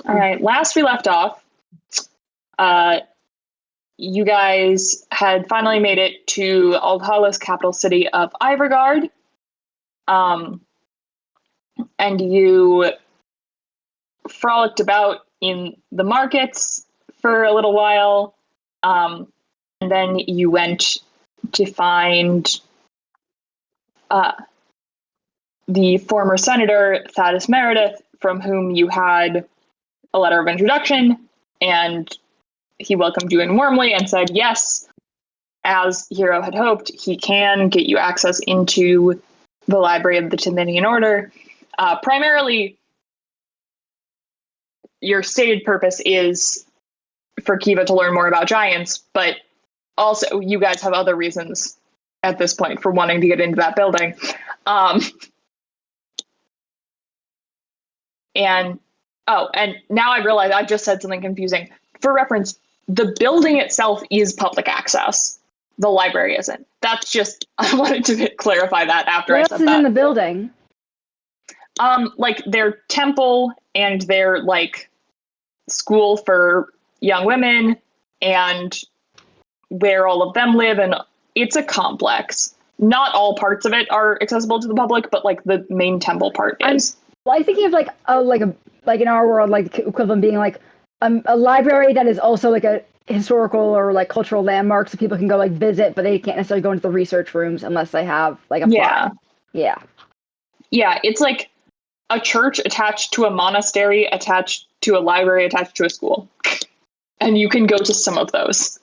All right. Last we left off, you guys had finally made it to AEOLUS, capital city of Ivergard. And you frolicked about in the markets for a little while. And then you went to find the former senator, Thaddace Meredith, from whom you had a letter of introduction, and he welcomed you in warmly and said, yes, as Hero had hoped, he can get you access into the Library of the Timinian Order. Primarily, your stated purpose is for Kiva to learn more about giants, but also you guys have other reasons at this point for wanting to get into that building. And now I realize I've just said something confusing. For reference, the building itself is public access. The library isn't. That's just, I wanted to clarify that after I said that. What else is in the building? Like their temple and their like school for young women and where all of them live, and it's a complex. Not all parts of it are accessible to the public, but like the main temple part is. Well, I'm thinking of like in our world, like the equivalent being like a library that is also like a historical or like cultural landmark, so people can go like visit, but they can't necessarily go into the research rooms unless they have like a yeah. Yeah, it's like a church attached to a monastery, attached to a library, attached to a school. And you can go to some of those.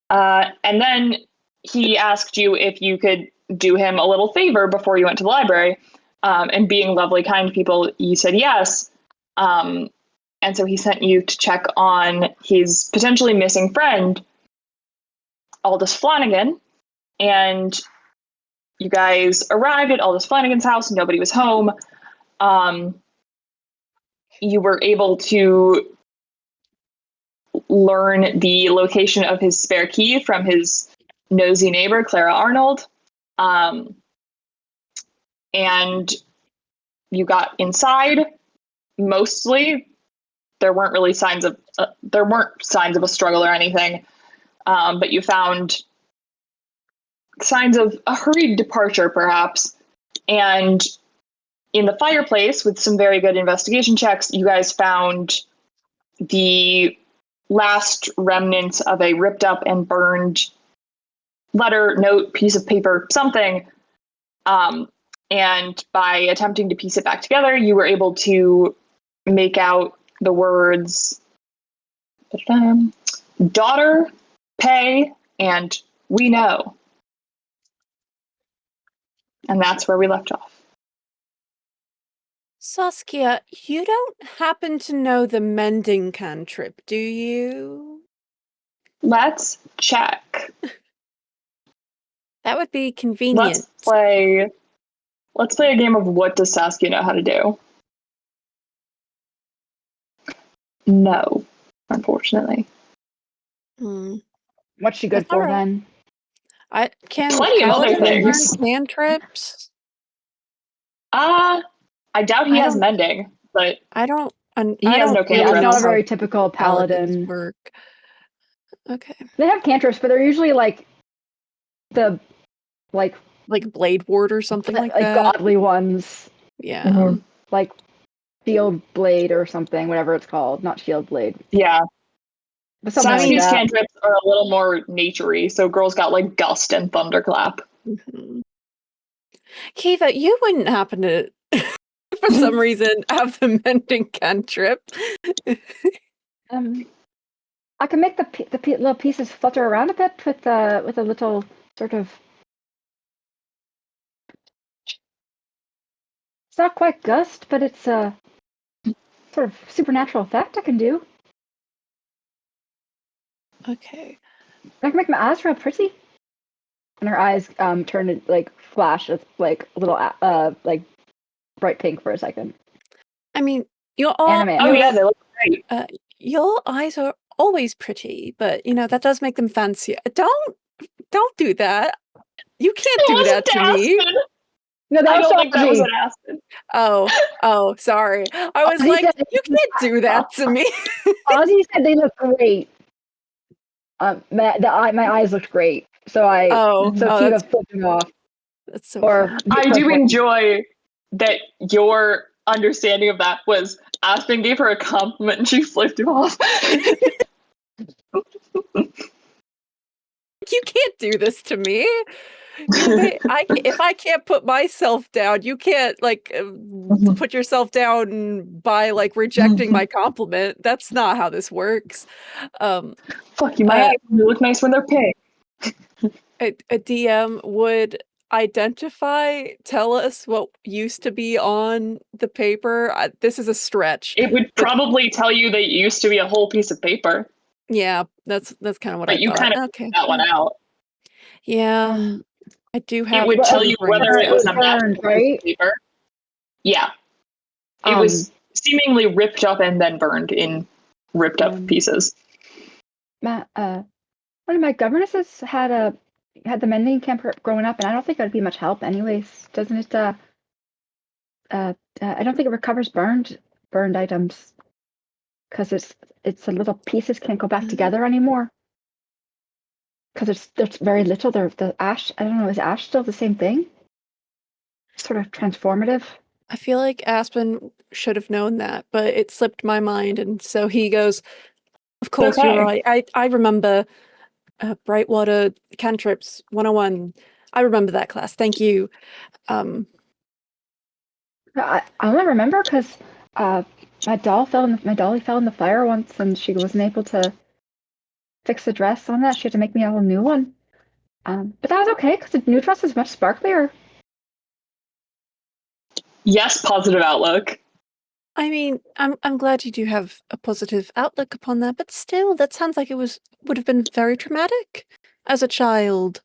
And then he asked you if you could do him a little favor before you went to the library. And being lovely, kind people, you said yes. And so he sent you to check on his potentially missing friend, Aldous Flanagan. And you guys arrived at Aldous Flanagan's house. Nobody was home. You were able to learn the location of his spare key from his nosy neighbor, Clara Arnold. And you got inside. Mostly, there weren't really signs of a struggle or anything, but you found signs of a hurried departure, perhaps. And in the fireplace, with some very good investigation checks, you guys found the last remnants of a ripped up and burned letter, note, piece of paper, something. And by attempting to piece it back together, you were able to make out the words daughter, pay, and we know. And that's where we left off. Saskia, you don't happen to know the mending cantrip, do you? Let's check. That would be convenient. Let's play a game of what does Saskia know how to do? No, unfortunately. What's she good for then? I can plenty of other things. Cantrips. I doubt he has mending, but I don't. He has no cantrips. It's not a very typical paladin work. Okay. They have cantrips, but they're usually like blade ward or something like that. Godly ones. Yeah. Mm-hmm. Like shield blade or something, whatever it's called. Not shield blade. Yeah. But Saskia's cantrips are a little more naturey, so girls got like gust and thunderclap. Mm-hmm. Kiva, you wouldn't happen to, for some reason, have the mending cantrip. I can make the little pieces flutter around a bit with a little sort of. It's not quite gust, but it's a sort of supernatural effect I can do. Okay. I can make my eyes real pretty. And her eyes turn to like flash with like a little like bright pink for a second. I mean, you're all anime. Oh yeah, they look great. Your eyes are always pretty, but you know that does make them fancier. Don't do that. You can't do that to me. No, that I was don't think that was Ozzy. an Aspen. Oh, sorry. I was Ozzy like, said- you can't do that to me. Ozzy said they look great. My eyes looked great, so Kiva flipped him off. That's so Or funny. I do enjoy that your understanding of that was Aspen gave her a compliment and she flipped him off. You can't do this to me. If I can't put myself down, you can't put yourself down by rejecting my compliment. That's not how this works. Fuck, you might look nice when they're pink. A DM would tell us what used to be on the paper. This is a stretch. It would probably tell you that it used to be a whole piece of paper. Yeah, that's kind of what I thought. But you kind of took that one out. Yeah, I do have. It would tell you whether it was a burned, right? Paper. Yeah, it was seemingly ripped up and then burned in ripped up pieces. One of my governesses had the mending camp growing up, and I don't think it would be much help, anyways. Doesn't it? I don't think it recovers burned items because it's the little pieces can't go back together anymore. Because there's very little. The ash. I don't know. Is ash still the same thing? Sort of transformative. I feel like Aspen should have known that, but it slipped my mind, and so he goes, "Of course, you're right. I remember Brightwater Cantrips 101. I remember that class. Thank you." I only remember because my dolly fell in the fire once, and she wasn't able to fix the dress on that. She had to make me a whole new one. But that was okay because the new dress is much sparklier. Yes, positive outlook. I mean, I'm glad you do have a positive outlook upon that, but still, that sounds like it would have been very traumatic as a child.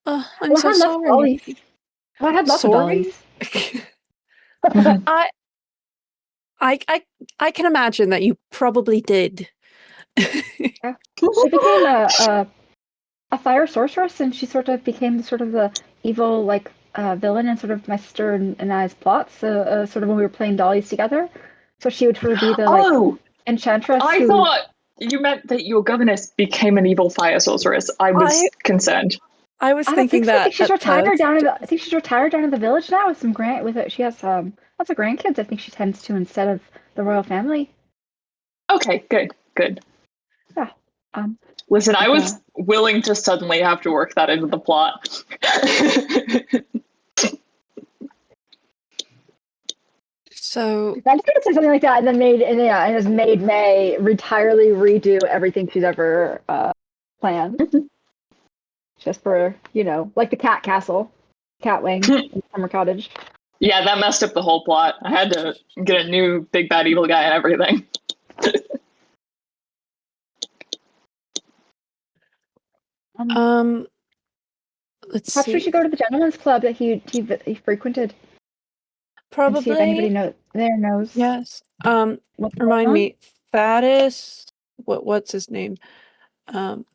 I'm so sorry. I had lots of dollies. I can imagine that you probably did. Yeah. She became a fire sorceress, and she sort of became the evil villain in sort of my sister and I's plots. Sort of when we were playing dollies together, so she would sort of be the enchantress. I thought you meant that your governess became an evil fire sorceress. I was concerned. I was thinking that. I think she's retired down in the. I think she's retired down in the village now with some She has lots of grandkids. I think she tends to instead of the royal family. Okay, good. Yeah. Listen, I was willing to suddenly have to work that into the plot. So I just gonna say something like that, and then has made May entirely redo everything she's ever planned, just for like the cat castle, cat wing, in Summer Cottage. Yeah, that messed up the whole plot. I had to get a new big bad evil guy and everything. Let's Perhaps see. we should go to the gentleman's club that he frequented. Probably. And see if anybody knows. Yes. Remind me, Thaddace. What's his name?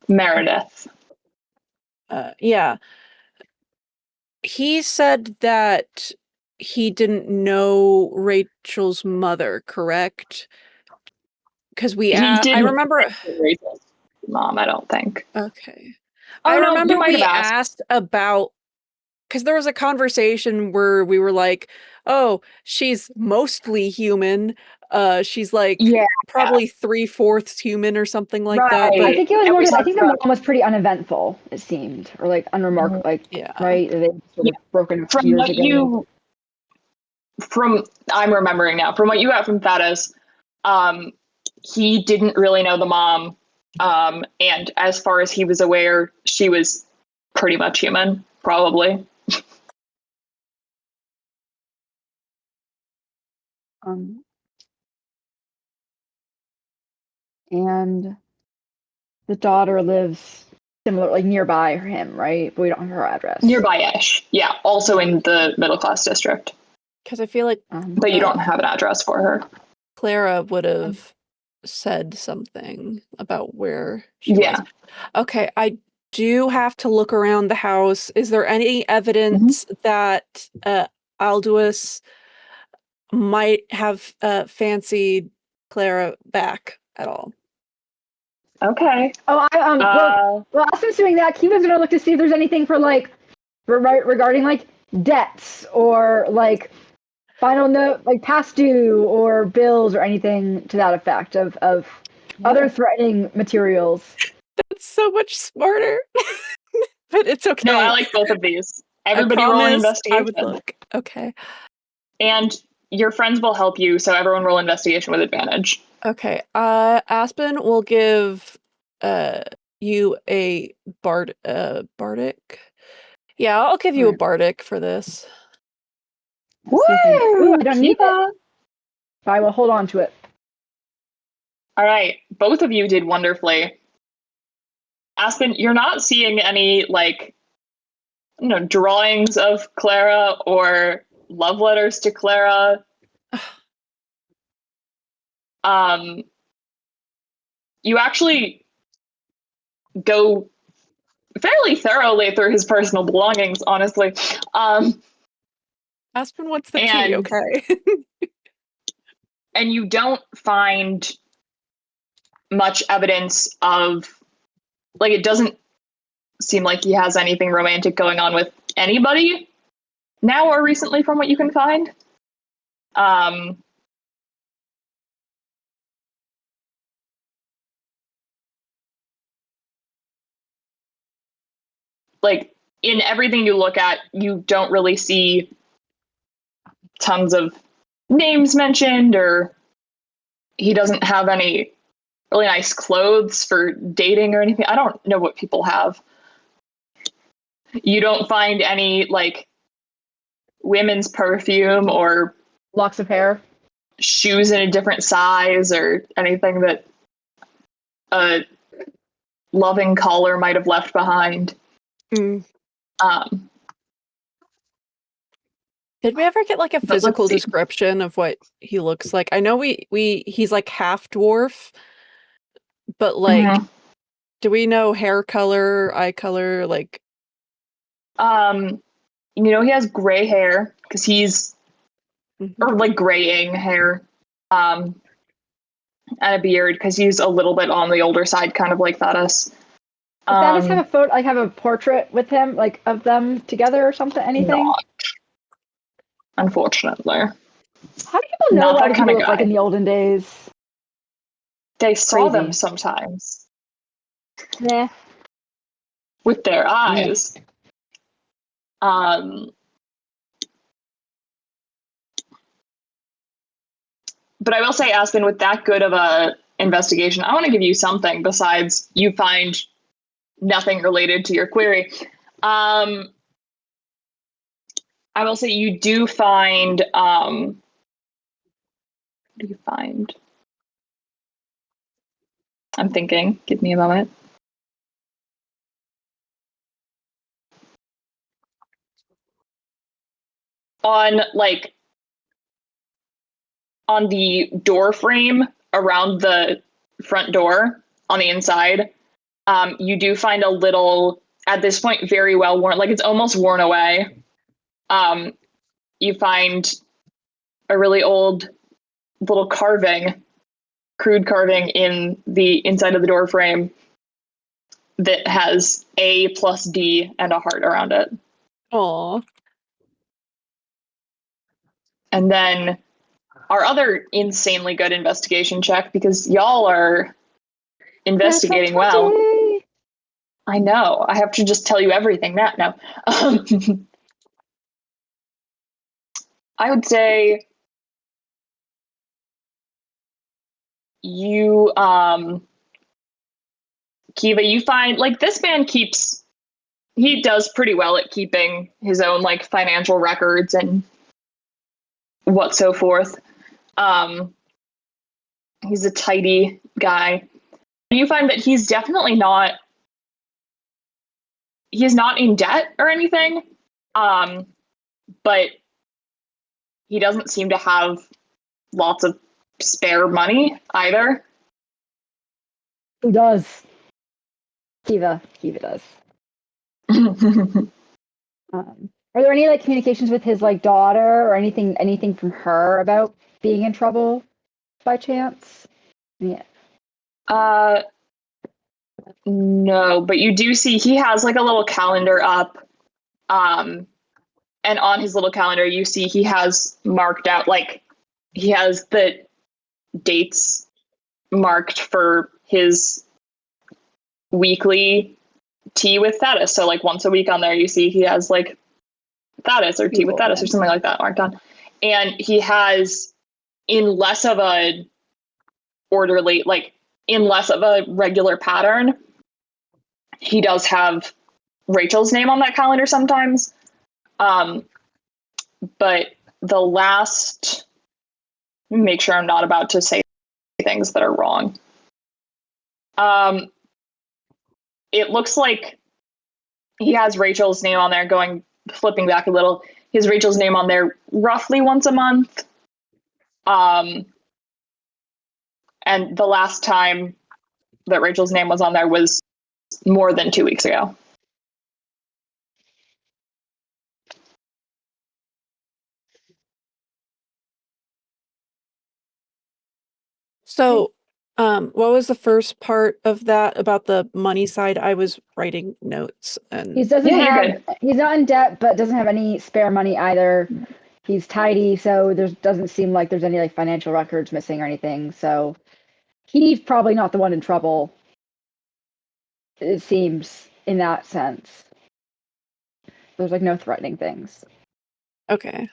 Meredith. Yeah. He said that he didn't know Rachel's mother, correct? Because I remember Rachel's mom, I don't think. Okay. I remember we asked about, because there was a conversation where we were like, "Oh, she's mostly human. She's probably 3/4 human or something like that." But I think it was more. I think the mom was pretty uneventful. It seemed, or unremarkable. Right? They sort of broken up years ago. I'm remembering now. From what you got from Thaddace, he didn't really know the mom, and as far as he was aware, she was pretty much human, probably. And the daughter lives similar, nearby him, right? But we don't have her address. Nearby-ish, yeah. Also in the middle class district. Because I feel like, but you don't have an address for her. Clara would have said something about where she was. Okay, I do have to look around the house. Is there any evidence that Aldous might have fancied Clara back at all? Okay. Oh, well, Aspen's doing that. Kiva's gonna look to see if there's anything for like regarding like debts or like final note, like past due or bills or anything to that effect of other threatening materials. That's so much smarter. But it's okay. No, I like both of these. Everybody I roll an promised investigation. I would look. Okay. And your friends will help you, so everyone roll investigation with advantage. Okay. Aspen will give you a bardic. Yeah, I'll give you a bardic for this. Woo! Ooh, I don't need Kiva. it. I will hold on to it. All right, both of you did wonderfully. Aspen, you're not seeing any like, drawings of Clara or love letters to Clara. You actually go fairly thoroughly through his personal belongings, honestly. Aspen, what's the tea? Okay. And you don't find much evidence of, like, it doesn't seem like he has anything romantic going on with anybody now or recently from what you can find. Like, in everything you look at, you don't really see tons of names mentioned, or he doesn't have any really nice clothes for dating or anything. I don't know what people have. You don't find any, like, women's perfume or Locks of hair. shoes in a different size or anything that a loving caller might have left behind. Did we ever get like a physical description of what he looks like? I know he's like half dwarf, but like, do we know hair color, eye color, like? He has gray hair because he's or like graying hair, and a beard because he's a little bit on the older side, kind of like Thaddace. Does Thaddace have a photo, like have a portrait with him, like of them together or something? Anything? Not, unfortunately. How do people know what people look like in the olden days? They saw them sometimes. Yeah. With their eyes. Yeah. But I will say, Aspen, with that good of a investigation, I want to give you something besides you find nothing related to your query. I will say you do find, what do you find? I'm thinking, give me a moment. On the door frame around the front door on the inside, you do find a little, at this point, very well worn, like it's almost worn away. You find a really old little crude carving in the inside of the door frame that has A plus D and a heart around it. Aww. And then our other insanely good investigation check, because y'all are investigating well. I know. I have to just tell you everything now. I would say you, Kiva, you find, like, this man he does pretty well at keeping his own, like, financial records and what so forth. He's a tidy guy. You find that he's definitely he's not in debt or anything, but he doesn't seem to have lots of spare money either. Who does? Kiva does. Are there any like communications with his like daughter or anything from her about being in trouble by chance? Yeah. No, but you do see he has like a little calendar up. And on his little calendar, you see he has marked out, like, he has the dates marked for his weekly tea with Thaddace. So, like, once a week on there, you see he has, like, Thaddace or tea with Thaddace or something like that marked on. And he has, in less of a orderly, like, in less of a regular pattern, he does have Rachel's name on that calendar sometimes. But the last, make sure I'm not about to say things that are wrong. It looks like he has Rachel's name on there, flipping back a little. He has Rachel's name on there roughly once a month. And the last time that Rachel's name was on there was more than 2 weeks ago. So, what was the first part of that about the money side? I was writing notes and He's not in debt, but doesn't have any spare money either. He's tidy, so doesn't seem like there's any like financial records missing or anything. So he's probably not the one in trouble. It seems in that sense. There's like no threatening things. okay.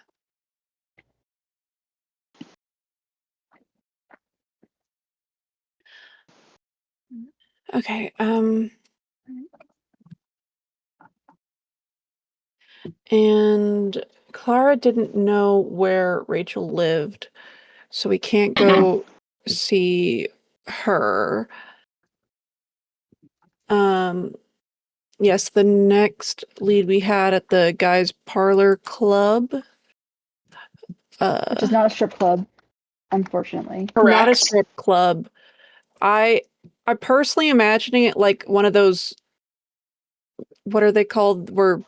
Okay. And Clara didn't know where Rachel lived, so we can't go see her. Yes, the next lead we had at the guys' Parlor club. Which is not a strip club, unfortunately. Correct. Not a strip club. I personally imagining it like one of those, what are they called, where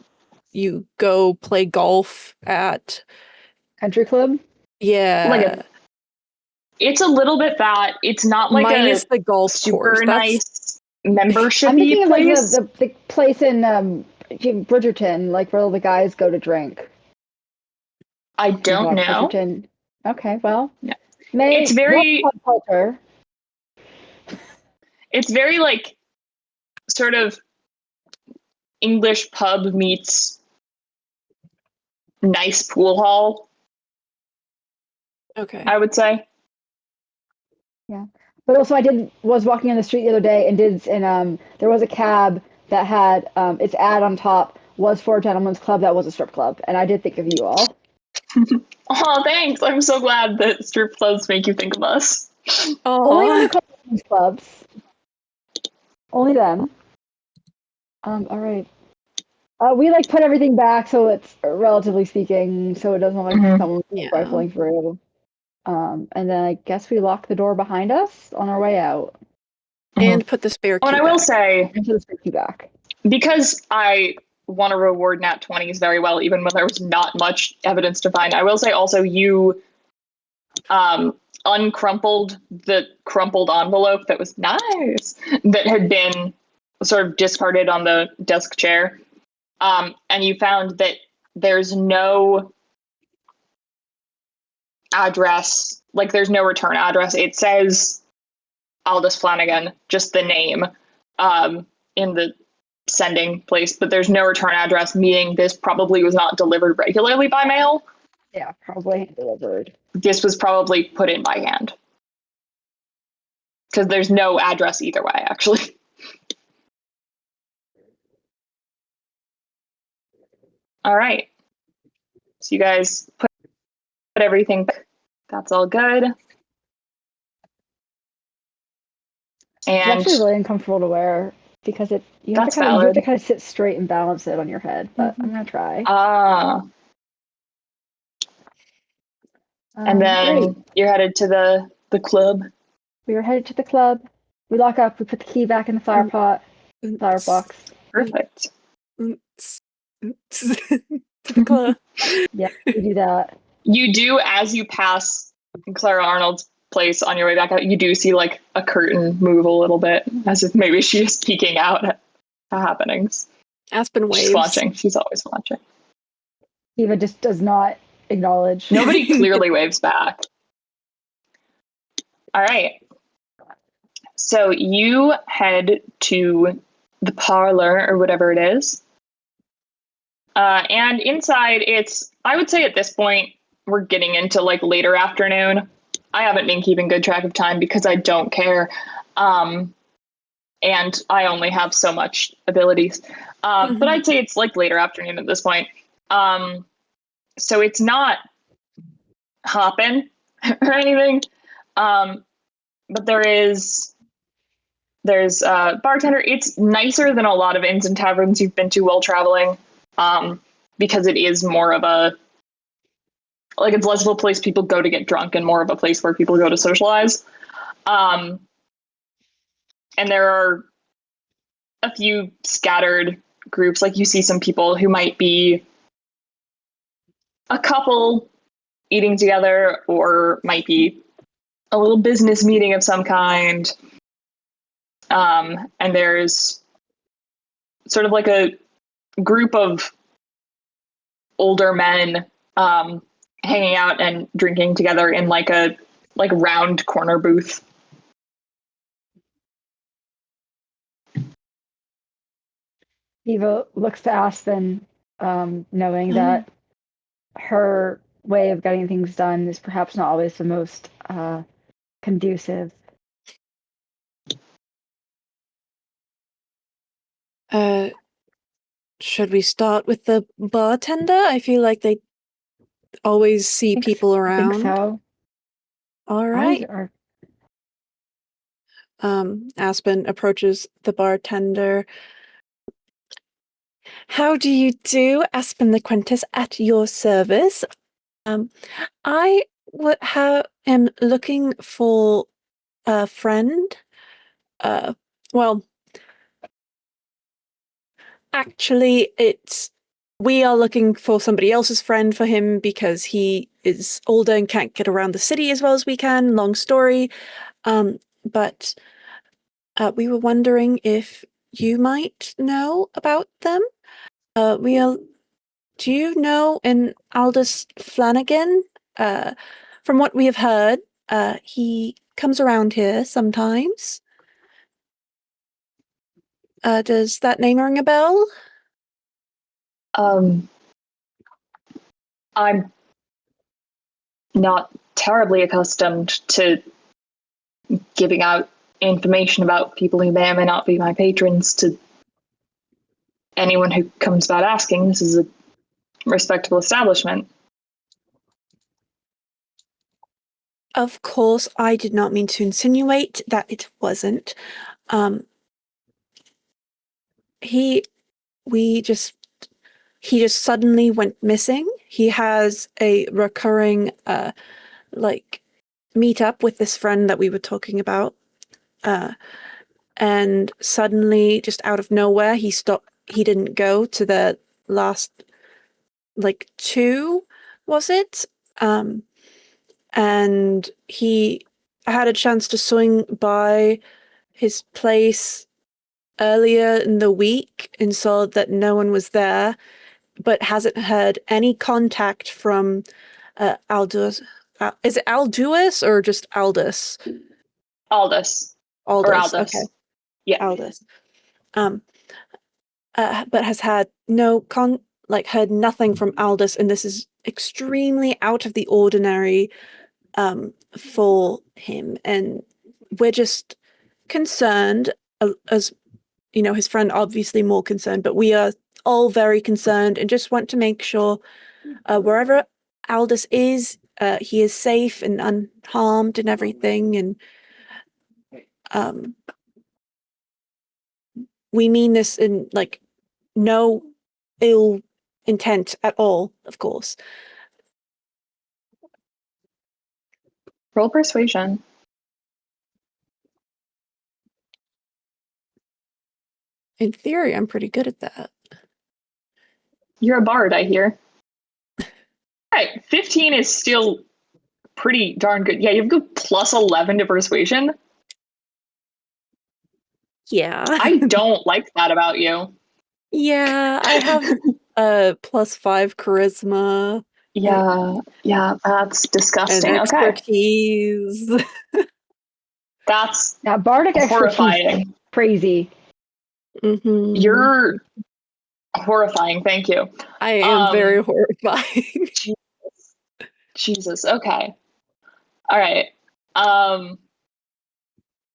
you go play golf at Country club? Yeah. It's a little bit that. It's not like minus a the golf super course. nice membership I'm thinking of like place. the place in Bridgerton, like where all the guys go to drink. I don't know. Bridgerton. Okay, well. No. It's very culture. It's very like sort of English pub meets nice pool hall. Okay. I would say. Yeah. But also I was walking on the street the other day and there was a cab that had its ad on top was for a gentleman's club that was a strip club. And I did think of you all. Oh, thanks. I'm so glad that strip clubs make you think of us. Only when they're called gentlemen's clubs. Only them. All right. We like put everything back so it's relatively speaking, so it doesn't look like someone's rifling through. And then I guess we lock the door behind us on our way out. And put the spare key back. I will say, and put the spare key back. Because I want to reward nat 20s very well, even when there was not much evidence to find. I will say also you uncrumpled the crumpled envelope that was nice, that had been sort of discarded on the desk chair. And you found that there's no address, like there's no return address. It says Aldous Flanagan, just the name, in the sending place, but there's no return address, meaning this probably was not delivered regularly by mail. Yeah, probably hand delivered. This was probably put in by hand. Because there's no address either way, actually. All right. So you guys put everything back. That's all good. It's actually really uncomfortable to wear because you have to kind of sit straight and balance it on your head, but I'm gonna try. And then you're headed to the club. We were headed to the club. We lock up. We put the key back in the flower pot, flower box. Perfect. to the club. Yeah, we do that. You do, as you pass Clara Arnold's place on your way back out, you do see like a curtain move a little bit, as if maybe she's peeking out at the happenings. Aspen waves. She's watching. She's always watching. Eva just does not acknowledge. Nobody clearly waves back. All right. So you head to the parlor or whatever it is. And inside I would say at this point, we're getting into like later afternoon. I haven't been keeping good track of time because I don't care. And I only have so much abilities. But I'd say it's like later afternoon at this point. So it's not hopping or anything. But there's a bartender. It's nicer than a lot of inns and taverns you've been to while traveling, because it is more of it's less of a place people go to get drunk and more of a place where people go to socialize. And there are a few scattered groups. Like you see some people who might be a couple eating together or might be a little business meeting of some kind. And there's sort of like a group of older men hanging out and drinking together in like a round corner booth. Eva looks to Aspen, knowing that her way of getting things done is perhaps not always the most conducive. Should we start with the bartender? I feel like they always see people around. I think so. All right. Aspen approaches the bartender. How do you do, Aspen the Quintus, at your service? I am looking for a friend. Well, actually, we are looking for somebody else's friend for him because he is older and can't get around the city as well as we can. Long story. But we were wondering if you might know about them. Do you know an Aldous Flanagan? From what we have heard, he comes around here sometimes. Does that name ring a bell? I'm not terribly accustomed to giving out information about people who may or may not be my patrons to anyone who comes about asking. This is a respectable establishment. Of course, I did not mean to insinuate that it wasn't. He just suddenly went missing. He has a recurring meet up with this friend that we were talking about. And suddenly, just out of nowhere, he stopped. He didn't go to the last two, was it? And I had a chance to swing by his place earlier in the week and saw that no one was there, but hasn't heard any contact from Aldous. Is it Aldous or just Aldous? Aldous. Aldous. Or Aldous. Okay. Yeah. Aldous. But has had heard nothing from Aldous, and this is extremely out of the ordinary for him, and we're just concerned, as you know, his friend obviously more concerned, but we are all very concerned and just want to make sure wherever Aldous is, he is safe and unharmed and everything, and we mean this in no ill intent at all, of course. Roll persuasion. In theory, I'm pretty good at that. You're a bard, I hear. Alright, 15 is still pretty darn good. Yeah, you have good plus 11 to persuasion. Yeah. I don't like that about you. Yeah, I have +5 charisma. Yeah, that's And disgusting. Okay. expertise. That's Now, bardic expertise, horrifying. crazy. Mhm. You're horrifying, thank you. I am very horrifying. Jesus, okay. All right.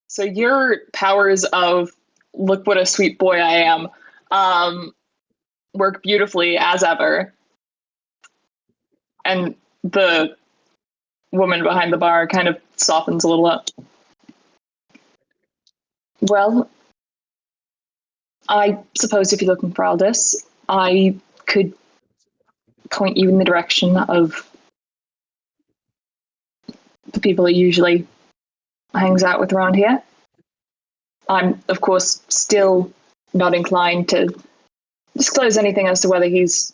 So your powers of look what a sweet boy I am work beautifully as ever. And the woman behind the bar kind of softens a little up. Well, I suppose if you're looking for Aldous, I could point you in the direction of the people he usually hangs out with around here. I'm, of course, still not inclined to disclose anything as to whether he's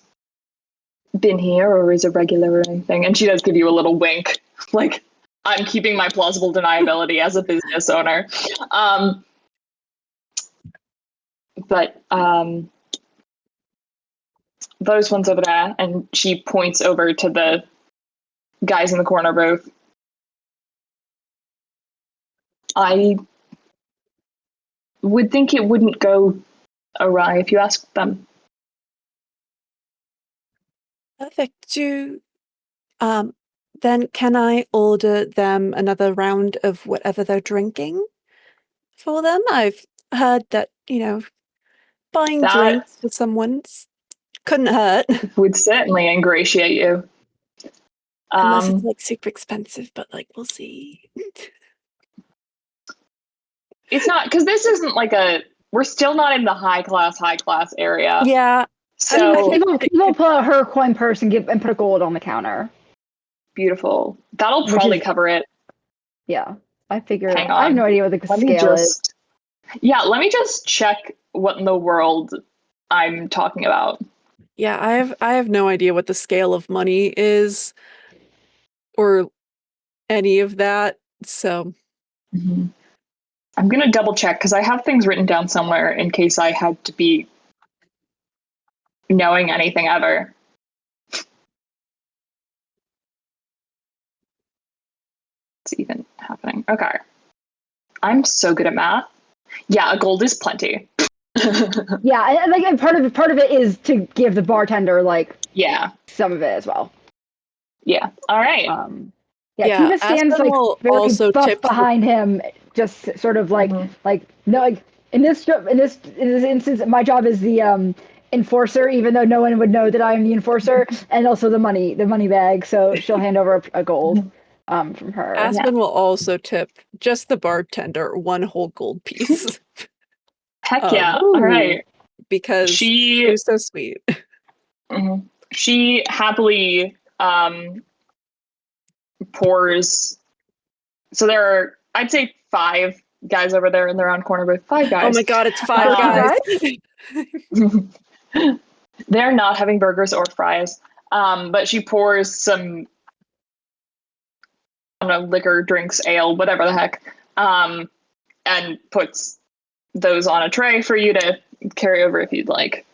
been here or is a regular or anything. And she does give you a little wink, like, I'm keeping my plausible deniability as a business owner. But those ones over there, and she points over to the guys in the corner booth. I would think it wouldn't go awry if you asked them. Perfect. Then can I order them another round of whatever they're drinking for them? I've heard that, buying That drinks for someone couldn't hurt. would certainly ingratiate you. Unless it's like super expensive, but like we'll see. It's not, because this isn't like we're still not in the high class area. Yeah. So People pull out her coin purse and put a gold on the counter. Beautiful. That'll probably cover it. Yeah, I figured. Hang on. I have no idea what the scale is. Yeah, let me just check what in the world I'm talking about. Yeah, I have no idea what the scale of money is or any of that. So I'm gonna double check because I have things written down somewhere in case I had to be knowing anything ever. It's even happening. Okay. I'm so good at math. Yeah, a gold is plenty. Yeah, and part of it is to give the bartender some of it as well. Yeah. All right. Tina stands Aspen will very also buff tip behind him, just sort of in this instance, my job is the enforcer, even though no one would know that I'm the enforcer, and also the money bag. So she'll hand over a gold from her. Aspen will also tip just the bartender 1 whole gold piece. Heck yeah. All right. Because she was so sweet. She happily pours. So there are, I'd say, 5 guys over there in the round corner booth. 5 guys. Oh my god, it's 5 guys. They're not having burgers or fries. But she pours some, I don't know, liquor, drinks, ale, whatever the heck, and puts those on a tray for you to carry over if you'd like.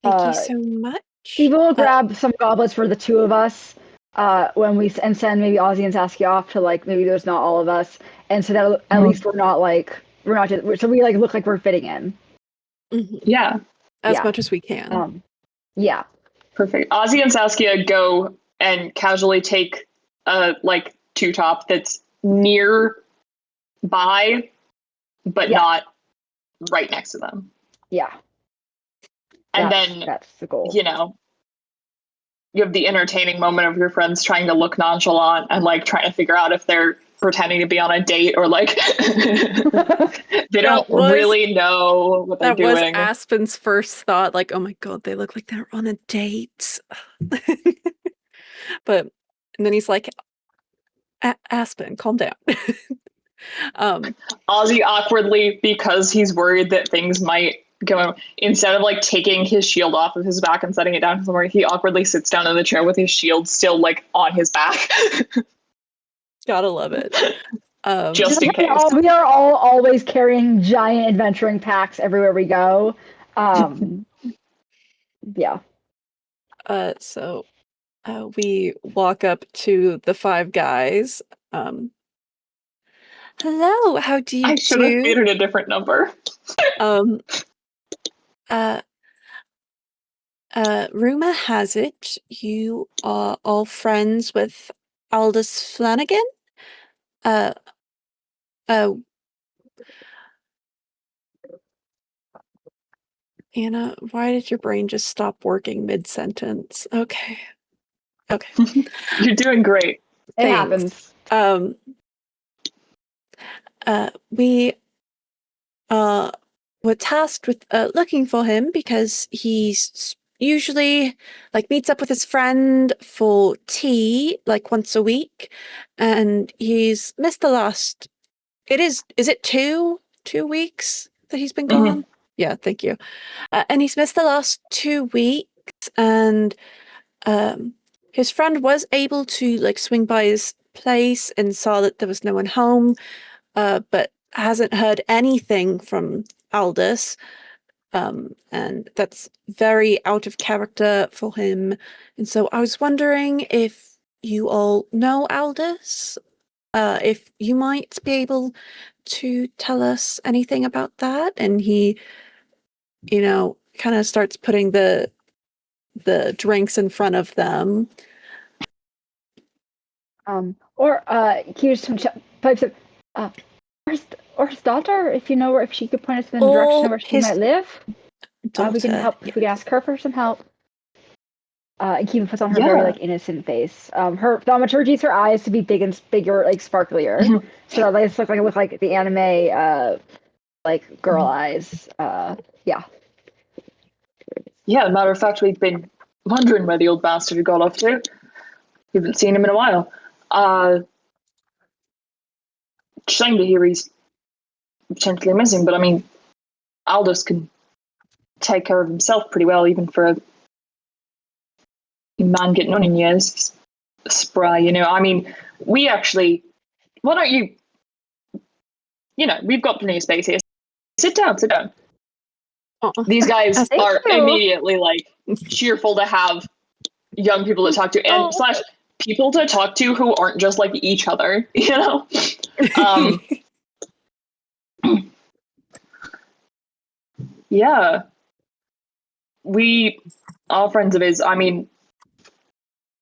Thank you so much. Steve will grab some goblets for the 2 of us when we send maybe Ozzy and Saskia off to maybe there's not all of us, and so that at least we're not just, so we look like we're fitting in. Yeah, as much as we can. Yeah, perfect. Ozzy and Saskia go and casually take a 2-top that's near by, but not right next to them. Yeah. And then that's the goal. You have the entertaining moment of your friends trying to look nonchalant and trying to figure out if they're pretending to be on a date or they don't really know what they're doing. That was Aspen's first thought, oh my god, they look like they're on a date. And then he's like, Aspen, calm down. Ozzy awkwardly, because he's worried that things might going, instead of like taking his shield off of his back and setting it down somewhere, he awkwardly sits down in the chair with his shield still like on his back. Gotta love it. Just in case. We are all always carrying giant adventuring packs everywhere we go. Yeah. So we walk up to the five guys. Hello, how do you do? I should have made it a different number. Rumor has it you are all friends with Aldous Flanagan. Anna, why did your brain just stop working mid-sentence? Okay. You're doing great. It happens. We were tasked with looking for him because he's usually like meets up with his friend for tea like once a week, and he's missed the last. Is it 2 weeks that he's been gone? Mm-hmm. Yeah, thank you. And he's missed the last 2 weeks, and his friend was able to like swing by his place and saw that there was no one home, but hasn't heard anything from Aldous. And that's very out of character for him. And so I was wondering if you all know Aldous, if you might be able to tell us anything about that. And he, kind of starts putting the drinks in front of them. Or here's some pipes of or his daughter, if you know where, if she could point us in the direction of where she might live. We can help. Yeah. We can ask her for some help. And Caoimhe puts on her very like innocent face. Her thaumaturgy is her eyes to be bigger, like sparklier. So like it look like the anime, like girl eyes. Yeah. Yeah, matter of fact, we've been wondering where the old bastard got off to. We haven't seen him in a while. Shame to hear he's potentially missing, but I mean, Aldous can take care of himself pretty well, even for a man getting on in years. He's spry, I mean, we actually, why don't you, we've got plenty of space here. Sit down. These guys are immediately like cheerful to have young people to talk to, and slash people to talk to who aren't just like each other, Yeah, we are friends of his. I mean,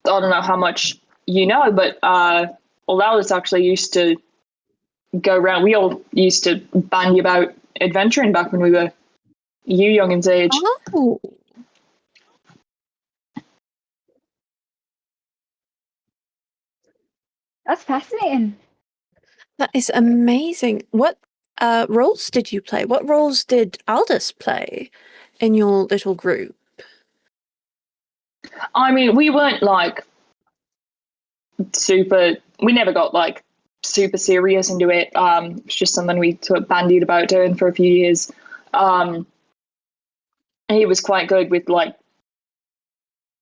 I don't know how much you know, but Aldous actually used to go around. We all used to bandy about adventuring back when we were youngin's age. Oh. That's fascinating. That is amazing. What roles did you play? What roles did Aldous play in your little group? I mean, we weren't like we never got like super serious into it. It's just something we sort of bandied about doing for a few years. He was quite good with like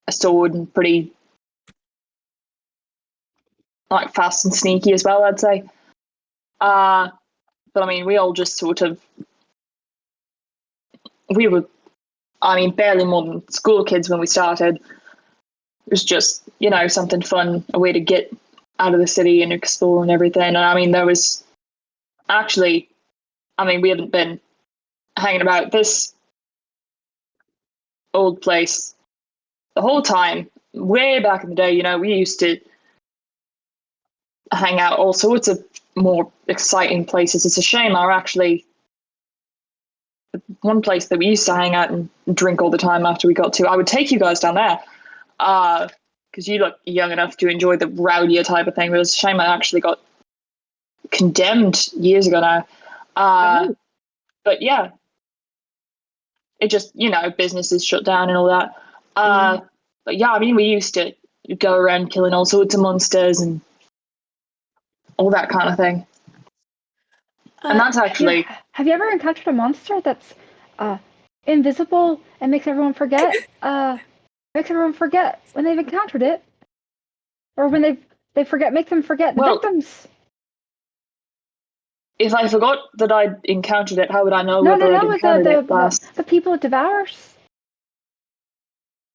a sword and pretty like fast and sneaky as well, I'd say. But I mean, we all just sort of, we were, I mean, barely more than school kids when we started. It was just, something fun, a way to get out of the city and explore and everything. And I mean, there was actually, we haven't been hanging about this old place the whole time. Way back in the day, we used to hang out all sorts of more exciting places. It's a shame one place that we used to hang out and drink all the time after we got to. I would take you guys down there because you look young enough to enjoy the rowdier type of thing. But it's a shame I actually got condemned years ago now. But yeah, it just, businesses shut down and all that. But yeah, we used to go around killing all sorts of monsters and all that kind of thing. And that's actually... Have you ever encountered a monster that's invisible and makes everyone forget. Makes everyone forget when they've encountered it, or when they forget. Make them forget the Well, victims. If I forgot that I'd encountered it, how would I know No, whether I'd with encountered it last? the people it devours.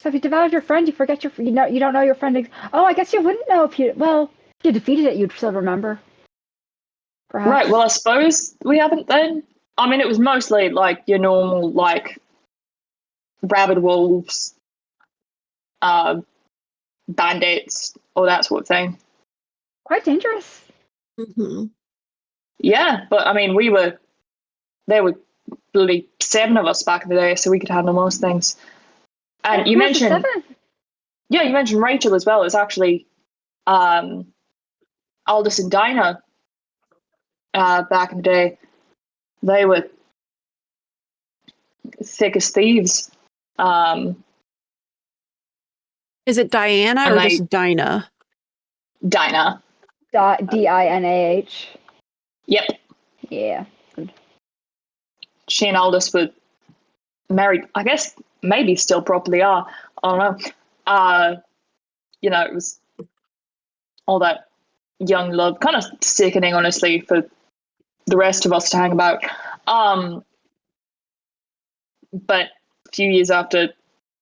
So if you devoured your friend, you forget you don't know your friend. Oh, I guess you wouldn't know if you defeated it, you'd still remember. Perhaps. Right, well, I suppose we haven't then. I mean, it was mostly like your normal, like, rabid wolves, bandits, all that sort of thing. Quite dangerous. Mm-hmm. Yeah, but I mean, there were bloody 7 of us back in the day, so we could handle most things. And you mentioned, you mentioned Rachel as well. It's actually Aldous and Dinah back in the day. They were thick as thieves. Is it Diana or just Dinah? Dinah. Dinah. Yep. Yeah. She and Aldous were married. I guess maybe still probably are. I don't know. It was all that young love, kind of sickening, honestly, for the rest of us to hang about. But a few years after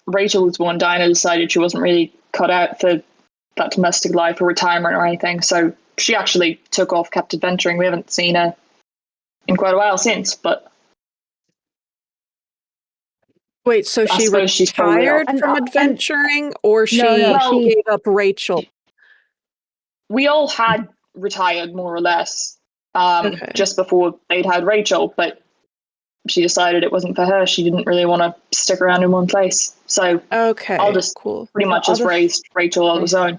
Rachel was born, Dinah decided she wasn't really cut out for that domestic life or retirement or anything. So she actually took off, kept adventuring. We haven't seen her in quite a while since, but. Wait, so she retired from adventuring, or she gave up Rachel? We all had retired, more or less, just before they'd had Rachel, but she decided it wasn't for her. She didn't really want to stick around in one place. So Aldous pretty much has raised Rachel on his own.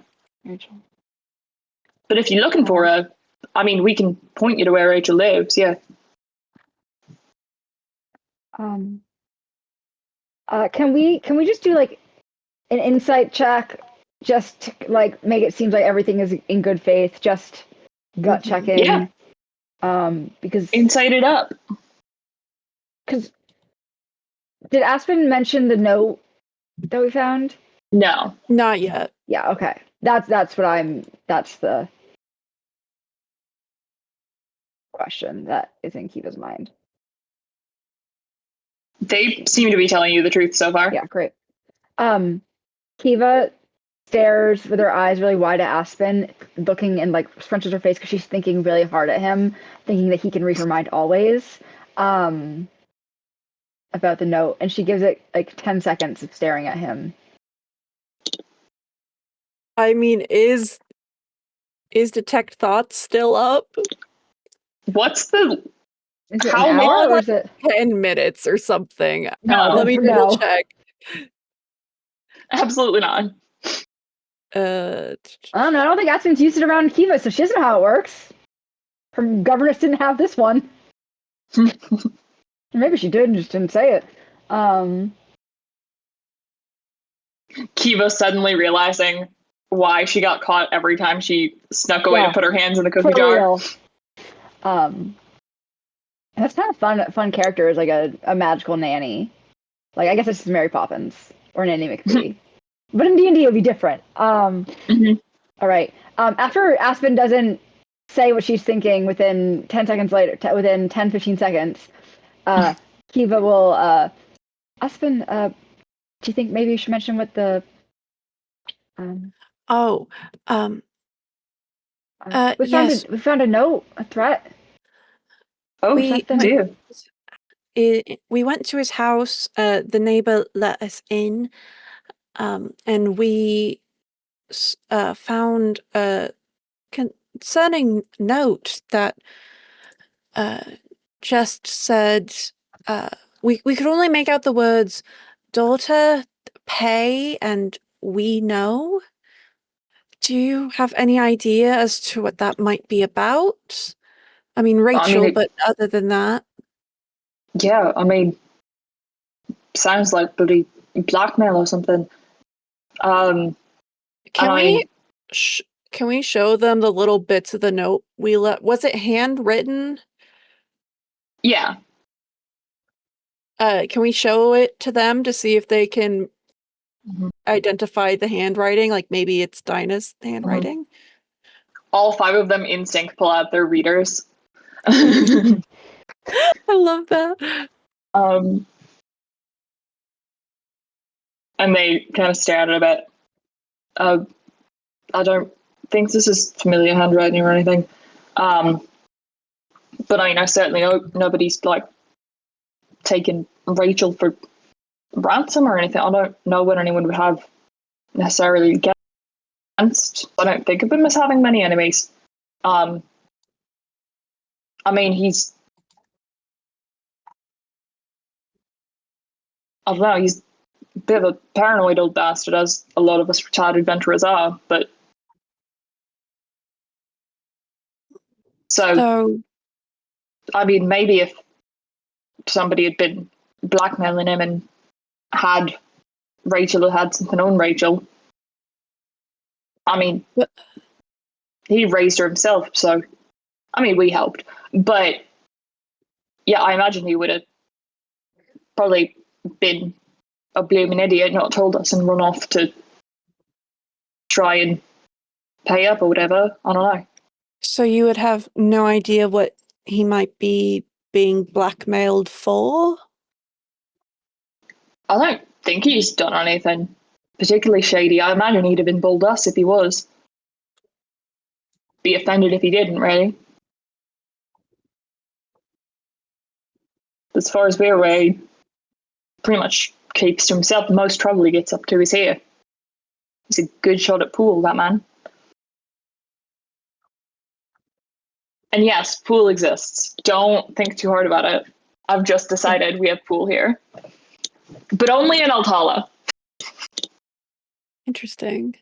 But if you're looking for her, I mean, we can point you to where Rachel lives, yeah. Can we just do like an insight check, just to, like, make it seem like everything is in good faith, just gut checking? Yeah. Because insight it up. Because did Aspen mention the note that we found? No, not yet. Yeah. Okay. That's the question that is in Kiva's mind. They seem to be telling you the truth so far. Yeah, great. Kiva stares with her eyes really wide at Aspen, looking and like scrunches her face because she's thinking really hard at him, thinking that he can read her mind always. About the note, and she gives it like 10 seconds of staring at him. I mean, is detect thoughts still up? What's the is it how long? Or is it 10 minutes or something? No, let me double check. Absolutely not. I don't know. I don't think Aspen's used it around Kiva, so she doesn't know how it works. Her governess didn't have this one. Maybe she did and just didn't say it. Kiva suddenly realizing why she got caught every time she snuck away to put her hands in the cookie jar. That's kind of fun character as like a magical nanny. Like, I guess it's just Mary Poppins or Nanny McPhee. But in D&D it would be different. All right. After Aspen doesn't say what she's thinking within 10 seconds later, within 10, 15 seconds, Kiva will, Aspen, do you think maybe you should mention what the, we found a note, a threat. We went to his house, the neighbor let us in, and we found a concerning note that just said we could only make out the words daughter, pay, and we know. Do you have any idea as to what that might be about? I mean, Rachel, but other than that. Yeah, I mean, sounds like bloody blackmail or something. Can we show them the little bits of the note we left? Was it handwritten? Yeah. Can we show it to them to see if they can Mhm. identify the handwriting? Like maybe it's Dinah's handwriting? All 5 of them in sync pull out their readers. I love that. And they kind of stare at it a bit. I don't think this is familiar handwriting or anything. But I mean, I certainly know nobody's like taken Rachel for ransom or anything. I don't know what anyone would have necessarily against. I don't think of him as having many enemies. I mean, he's, I don't know, he's a bit of a paranoid old bastard, as a lot of us retired adventurers are, but so I mean, maybe if somebody had been blackmailing him and had Rachel had something on Rachel, I mean, he raised her himself, so I mean, we helped. But yeah, I imagine he would have probably been a blooming idiot, not told us, and run off to try and pay up or whatever. I don't know. So you would have no idea what he might be being blackmailed for? I don't think he's done anything particularly shady. I imagine he'd have been bulled us if he was. Be offended if he didn't, really. As far as we're aware, he pretty much keeps to himself. The most trouble he gets up to is here. He's a good shot at pool, that man. And yes, pool exists. Don't think too hard about it. I've just decided we have pool here. But only in Altala. Interesting.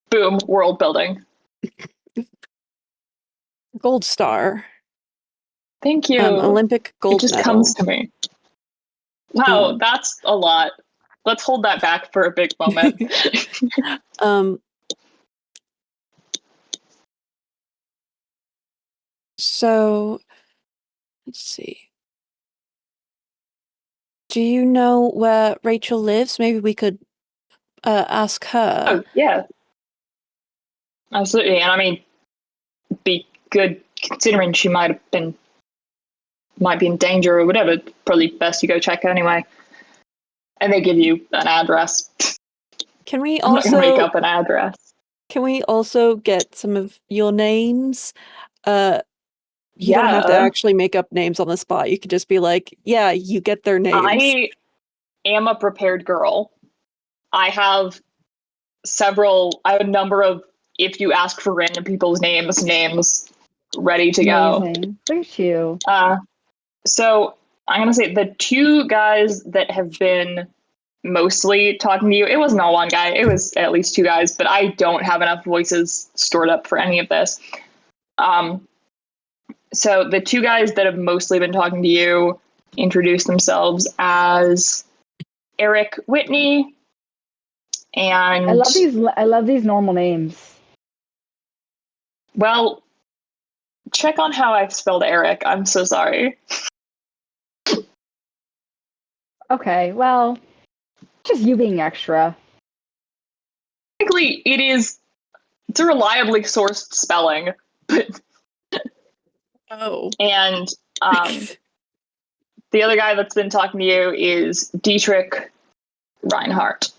Boom, world building. Gold star. Thank you. Olympic gold It just medal. comes to me. Wow, that's a lot. Let's hold that back for a big moment. So, let's see. Do you know where Rachel lives? Maybe we could ask her. Oh, yeah. Absolutely. And I mean, be good considering she might be in danger or whatever. Probably best you go check anyway. And they give you an address. Can we I'm not also gonna make up an address. Can we also get some of your names? You don't have to Yeah. actually make up names on the spot. You could just be like, yeah, you get their names. I am a prepared girl. I have a number of, if you ask for random people's names ready to go. Amazing. Look at you. So I'm gonna say the 2 guys that have been mostly talking to you, it wasn't all one guy, it was at least 2 guys, but I don't have enough voices stored up for any of this. So the 2 guys that have mostly been talking to you introduce themselves as Eric Whitney and I love these normal names. Well, check on how I've spelled Eric. I'm so sorry. Okay, well, just you being extra. Technically, it's a reliably sourced spelling, but and the other guy that's been talking to you is Dietrich Reinhardt.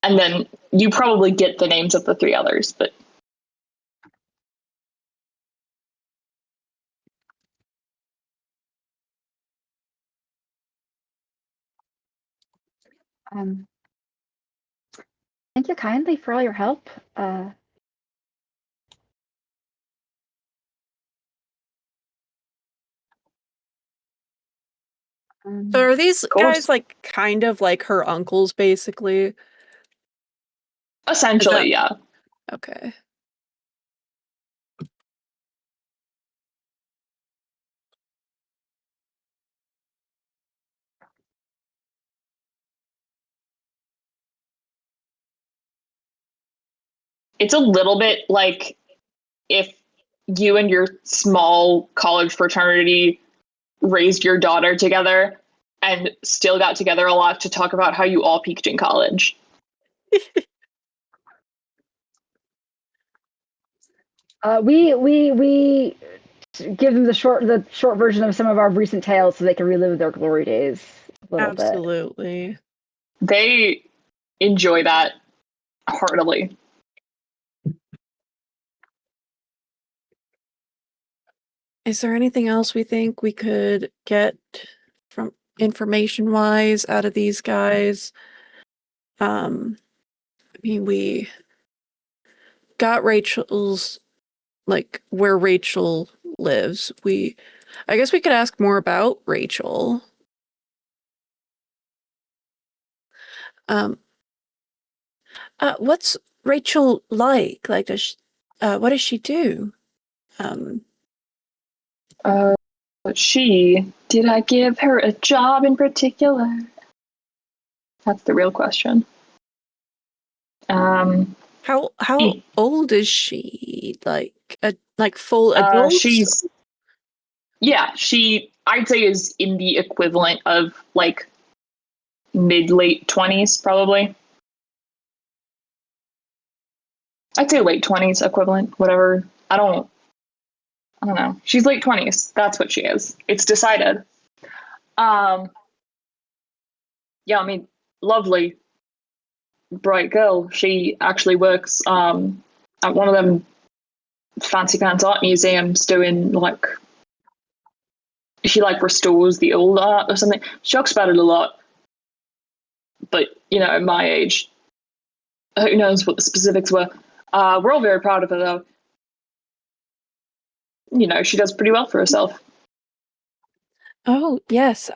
And then you probably get the names of the 3 others, but Thank you kindly for all your help. So are these guys like kind of like her uncles, basically? Essentially, yeah. Okay. It's a little bit like if you and your small college fraternity raised your daughter together and still got together a lot to talk about how you all peaked in college. We give them the short version of some of our recent tales so they can relive their glory days a little bit. Absolutely. They enjoy that heartily. Is there anything else we think we could get from information-wise out of these guys? I mean, we got Rachel's, like, where Rachel lives. I guess we could ask more about Rachel. What's Rachel like? Like, what does she do? Did I give her a job in particular? That's the real question. How old is she? Like full adult? I'd say is in the equivalent of like mid-late 20s, probably. I'd say late 20s equivalent, whatever. I don't know. She's late 20s. That's what she is. It's decided. Yeah, I mean, lovely, bright girl. She actually works at one of them fancy pants art museums doing like, she like restores the old art or something. She talks about it a lot. But, you know, at my age, who knows what the specifics were. We're all very proud of her, though. You know, she does pretty well for herself. Oh, yes.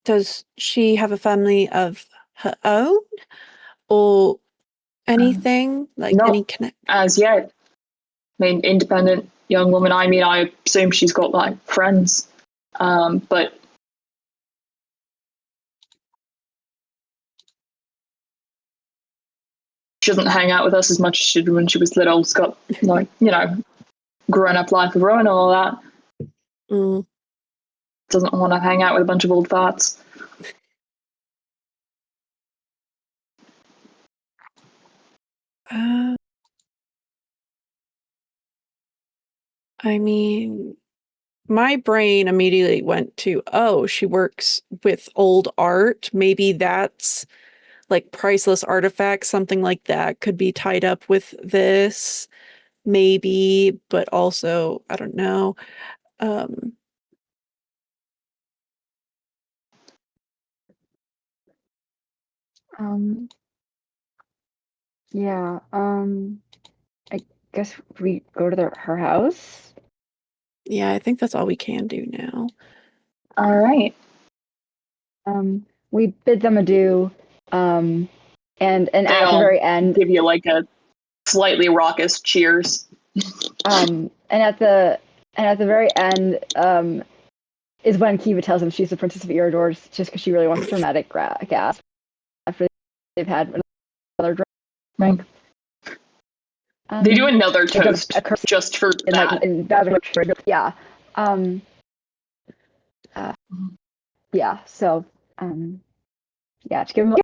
Does she have a family of her own? Or anything? Any connect? As yet. I mean, independent young woman. I mean, I assume she's got, like, friends. But she doesn't hang out with us as much as she did when she was little. She's got, like, you know, grown-up life of her own and all that. Doesn't want to hang out with a bunch of old farts. I mean, my brain immediately went to, oh, she works with old art. Maybe that's like priceless artifacts, something like that could be tied up with this. Maybe, but also, I don't know. Yeah, I guess we go to her house. Yeah, I think that's all we can do now. All right. We bid them adieu, and at the very end, give you like a slightly raucous cheers. And at the very end, is when Caoimhe tells him she's the Princess of Erodors, just because she really wants a dramatic gasp after they've had another drink. They do another toast just for that. Yeah. Yeah. So, yeah, to give them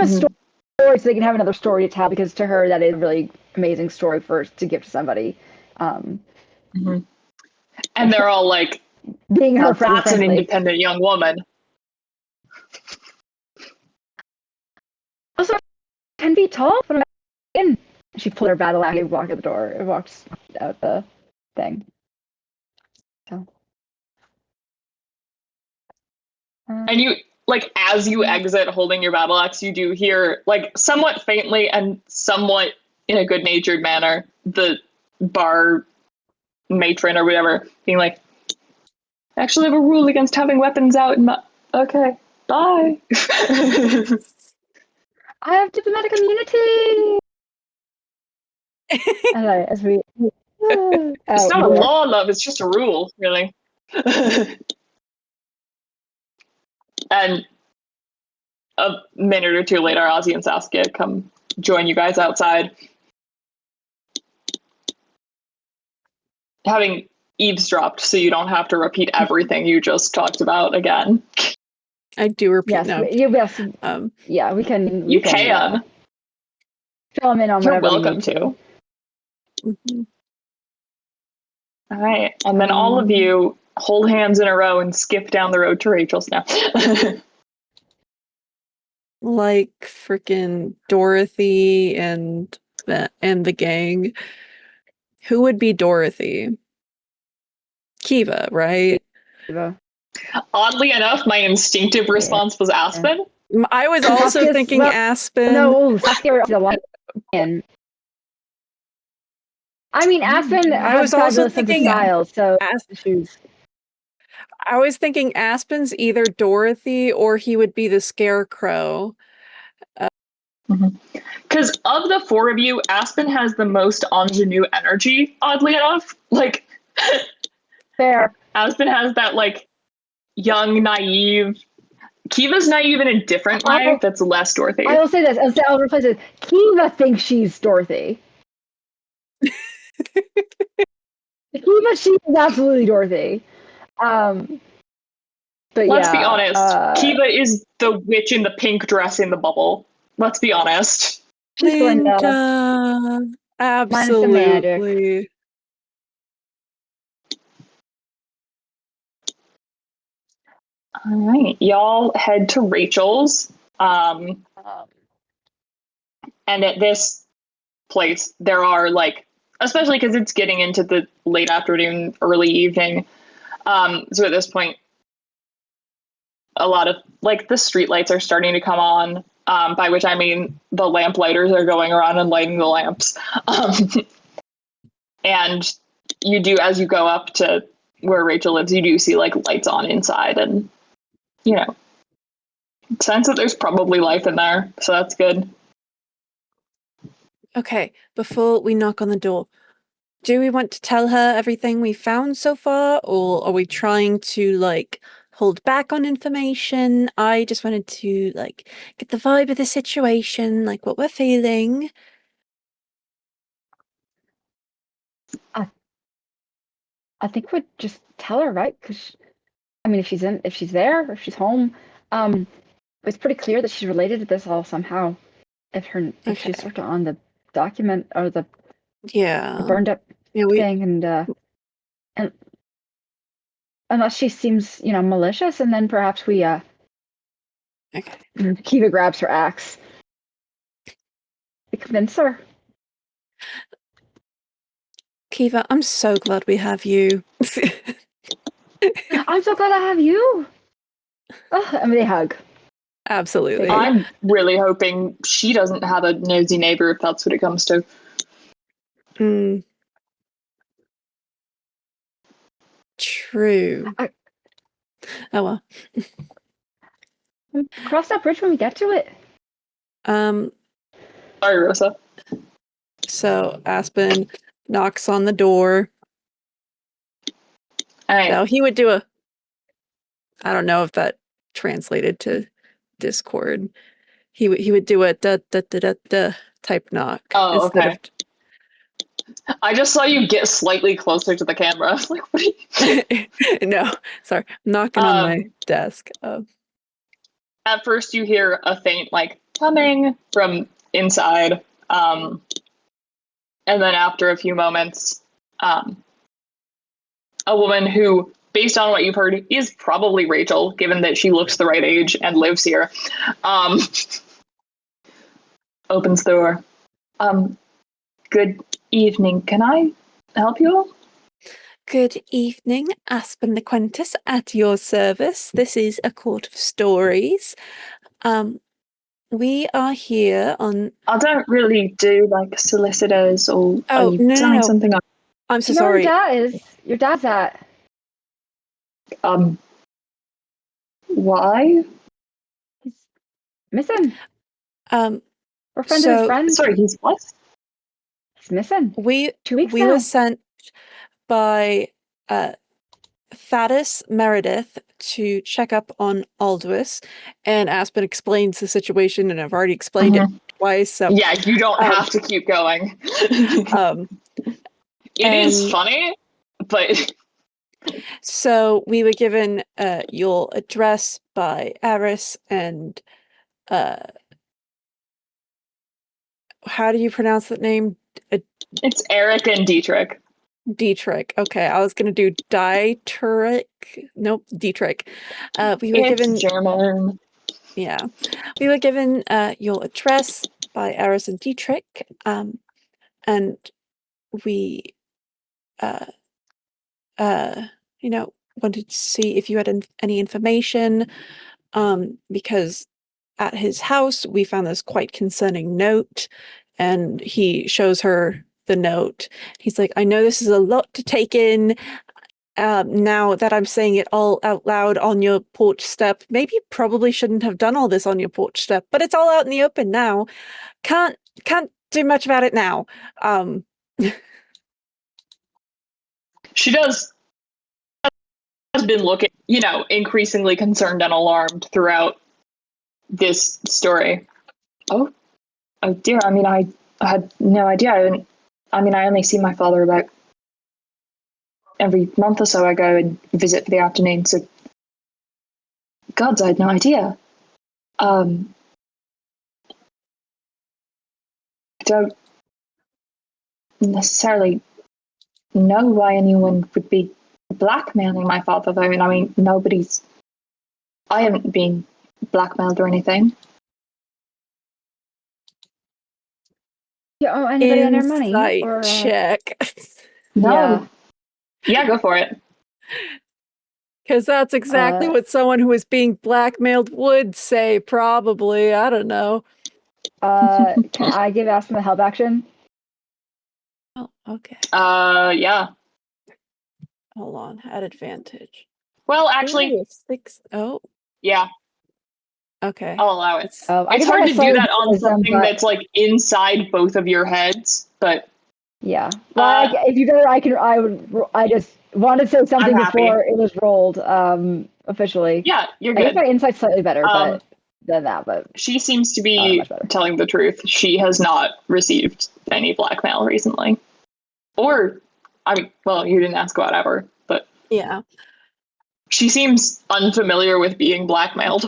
a story so they can have another story to tell, because to her that is a really amazing story to give to somebody. And they're all like, being her friend, that's an independent young woman. Also, 10 feet tall. And she pulled her battle out and walked out the door. It walks out the thing. So. And you, like, as you exit holding your battle axe, you do hear, like, somewhat faintly and somewhat in a good-natured manner, the bar matron or whatever being like, I actually have a rule against having weapons out in my... Okay, bye. I have diplomatic immunity. As we. It's not a law, love. It's just a rule, really. And a minute or two later, Ozzy and Saskia come join you guys outside. Having eavesdropped, so you don't have to repeat everything you just talked about again. I do repeat. Yes, No. yes. Yeah, we can. You can. Fill them in on You're whatever we welcome need to. Mm-hmm. All right, and then all of you hold hands in a row and skip down the road to Rachel's now. Like freaking Dorothy and the gang. Who would be Dorothy? Kiva, right? Oddly enough, my instinctive response was Aspen. I was also thinking Aspen. No, Saskia is a lion. I mean, Aspen I was also thinking styles, so shoes. I was thinking Aspen's either Dorothy or he would be the Scarecrow. Because of the four of you, Aspen has the most ingenue energy, oddly enough. Like, fair. Aspen has that, like, young, naive. Kiva's naive in a different way that's less Dorothy. I will say this. I'll replace it. Kiva thinks she's Dorothy. Kiva, she is absolutely Dorothy. But let's be honest. Kiva is the witch in the pink dress in the bubble. Let's be honest. Linda, absolutely. All right, y'all head to Rachel's. And at this place, there are, like, especially because it's getting into the late afternoon, early evening. So at this point, a lot of, like, the street lights are starting to come on, by which I mean the lamp lighters are going around and lighting the lamps. And you do, as you go up to where Rachel lives, you do see, like, lights on inside, and, you know, sense that there's probably life in there, so that's good. Okay, before we knock on the door, do we want to tell her everything we found so far, or are we trying to, like, hold back on information? I just wanted to, like, get the vibe of the situation, like what we're feeling. I think we'd just tell her, right? Because, I mean, if she's there, if she's home, it's pretty clear that she's related to this all somehow. If she's sort of on the document or the burned up thing, and unless she seems, malicious, and then perhaps we Kiva grabs her axe. We convince her. Kiva, I'm so glad we have you. I'm so glad I have you. Oh, and they hug. Absolutely. I'm really hoping she doesn't have a nosy neighbor, if that's what it comes to. True. Oh well. Cross that bridge when we get to it. Sorry, Rosa. So Aspen knocks on the door. All right. Now he would do I don't know if that translated to Discord. He would do a da da da da da type knock. Oh, okay. I just saw you get slightly closer to the camera. I was like, what are you? No, sorry. I'm knocking on my desk. At first you hear a faint, like, coming from inside. And then after a few moments, a woman who, based on what you've heard, is probably Rachel, given that she looks the right age and lives here, opens the door. Good evening. Can I help you all? Good evening, Aspen the Quintus, at your service. This is a court of stories. We are here on... I don't really do, like, solicitors, or are you no. something up? I'm so sorry. Your dad's at. Why? He's missing. We're friends of his So- friends. Sorry, he's what? He's missing. We 2 weeks we now. were sent by Thaddace Meredith to check up on Aldous, and Aspen explains the situation, and I've already explained it twice. So Yeah, you don't have to keep going. It is and- funny, but so we were given your address by Eris and how do you pronounce that name? it's Eric and Dietrich. Dietrich. Okay, I was gonna do Dietrich. Nope, Dietrich. We were It's given German. Yeah, we were given your address by Eris and Dietrich, and we, wanted to see if you had any information, because at his house we found this quite concerning note, and he shows her the note. He's like, "I know this is a lot to take in. Now that I'm saying it all out loud on your porch step, maybe you probably shouldn't have done all this on your porch step, but it's all out in the open now. Can't do much about it now." She has been looking, increasingly concerned and alarmed throughout this story. Oh dear. I mean, I had no idea. I only see my father about every month or so. I go and visit for the afternoon. So, gods, I had no idea. I don't necessarily know why anyone would be blackmailing my father, though. And I mean, I haven't been blackmailed or anything. You owe anybody on their money? Insight Or, check. No. Yeah, go for it. Because that's exactly what someone who is being blackmailed would say, probably. I don't know. Can I give Aspen a help action? Oh, okay. Yeah. Hold on. At advantage. Well, actually, Ooh, 6. Oh, yeah, okay. I'll allow it. I It's can hard roll to a do solid that on wisdom, something but- that's like inside both of your heads, but Yeah. Well, if you go, I just wanted to say something I'm happy. before it was rolled officially. yeah, you're I guess good. my insight's slightly better than that, but She seems to not be much better. telling the truth. She has not received any blackmail recently. Or, you didn't ask about ever, but Yeah. she seems unfamiliar with being blackmailed.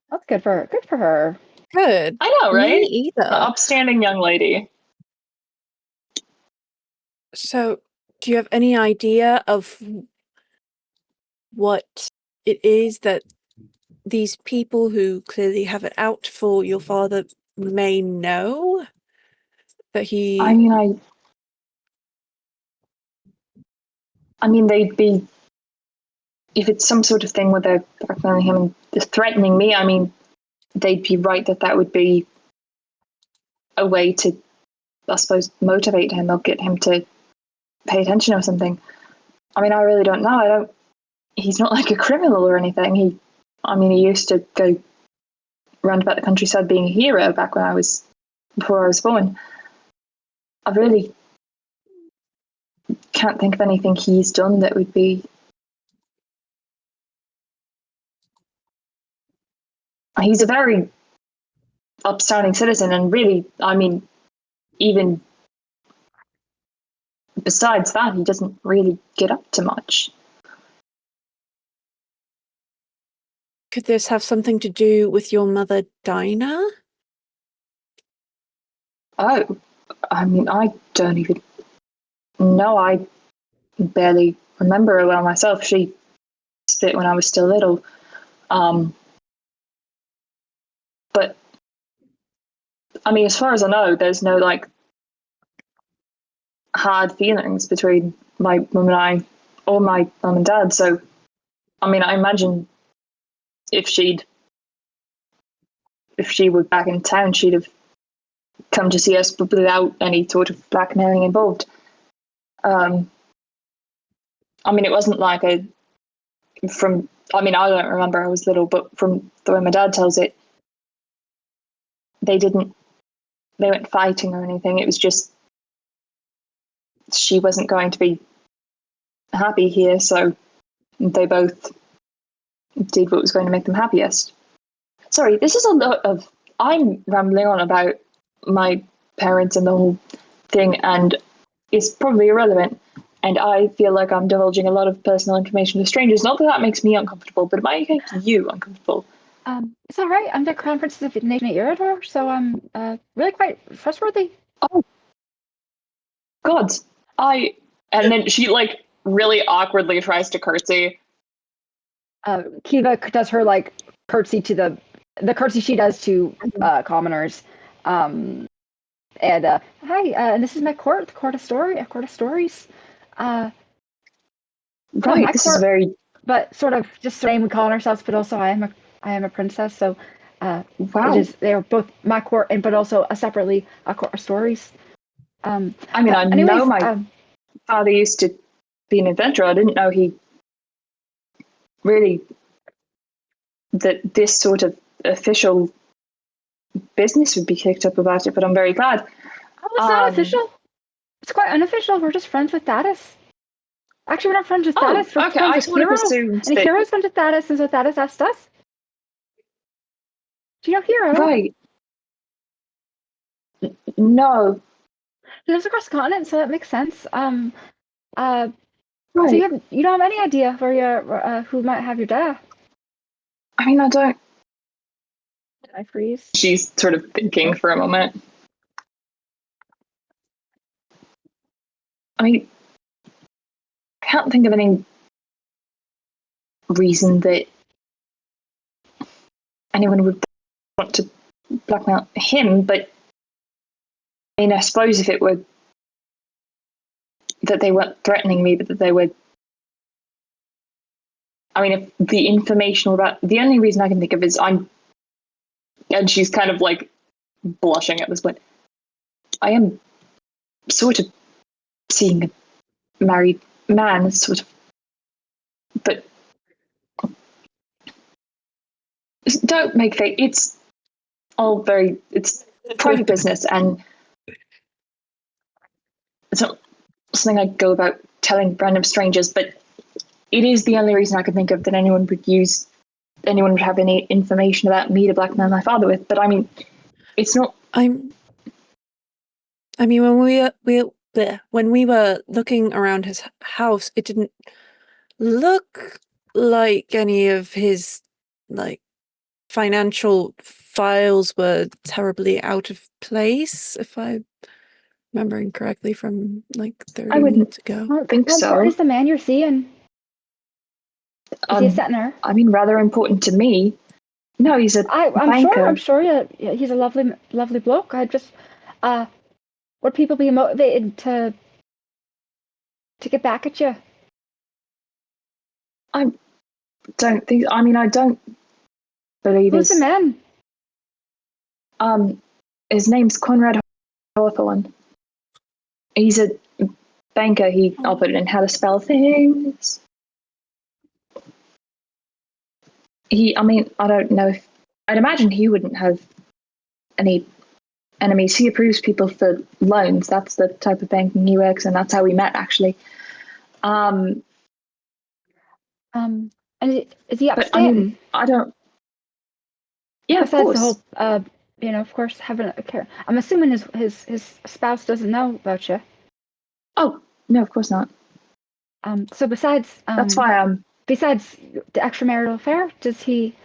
That's good for her. Good for her. Good. I know, right? Me either. The upstanding young lady. So, do you have any idea of what it is that these people who clearly have it out for your father may know? That he... They'd be, if it's some sort of thing where they're blackmailing him and threatening me, they'd be right that would be a way to, I suppose, motivate him or get him to pay attention or something. I really don't know. He's not like a criminal or anything. He used to go round about the countryside being a hero back before I was born. I really can't think of anything he's done that would be. He's a very upstanding citizen, and really, even besides that, he doesn't really get up to much. Could this have something to do with your mother, Dinah? Oh, I don't even know. I barely remember her well myself. She split when I was still little. But, as far as I know, there's no, hard feelings between my mum and I, or my mum and dad. So, I imagine if she were back in town, she'd have come to see us, but without any sort of blackmailing involved. It wasn't like I don't remember, I was little, but from the way my dad tells it, they weren't fighting or anything. It was just she wasn't going to be happy here, so they both did what was going to make them happiest. Sorry, this is a lot of... I'm rambling on about my parents and the whole thing, and it's probably irrelevant. And I feel like I'm divulging a lot of personal information to strangers. Not that that makes me uncomfortable, but it might make you uncomfortable. It's all right. I'm the Crown Princess of the Nation at Erhart, so I'm really quite trustworthy. Oh, God. And then she, like, really awkwardly tries to curtsy. Kiva does her, like, curtsy to the curtsy she does to commoners. Hi, and this is my court, the court of stories. Right, this court, is very... But sort of just the name we call ourselves, but also I am a princess, so wow. They're both my court, and but also separately a court of stories. I mean, I know my father used to be an adventurer. I didn't know he really... that this sort of official business would be kicked up about it, but I'm very glad. Oh, it's not official. It's quite unofficial. We're just friends with Thaddace. Actually, we're not friends with Thaddace. We're okay, friends I with sort of Hero. assumed And that... Hero's friends with Thaddace, and so Thaddace asked us. Do you know Hero? Right. No. He lives across the continent, so that makes sense. Right. So you don't have any idea where your who might have your dad? I mean, I don't... Did I freeze? She's sort of thinking for a moment. I mean, I can't think of any reason that anyone would want to blackmail him, but I mean, I suppose if it were that they weren't threatening me, but that they were... I mean, if the information about... The only reason I can think of is and she's kind of like blushing at this point. I am sort of seeing a married man, sort of, but don't make fake. It's all it's private business, and it's not something I go about telling random strangers, but it is the only reason I could think of that anyone would have any information about me to blackmail my father with. But I mean, it's not... I mean, when we were looking around his house, it didn't look like any of his like financial files were terribly out of place, if I'm remembering correctly from like 30 I wouldn't minutes ago. Well, think how so. important is the man you're seeing? Is he a settler? I mean, rather important to me. No, he's a banker. I'm sure yeah, he's a lovely bloke. I just would people be motivated to get back at you? I don't think... I mean, I don't believe Who's the man? his name's Conrad Hawthorne. He's a banker. I'll put it in how to spell things. I mean, I don't know if... I'd imagine he wouldn't have any enemies. He approves people for loans. That's the type of banking he works in. That's how we met, actually. And is he upstate? But I mean, I don't... Yeah, Besides of the course. whole, of course, having a care. I'm assuming his spouse doesn't know about you. Oh, no, of course not. So besides, That's why besides the extramarital affair, is he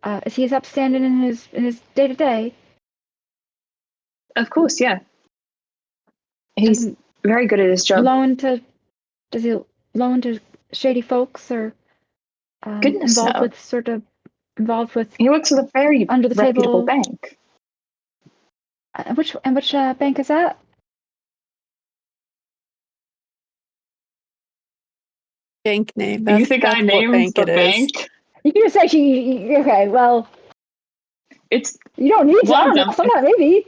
as upstanding in his day to day? Of course, yeah. He's very good at his job. Does he loan to shady folks or Goodness, no. Involved with? He works at a very under the reputable table bank. Which bank is that? Bank name. You think I named the bank? You can just say okay, well, It's... You don't need to. I don't know. Sometimes maybe.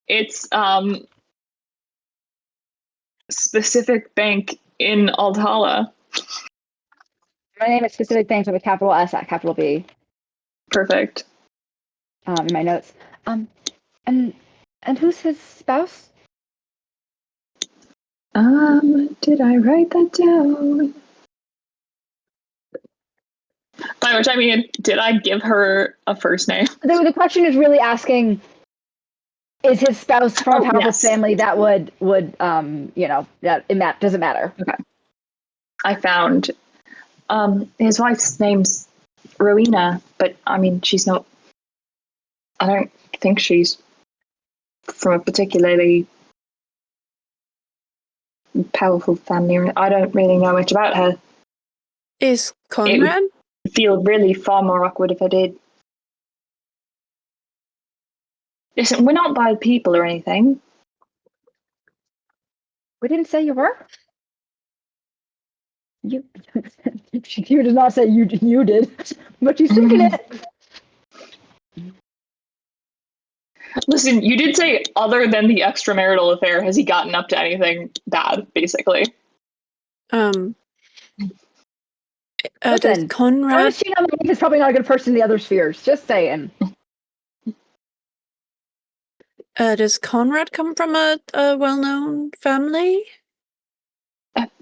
It's specific bank in Aldhala. My name is specific bank with a capital S at capital B. Perfect. in my notes. And who's his spouse? Did I write that down? By which I mean, did I give her a first name? The question is really asking, is his spouse from a powerful family that would that doesn't matter. Okay. I found his wife's name's Rowena, but I mean she's not, I don't think she's from a particularly powerful family. I don't really know much about her. Is Conrad? It would feel really far more awkward if I did. Listen, we're not bad people or anything. We didn't say you were. You did not say you did, but you thinking it. Listen, you did say other than the extramarital affair, has he gotten up to anything bad, basically? Does Listen, Conrad? He's probably not a good person in the other spheres. Just saying. Does Conrad come from a well-known family?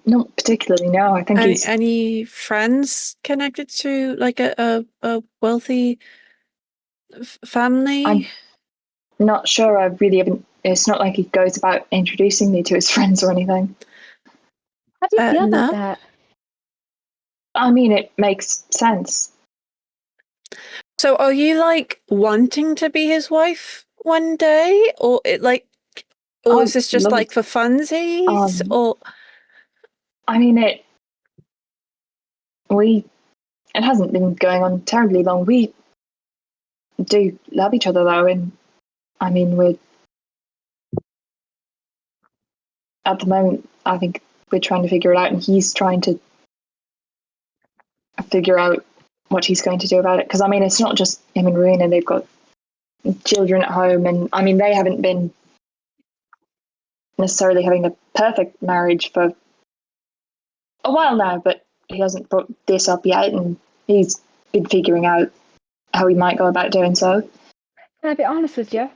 Not particularly, no. I think he's... Any friends connected to like a wealthy family? I'm not sure. I really haven't... It's not like he goes about introducing me to his friends or anything. How do you feel no. about that? I mean, it makes sense. So are you like wanting to be his wife one day? Or is this just like for funsies? Or I mean, it hasn't been going on terribly long. We do love each other though, and I mean, we're at the moment, I think we're trying to figure it out, and he's trying to figure out what he's going to do about it. Because I mean, it's not just him and Rowena; they've got children at home, and I mean, they haven't been necessarily having a perfect marriage for a while now, but he hasn't brought this up yet, and he's been figuring out how he might go about doing so. Can I be honest with you?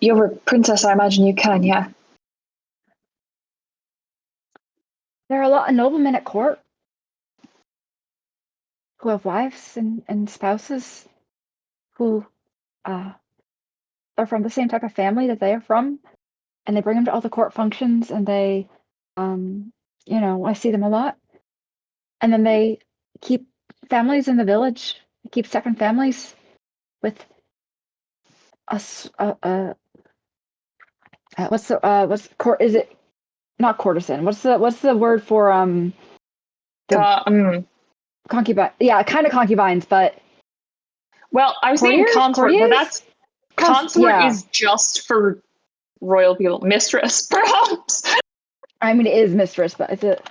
You're a princess, I imagine you can, yeah. There are a lot of noblemen at court who have wives and spouses who are from the same type of family that they are from, and they bring them to all the court functions, and they, I see them a lot, and then they keep families in the village, they keep second families with us. What's court? Is it not courtesan? What's the word for concubine? Yeah, kind of concubines, but well, I was thinking consort, but that's consort is just for royal people. Mistress, perhaps. I mean, it is mistress, but it's a.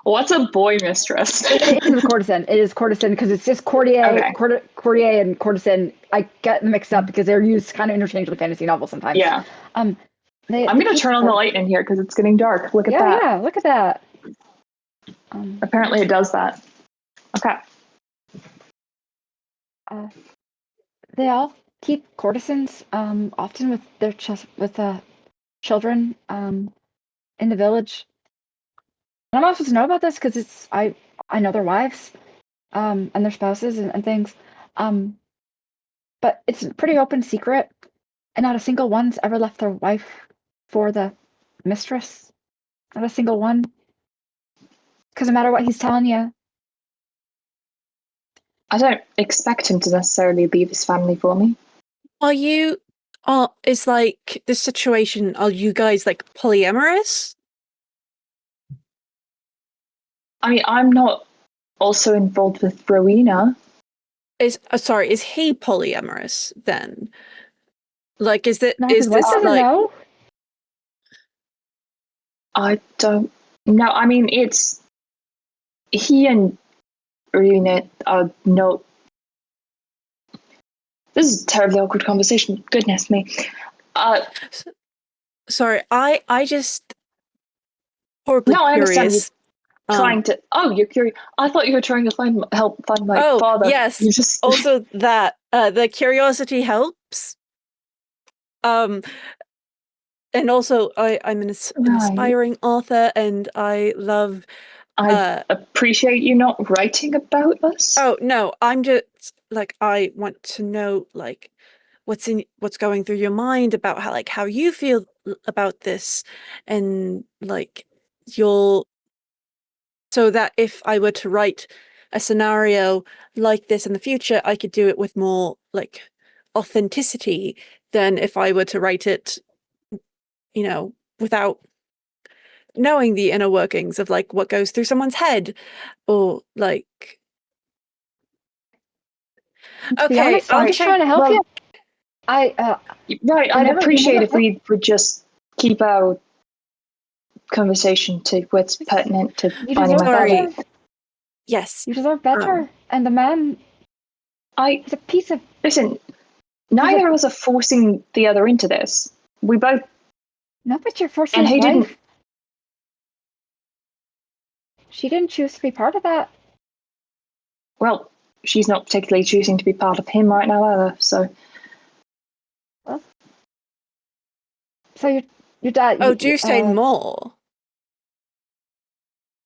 What's a boy mistress? It is courtesan. It is courtesan because it's just courtier, okay. Courtier and courtesan. I get them mixed up because they're used kind of interchangeably in fantasy novels sometimes. Yeah. I'm going to turn on the light in here because it's getting dark. Look at that. Yeah, look at that. Apparently it does that. Okay. They all keep courtesans, often with their children, in the village. And I'm not supposed to know about this because I know their wives, and their spouses and things, but it's a pretty open secret, and not a single one's ever left their wife for the mistress. Not a single one. Because no matter what he's telling you, I don't expect him to necessarily leave his family for me. Is like this situation, are you guys like polyamorous? I mean, I'm not also involved with Rowena. Is he polyamorous then? Like, is this like? No? I don't know. I mean, it's he and Rowena are no. This is a terribly awkward conversation. Goodness me. Sorry, I just horribly curious. trying to. Oh, you're curious. I thought you were trying to help find my father. Yes. You just Also, that the curiosity helps. And also, I'm an aspiring author, and I love. I appreciate you not writing about us. Oh no, I'm just like, I want to know like what's going through your mind about how you feel about this, and like you'll so that if I were to write a scenario like this in the future, I could do it with more like authenticity than if I were to write it, without knowing the inner workings of like what goes through someone's head, or like. To be Okay, honest, I'm just trying to help you. Right, I'd appreciate if we would just keep our conversation to what's pertinent to finding my father. Yes. You deserve better. And the man, he's a piece of... Listen, neither of us are forcing the other into this. We both... No, but you're forcing his wife. She didn't choose to be part of that. Well, she's not particularly choosing to be part of him right now either, so... Well, so your dad... Oh, do say more.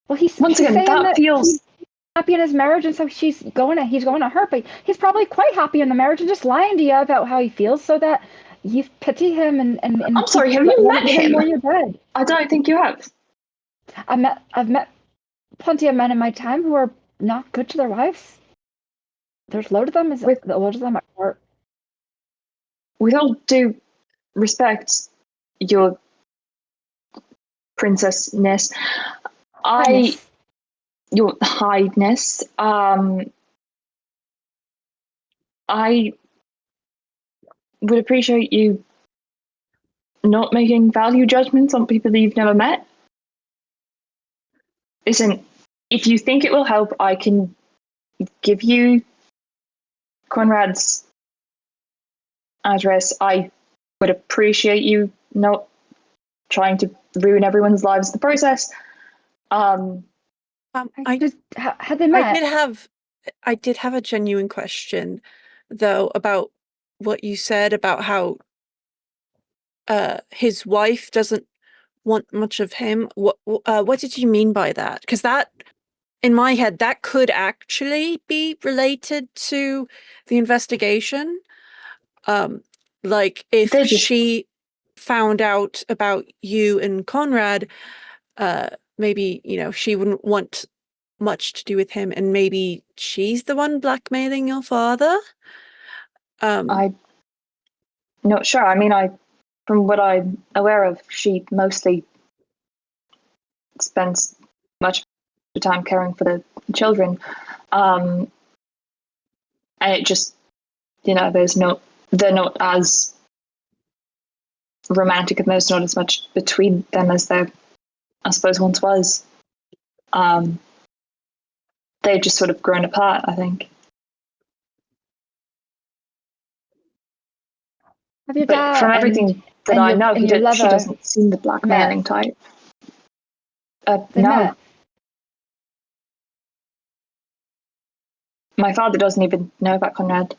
Well, he's again, saying that feels... he's happy in his marriage, and so he's going to her, but he's probably quite happy in the marriage and just lying to you about how he feels so that you pity him and I'm sorry, have you met him? When you're dead. I don't think you have. I've met plenty of men in my time who are not good to their wives. There's a load of them. A load of them are. With all due respect, your princessness, your highness, I would appreciate you not making value judgments on people that you've never met. Listen, if you think it will help, I can give you Conrad's address. I would appreciate you not trying to ruin everyone's lives in the process. I just had they met. I did have a genuine question, though, about what you said about how his wife doesn't want much of him. What did you mean by that? Because that, in my head, that could actually be related to the investigation. Like if she found out about you and Conrad, maybe, she wouldn't want much to do with him, and maybe she's the one blackmailing your father. I'm not sure. I mean, from what I'm aware of, she mostly spends much of the time caring for the children. And it just, they're not as romantic, and there's not as much between them as there, I suppose, once was. They've just sort of grown apart, I think. But from everything that I know, she doesn't seem the blackmailing type. No. My father doesn't even know about Conrad.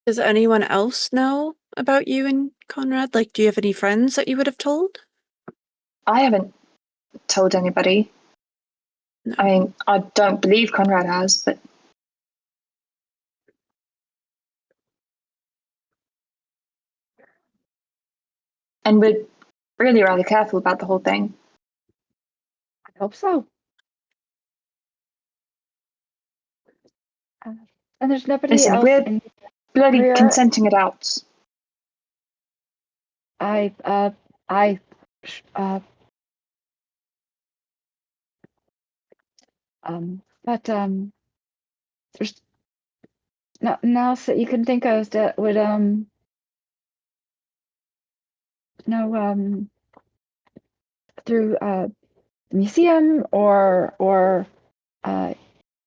Does anyone else know about you and Conrad? Like, do you have any friends that you would have told? I haven't told anybody. No. I mean, I don't believe Conrad has, but... And we're really rather careful about the whole thing. I hope so. And there's nobody else. We're bloody consenting adults. But there's nothing else that you can think of that would through museum or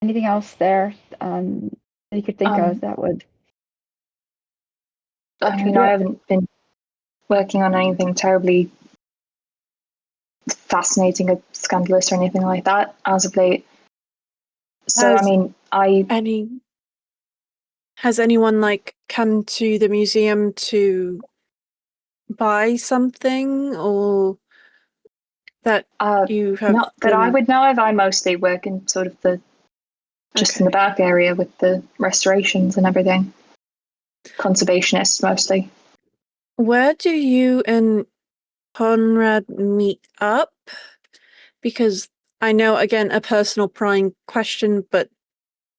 anything else there that you could think of that would. I mean, I haven't been working on anything terribly fascinating or scandalous or anything like that as of late. So, Has I mean, has anyone like come to the museum to buy something, or that you have not that I would know of. I mostly work in sort of the just in the back area with the restorations and everything. Conservationists mostly. Where do you and Conrad meet up? Because I know, again, a personal prying question, but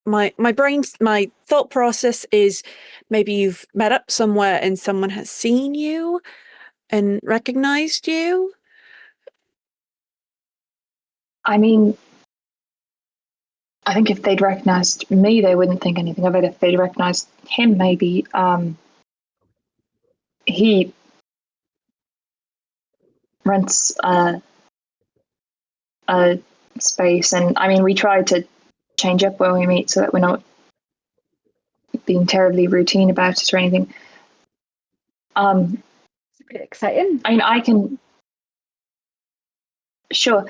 my thought process is maybe you've met up somewhere and someone has seen you and recognized you. I mean, I think if they'd recognized me, they wouldn't think anything of it. If they'd recognized him, maybe. He rents a space, and I mean, we try to change up when we meet so that we're not being terribly routine about it or anything. It's pretty exciting. I mean, I can. Sure.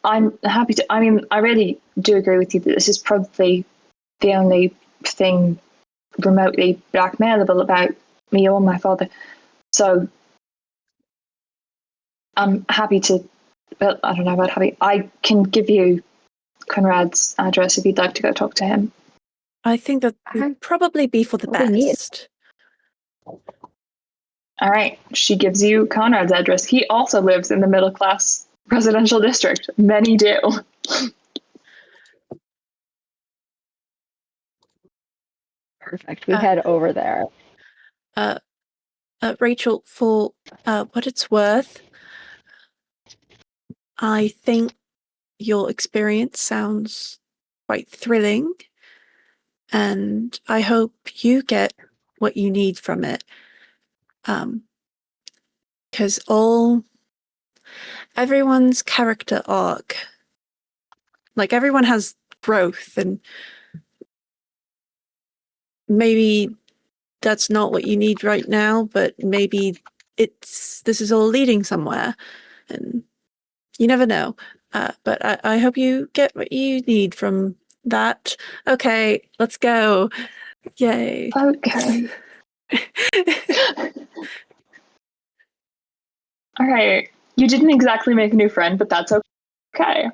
I'm happy to. I mean, I really do agree with you that this is probably the only thing remotely blackmailable about me or my father. So I'm happy to. Well, I don't know about happy. I can give you Conrad's address if you'd like to go talk to him. I think that would probably be for the best. All right. She gives you Conrad's address. He also lives in the middle class residential district. Many do. Perfect. We head over there. Rachel, for what it's worth, I think your experience sounds quite thrilling, and I hope you get what you need from it. Because everyone's character arc, like everyone has growth, and maybe that's not what you need right now, but maybe this is all leading somewhere, and you never know. But I hope you get what you need from that. Okay, let's go. Yay. Okay. All right. You didn't exactly make a new friend, but that's okay.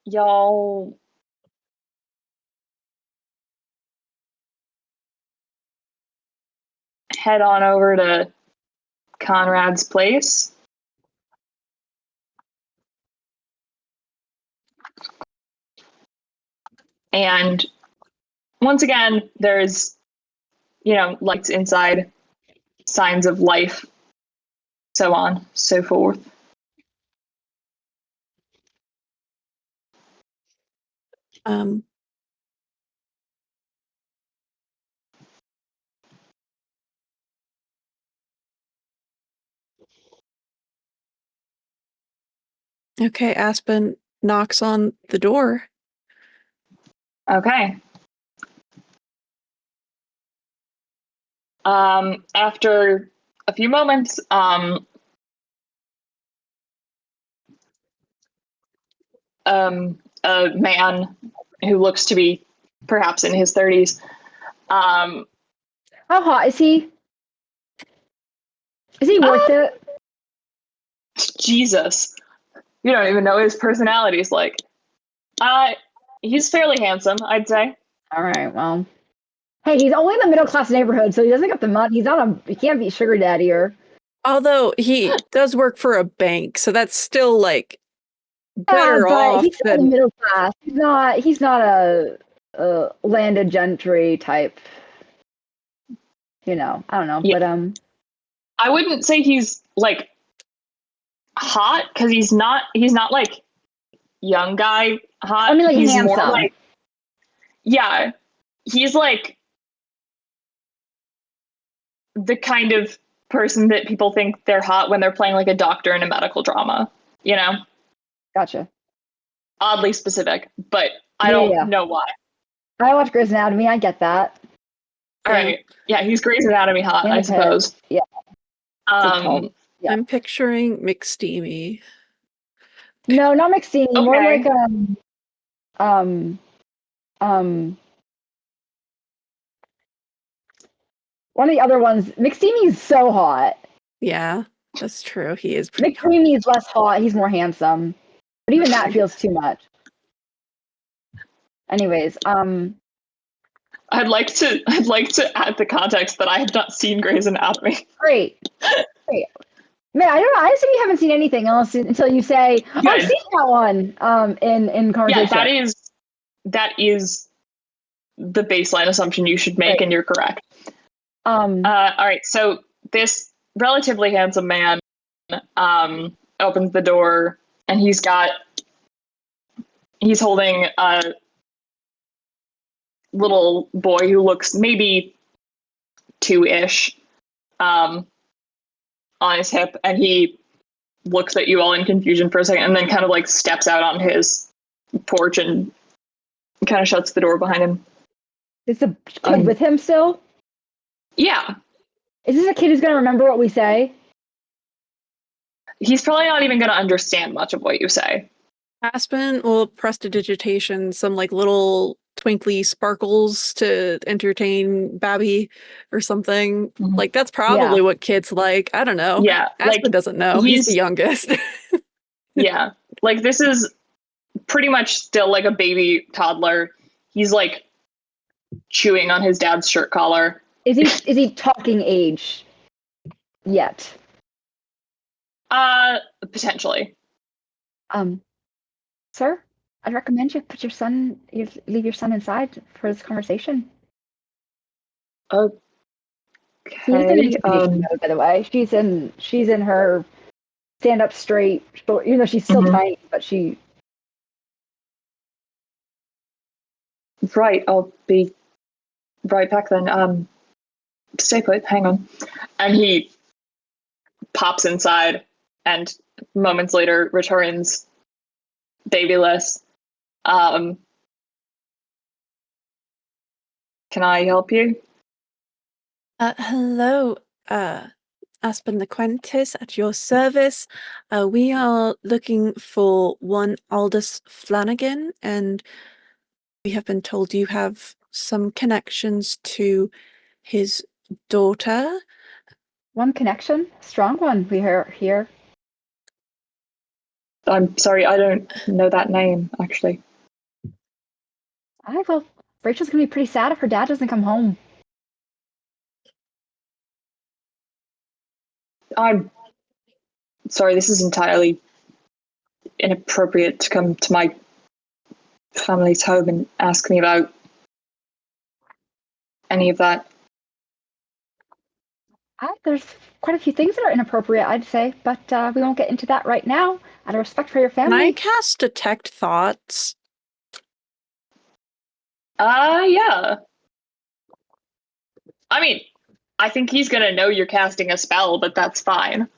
Y'all head on over to Conrad's place. And once again, there's, lights inside, signs of life, so on, so forth. Okay, Aspen knocks on the door. Okay. After a few moments, a man who looks to be perhaps in his 30s. How hot is he? Is he worth it? Jesus. You don't even know what his personality's like. He's fairly handsome, I'd say. All right, well. Hey, he's only in the middle class neighborhood, so he doesn't got the money. He can't be sugar daddy or. Although he does work for a bank, so that's still like better off he's than in the middle class. He's not a landed gentry type. I don't know, Yeah. but I wouldn't say he's like hot because he's not like young guy hot. I mean, like he's handsome. more like, yeah, he's like the kind of person that people think they're hot when they're playing like a doctor in a medical drama, Gotcha. Oddly specific, but I don't know why. I watch Grey's Anatomy. I get that. All right. Yeah, he's Grey's Anatomy hot, In I a pit. suppose. Yeah. Yeah. I'm picturing McSteamy. No, not McSteamy. More Okay. like one of the other ones. McSteamy's so hot. Yeah, that's true. He is pretty hot. McCreamy is less hot. He's more handsome. But even that feels too much. Anyways, I'd like to add the context that I have not seen Grey's Anatomy. great. Man, I don't know. I assume you haven't seen anything else until you say, "Oh, I've seen that one." In conversation. Yeah, that is the baseline assumption you should make, and you're correct. All right. So this relatively handsome man opens the door, and he's holding a little boy who looks maybe 2-ish on his hip, and he looks at you all in confusion for a second, and then kind of like steps out on his porch and kind of shuts the door behind him. Is the kid with him still? Yeah. Is this a kid who's going to remember what we say? He's probably not even going to understand much of what you say. Aspen will prestidigitation some like little twinkly sparkles to entertain Babby or something. Mm-hmm. Like that's probably what kids like. I don't know. Yeah. Aspen doesn't know. He's the youngest. Yeah. Like this is pretty much still like a baby toddler. He's like chewing on his dad's shirt collar. Is he talking age yet? Potentially. Sir, I'd recommend you leave your son inside for this conversation. Okay. By the way, she's in her stand up straight, even though she's still tiny, but she. Right, I'll be right back then. Stay put, hang on. And he pops inside and moments later returns babyless. Can I help you? Hello, Aspen the Quentis at your service. We are looking for one Aldous Flanagan, and we have been told you have some connections to his daughter. One connection? Strong one we hear here. I'm sorry, I don't know that name, actually. Well, Rachel's gonna be pretty sad if her dad doesn't come home. I'm sorry, this is entirely inappropriate to come to my family's home and ask me about any of that. There's quite a few things that are inappropriate, I'd say, but we won't get into that right now. Out of respect for your family. Can I cast Detect Thoughts? Yeah. I mean, I think he's gonna know you're casting a spell, but that's fine.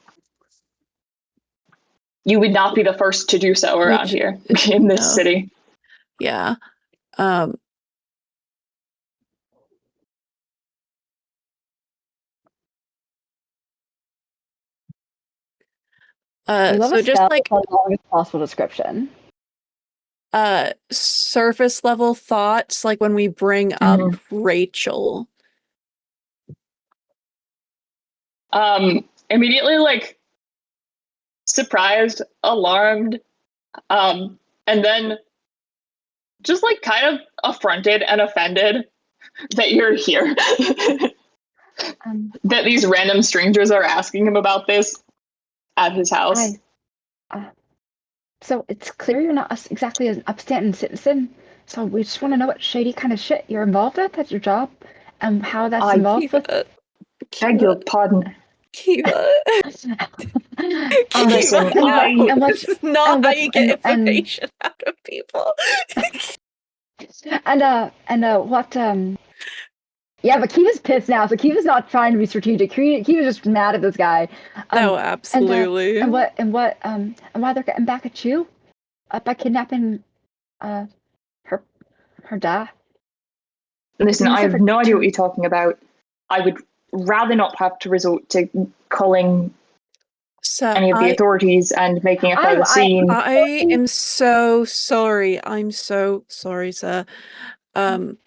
You would not be the first to do so around here in this city. Yeah. So just like the longest possible description. Surface level thoughts, like when we bring up Rachel. Immediately like surprised, alarmed, and then just like kind of affronted and offended that you're here. That these random strangers are asking him about this at his house. So it's clear you're not exactly an upstanding citizen. So we just want to know what shady kind of shit you're involved with at your job, and how that's involved with. Beg your pardon. Kiva. Listen, this is not how you get information out of people. What? Yeah, but Kiva's pissed now, so Kiva's not trying to be strategic. Kiva's just mad at this guy. No, absolutely. And why they're getting back at you? By kidnapping her dad. Listen, I have no idea what two. you're talking about. I would rather not have to resort to calling So any of the authorities and making a further scene. I am so sorry. I'm so sorry, sir. Keep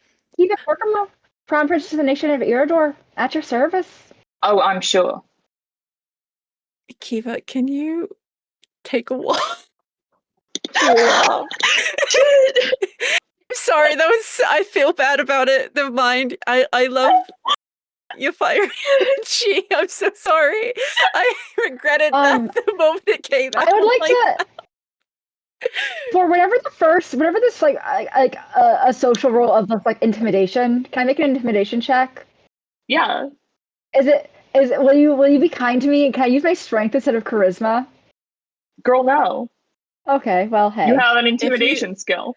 it Bergamo, Crown Princess of the Nation of Eridor, at your service. Oh, I'm sure. Kiva, can you take a walk? Yeah. I'm sorry, that was I feel bad about it. Never mind. I love your fiery energy. I'm so sorry. I regretted that the moment it came out. I would like to for whatever this like a social role of this like intimidation. Can I make an intimidation check? Yeah. Will you be kind to me? Can I use my strength instead of charisma? Girl, no. Okay, well, hey. You have an intimidation skill.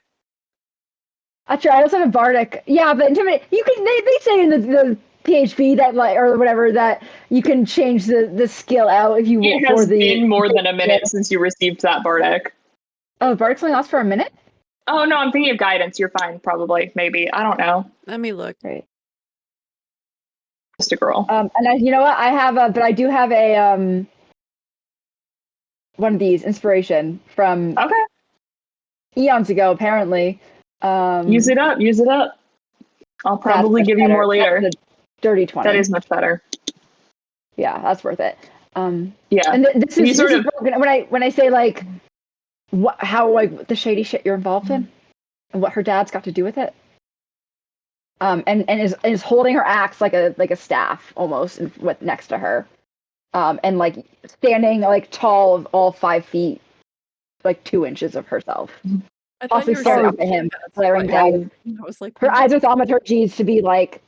Actually, I also have a bardic. Yeah, but intimidate. You can. They say in the PHP that like or whatever that you can change the skill out if you want. It has been more than a minute since you received that bardic. Oh, bardic only lasts for a minute. Oh no, I'm thinking of guidance. You're fine, probably, maybe. I don't know. Let me look. Right. Just a girl. And you know what? But I do have a one of these inspiration from eons ago, apparently. Use it up. Use it up. I'll probably give you more later. That's a dirty 20. That is much better. Yeah, that's worth it. Yeah. And this is when I say like how like the shady shit you're involved in, and what her dad's got to do with it. And is holding her axe like a staff almost next to her, and like standing like tall of all 5 feet, like 2 inches of herself. Possibly staring up at him, glaring down. I was like, her eyes are thaumaturgies to be like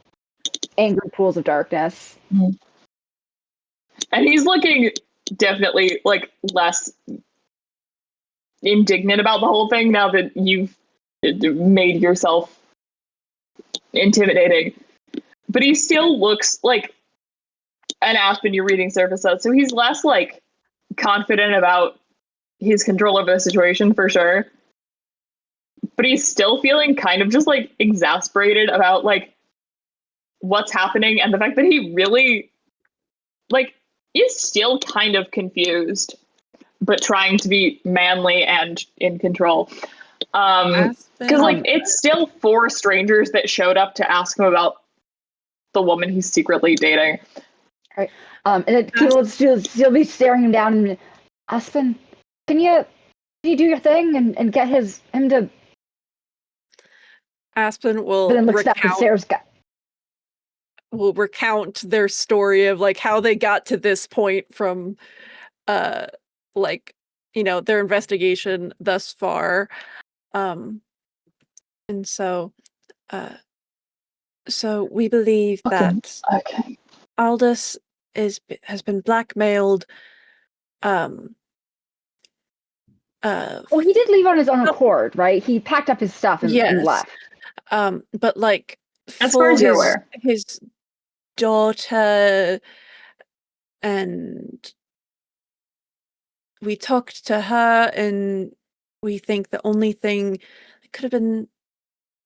angry pools of darkness. Mm-hmm. And he's looking definitely like less indignant about the whole thing now that you've made yourself intimidating. But he still looks like an Aspen you're reading surface out, so he's less like confident about his control over the situation for sure. But he's still feeling kind of just like exasperated about like what's happening and the fact that he really like is still kind of confused, but trying to be manly and in control. Because like it's still 4 strangers that showed up to ask him about the woman he's secretly dating. Right. And then she'll be staring him down. And Aspen, can you do your thing and get him to? Aspen will recount their story of like how they got to this point from like their investigation thus far, and so we believe that Aldous has been blackmailed. Well, he did leave on his own accord, right? He packed up his stuff and left. But like, as far as you're aware, his daughter, and we talked to her, and we think the only thing that could have been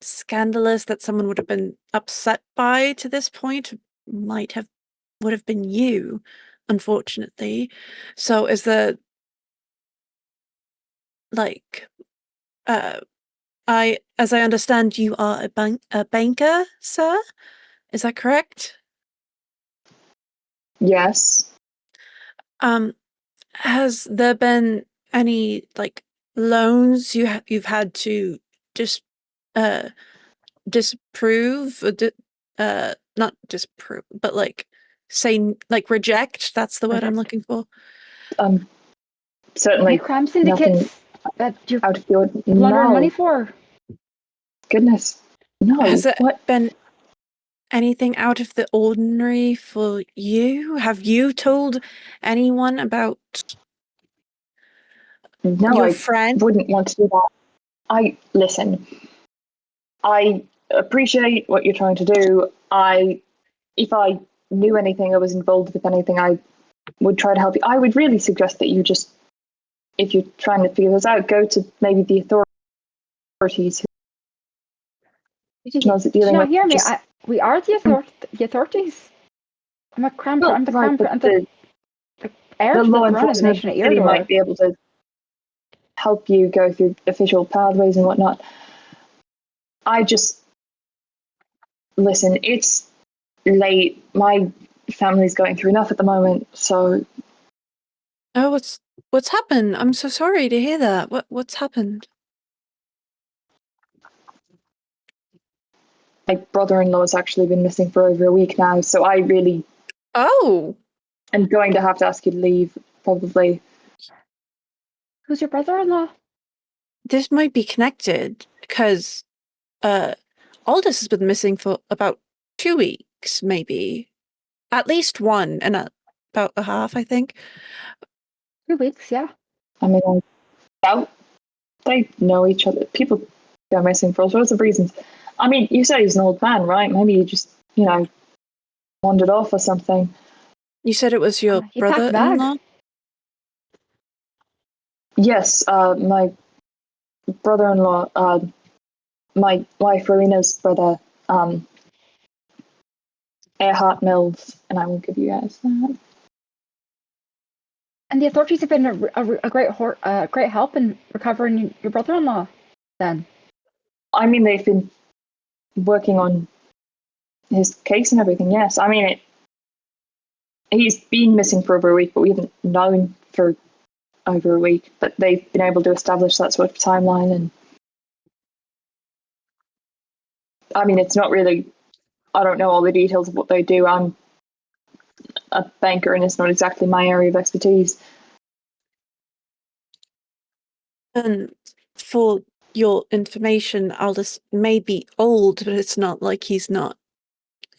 scandalous that someone would have been upset by to this point would have been you, unfortunately. So is the like as I understand, you are a banker, sir? Is that correct? Yes. Has there been any like loans you've had to disprove, not disprove, but like say like reject? That's the word I'm looking for. Certainly. Crime syndicates that you're out of your laundering money for. Goodness, no. Has it been anything out of the ordinary for you? Have you told anyone about your friend? Wouldn't want to do that. Listen. I appreciate what you're trying to do. If I knew anything, I was involved with anything, I would try to help you. I would really suggest that you just, if you're trying to figure this out, go to maybe the authorities. Did professionals at you dealing not with hear me? just We are the authorities. I'm a crown. well, I'm the right, crown. but I'm the heir the to the law throne of the enforcement of nation of the city might Eredor. be able to help you go through official pathways and whatnot. I just listen. It's late. My family's going through enough at the moment, so Oh, what's happened? I'm so sorry to hear that. What's happened? my brother-in-law's actually been missing for over a week now. So I really Oh, am going to have to ask you to leave, probably. Who's your brother-in-law? this might be connected because Aldous has been missing for about 2 weeks, maybe. At least one, and about a half, I think. 2 weeks, yeah. I mean, I doubt they know each other. People go missing for all sorts of reasons. I mean, you said he's an old man, right? Maybe he just, wandered off or something. You said it was your He packed brother-in-law? bags. Yes, my brother-in-law, my wife Rowena's brother, Erhart Mills, and I will give you guys that. And the authorities have been a great help in recovering your brother-in-law. Then I mean, they've been working on his case and everything. Yes, I mean he's been missing for over a week, but we haven't known for over a week. But they've been able to establish that sort of timeline, and I mean, it's not really. I don't know all the details of what they do. I'm a banker, and it's not exactly my area of expertise. And for your information, Aldous may be old, but it's not like he's not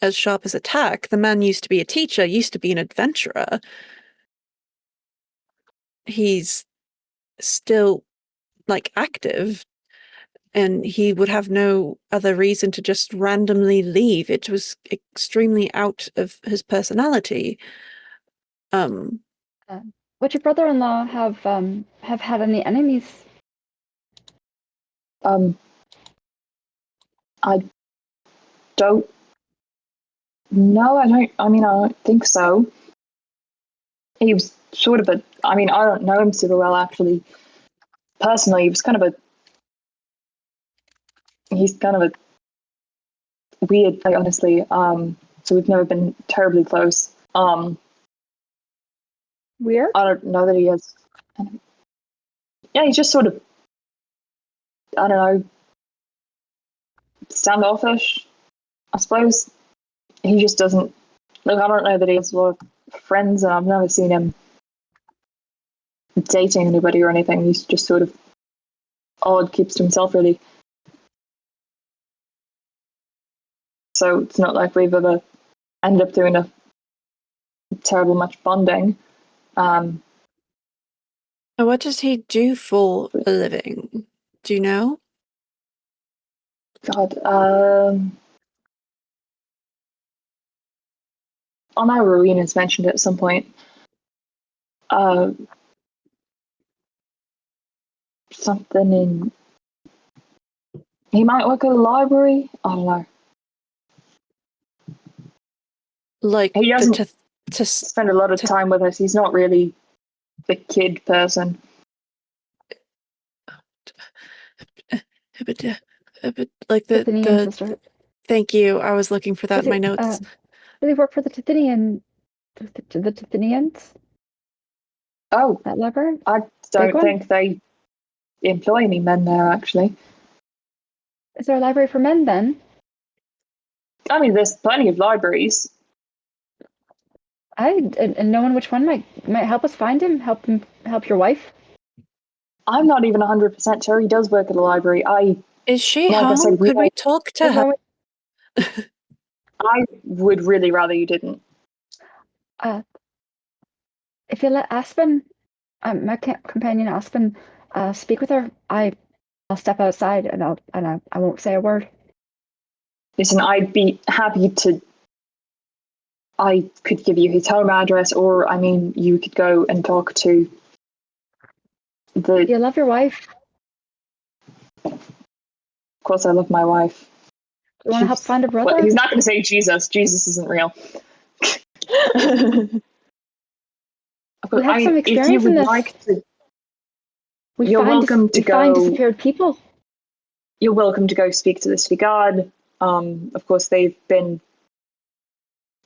as sharp as a tack. The man used to be a teacher, used to be an adventurer. He's still, active, and he would have no other reason to just randomly leave. It was extremely out of his personality. would your brother-in-law have had any enemies? I don't know. I mean, I don't think so. He was sort of a. I mean, I don't know him super well, actually. Personally, he was kind of a. He's kind of a weird guy, honestly. So we've never been terribly close. Weird. I don't know that he has. Yeah, he's just sort of. I don't know. Standoffish, I suppose. He just doesn't. Look, I don't know that he has a lot of friends, and I've never seen him dating anybody or anything. He's just sort of odd, keeps to himself, really. So it's not like we've ever ended up doing a terrible much bonding. What does he do for a living? Do you know? God, I know Rowena's mentioned it at some point. Something in. He might work at a library. I don't know. He doesn't spend a lot of time with us. He's not really the kid person. Like Tithinian sister. Thank you. I was looking for that in my notes. Do they work for the Tithinian? The Tithinians? Oh, That library? I don't think they employ any men there, actually. Is there a library for men then? I mean, there's plenty of libraries. And knowing which one might help us find him, help your wife. I'm not even 100% sure he does work at a library. Is she like home? I said, Could we talk to her? I would really rather you didn't. If you let Aspen, my companion Aspen, speak with her, I'll step outside and I won't say a word. Listen, I'd be happy to. I could give you his home address, or I mean, you could go and talk to the. You love your wife. Of course, I love my wife. You want to help find a brother? Well, he's not going to say Jesus. Jesus isn't real. We have some experience if you would in this. like to, We you're welcome to find go. disappeared people. You're welcome to go speak to the city guard. Of course, they've been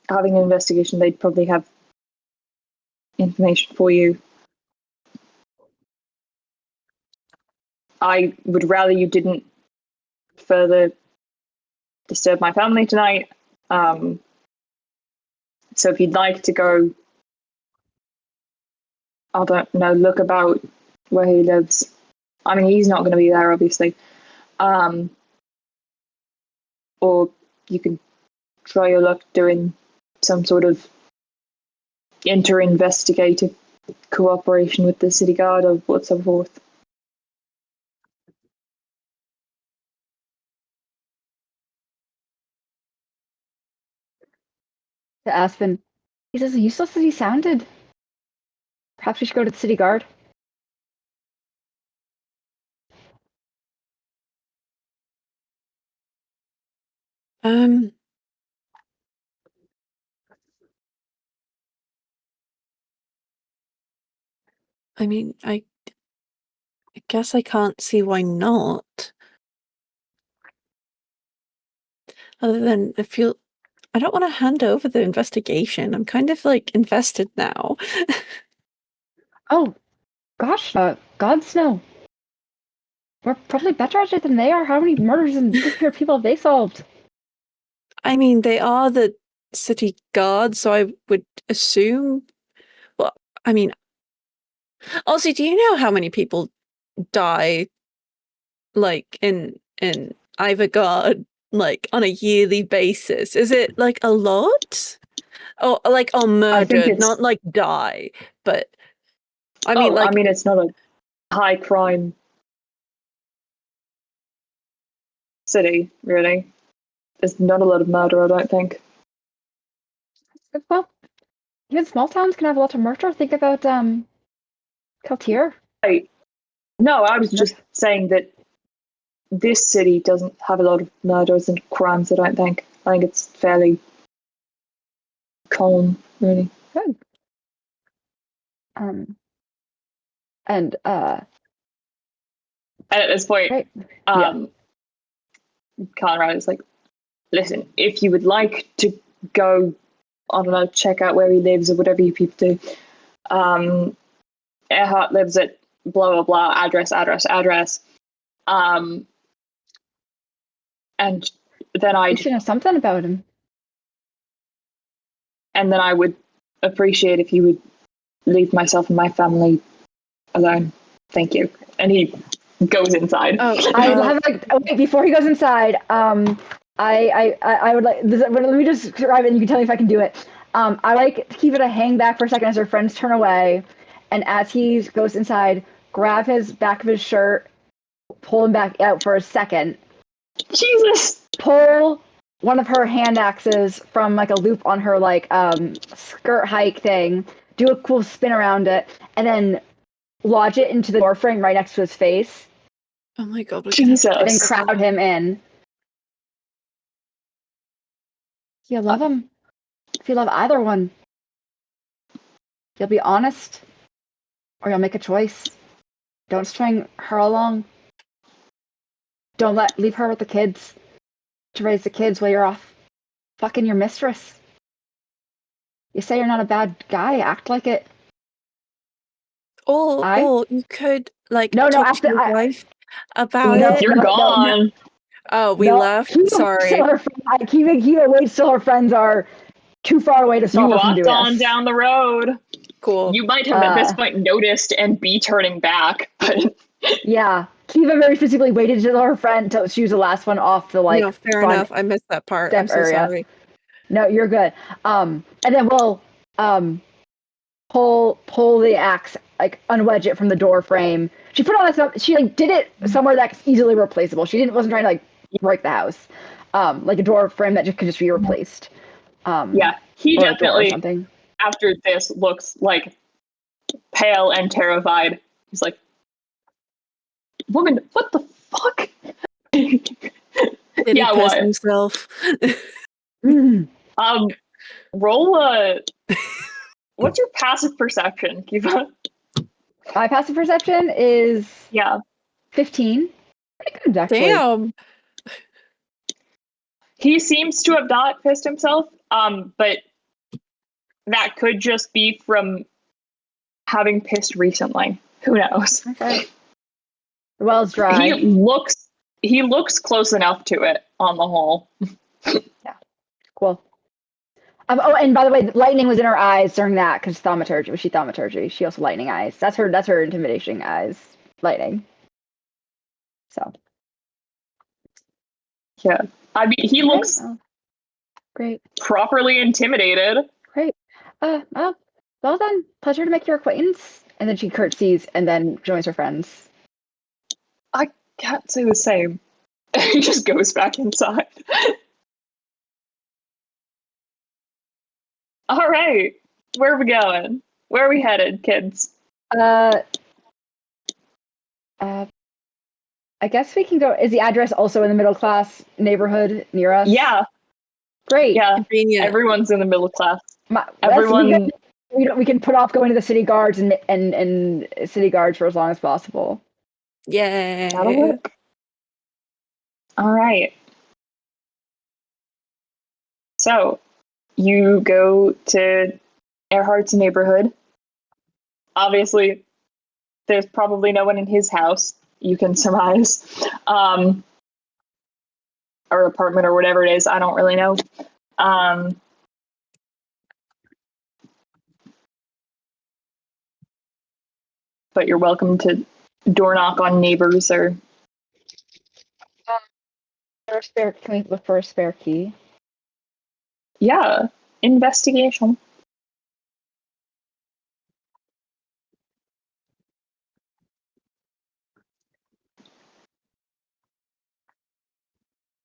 having an investigation. They'd probably have information for you. I would rather you didn't further disturb my family tonight. So if you'd like to go, I don't know, look about where he lives. I mean, he's not going to be there, obviously. Or you can try your luck doing some sort of inter-investigative cooperation with the city guard or what's so forth. To Aspen, he's as useless as he sounded. Perhaps we should go to the city guard. I mean, I guess I can't see why not. Other than I don't want to hand over the investigation. I'm kind of like invested now. Oh, gosh, gods no. We're probably better at it than they are. How many murders and disappeared people have they solved? I mean, they are the city guard, so I would assume. Well, I mean, also, do you know how many people die, like in Ivor Guard, like on a yearly basis? Is it like a lot? Oh, like murdered, not like die, but I mean, like, it's not a high crime city, really. There's not a lot of murder, I don't think. Well, even small towns can have a lot of murder. Think about Keltier. No, I was just saying that this city doesn't have a lot of murders and crimes, I don't think. I think it's fairly calm, really. Good. And at this point, right. Conrad is like, listen, if you would like to go, I don't know, check out where he lives or whatever you people do. Erhart lives at blah, blah, blah, address. And then You should know something about him. And then I would appreciate if you would leave myself and my family alone. Thank you. And he goes inside. Wait, before he goes inside, I would like this, let me just describe it and you can tell me if I can do it. I like to keep it a hang back for a second as her friends turn away, and as he goes inside, grab his back of his shirt, pull him back out for a second. Jesus! Pull one of her hand axes from like a loop on her like skirt hike thing, do a cool spin around it, and then lodge it into the door frame right next to his face. Oh my god, Jesus! And then crowd him in. If you love him, if you love either one, you'll be honest, or you'll make a choice. Don't string her along. Don't leave her with the kids to raise the kids while you're off fucking your mistress. You say you're not a bad guy, act like it. Or you could like talk to your wife about it. You're gone. No. Oh, we left. Sorry. Kiva waits till her friends are too far away to stop her from doing this. You walked on down the road. Cool. You might have at this point noticed and be turning back, but yeah, Kiva very physically waited till her friend till she was the last one off the like. No, fair enough. I missed that part. I'm so sorry. No, you're good. And then we'll pull the axe, like unwedge it from the door frame. She put on this. She like did it somewhere that's easily replaceable. Wasn't trying to like break the house. Like a door frame that could just be replaced. Yeah, he definitely after this looks like pale and terrified. He's like, "Woman, what the fuck?" Did he Yeah, piss what? himself? Mm. Roll a. What's your passive perception, Kiva? My passive perception is Yeah. 15. Pretty good, actually. Damn. He seems to have not pissed himself, but that could just be from having pissed recently. Who knows? Okay. The well's dry. He looks close enough to it on the whole. Yeah. Cool. Oh, and by the way, lightning was in her eyes during that because thaumaturgy. Was she thaumaturgy? She also lightning eyes. That's her intimidation eyes. Lightning. So. Yeah. I mean, he looks Oh, great. properly intimidated. Great. Well then, pleasure to make your acquaintance. And then she curtsies and then joins her friends. I can't say the same. He just goes back inside. All right. Where are we going? Where are we headed, kids? I guess we can go. Is the address also in the middle class neighborhood near us? Yeah. Great. Yeah. Convenient. Everyone's in the middle class. Everyone. We can put off going to the city guards and city guards for as long as possible. Yeah. That'll work. All right. So you go to Erhart's neighborhood. Obviously, there's probably no one in his house, you can surmise. Or apartment or whatever it is. I don't really know. But you're welcome to door knock on neighbors or. Can we look for a spare key? Yeah, investigation.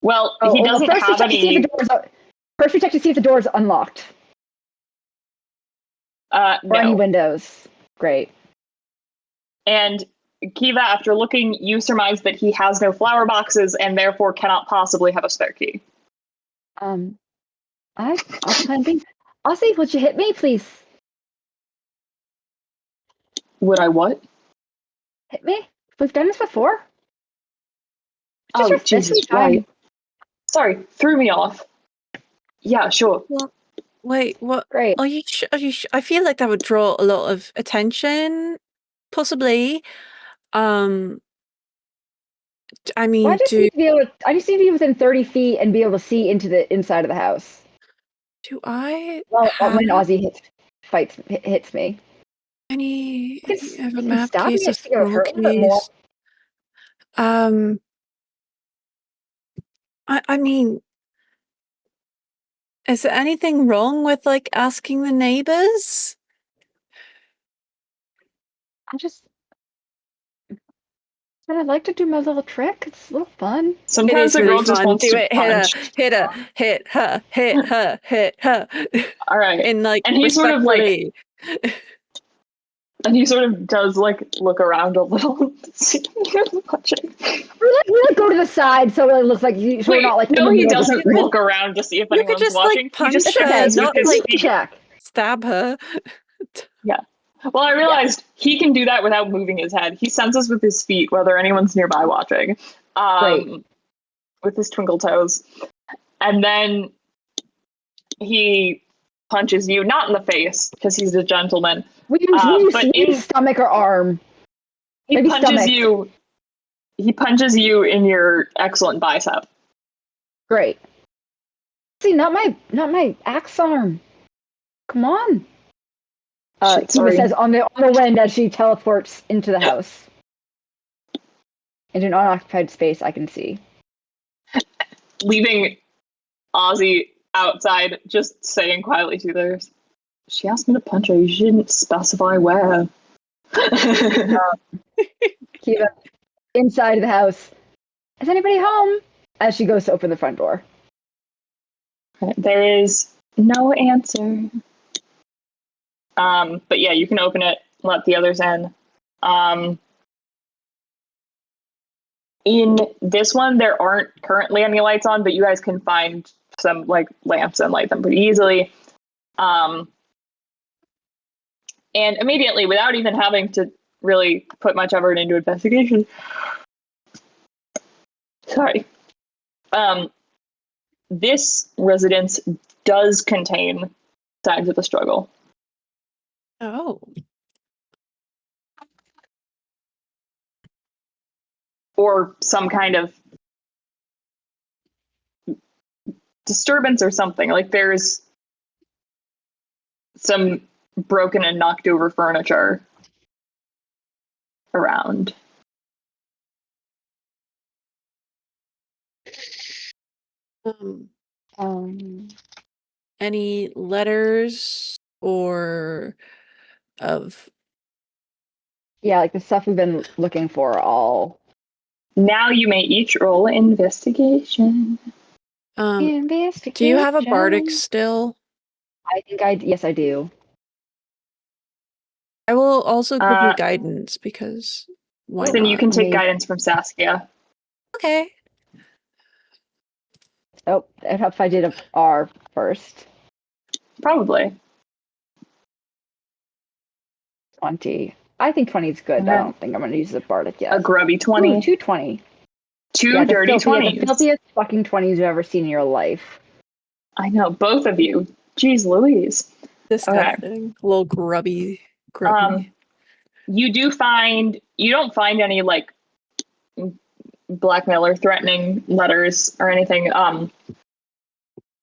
Well, he doesn't have any. First, we check to see if the door is unlocked. Or any No. windows. Great. And Kiva, after looking, you surmise that he has no flower boxes and therefore cannot possibly have a spare key. I'll try and think. Ozzy, would you hit me, please? Would I what? Hit me? We've done this before. Oh, Jesus, right. Sorry, threw me off. Yeah, sure. Well, wait, what? Great. Are you I feel like that would draw a lot of attention, possibly. I mean, I just need to be within 30 feet and be able to see into the inside of the house. do I Well, have when Ozzy hits me. any of a Can map stab case me of to get hurt a little bit more. I mean, is there anything wrong with like asking the neighbors? But I'd like to do my little trick. It's a little fun. Sometimes the girl just wants to punch. Hit her. All right. And like, and he sort of like, respectfully. and he sort of does like look around a little. Punching. We go to the side so it looks like so we're not like. No, he doesn't look around to see if anyone's just, watching. like, punch he just her, punches not, with his like, feet. Stab her. Yeah. Well, I realized he can do that without moving his head. He senses with his feet whether anyone's nearby watching. With his twinkle toes. And then he punches you, not in the face, because he's a gentleman. We use stomach or arm. He Maybe punches stomach. you. He punches you in your excellent bicep. Great. See, not my axe arm. Come on. Kiva says on the wind as she teleports into the house. Into an unoccupied space I can see. Leaving Ozzy outside, just saying quietly to others, she asked me to punch her, you didn't specify where. Kiva, inside the house. Is anybody home? As she goes to open the front door. There is no answer. But yeah, you can open it, let the others in. In this one, there aren't currently any lights on, but you guys can find some like lamps and light them pretty easily. And immediately, without even having to really put much effort into investigation, this residence does contain signs of a struggle. Oh. Or some kind of disturbance or something. Like there's some broken and knocked over furniture around. Any letters or of... Yeah, like the stuff we've been looking for all. Now you may each roll investigation. Investigation. Do you have a bardic still? I think yes, I do. I will also give you guidance because why then not? you can take guidance from Saskia. Okay. Oh, I'd have if I did a R first. Probably. 20. I think 20 is good. Okay. I don't think I'm going to use the bardic yet. A grubby 20. Ooh, 220. Two dirty 20s. The filthiest fucking 20s you've ever seen in your life. I know, both of you. Jeez Louise. Disgusting. A little grubby. You don't find any like blackmail or threatening letters or anything.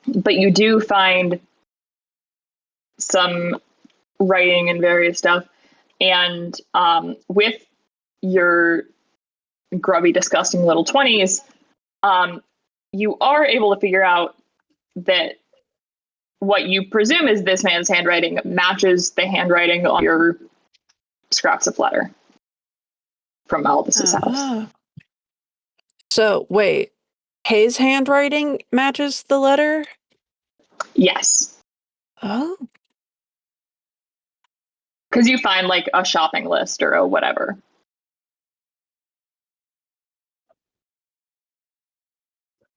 But you do find some writing and various stuff. And with your grubby, disgusting little 20s, you are able to figure out that what you presume is this man's handwriting matches the handwriting on your scraps of letter from Aldous' house. So, wait. His handwriting matches the letter? Yes. Oh. Because you find like a shopping list or a whatever.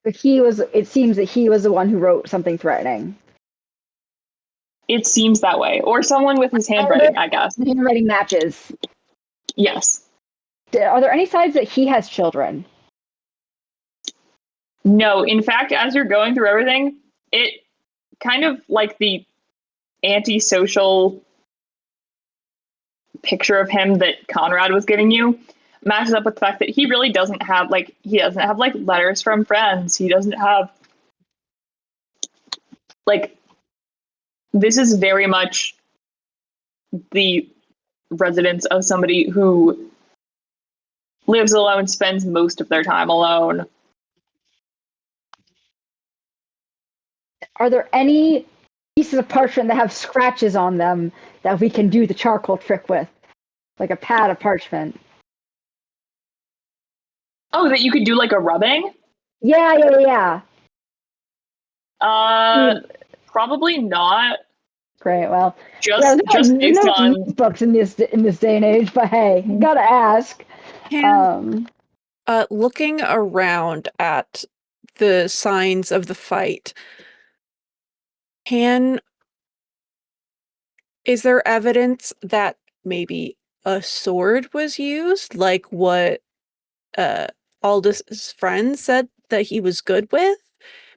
But it seems that he was the one who wrote something threatening. It seems that way. Or someone with his handwriting, I guess. The handwriting matches. Yes. Are there any signs that he has children? No, in fact, as you're going through everything, it kind of like the antisocial picture of him that Conrad was giving you matches up with the fact that he really doesn't have like letters from friends. He doesn't have like, this is very much the residence of somebody who lives alone, spends most of their time alone. Are there any pieces of parchment that have scratches on them that we can do the charcoal trick with? Like a pad of parchment. Oh, that you could do like a rubbing? Yeah. Probably not. Great. Well, just based on books in this day and age, but hey, you gotta ask. Looking around at the signs of the fight, is there evidence that maybe a sword was used, like what Aldous' friend said that he was good with?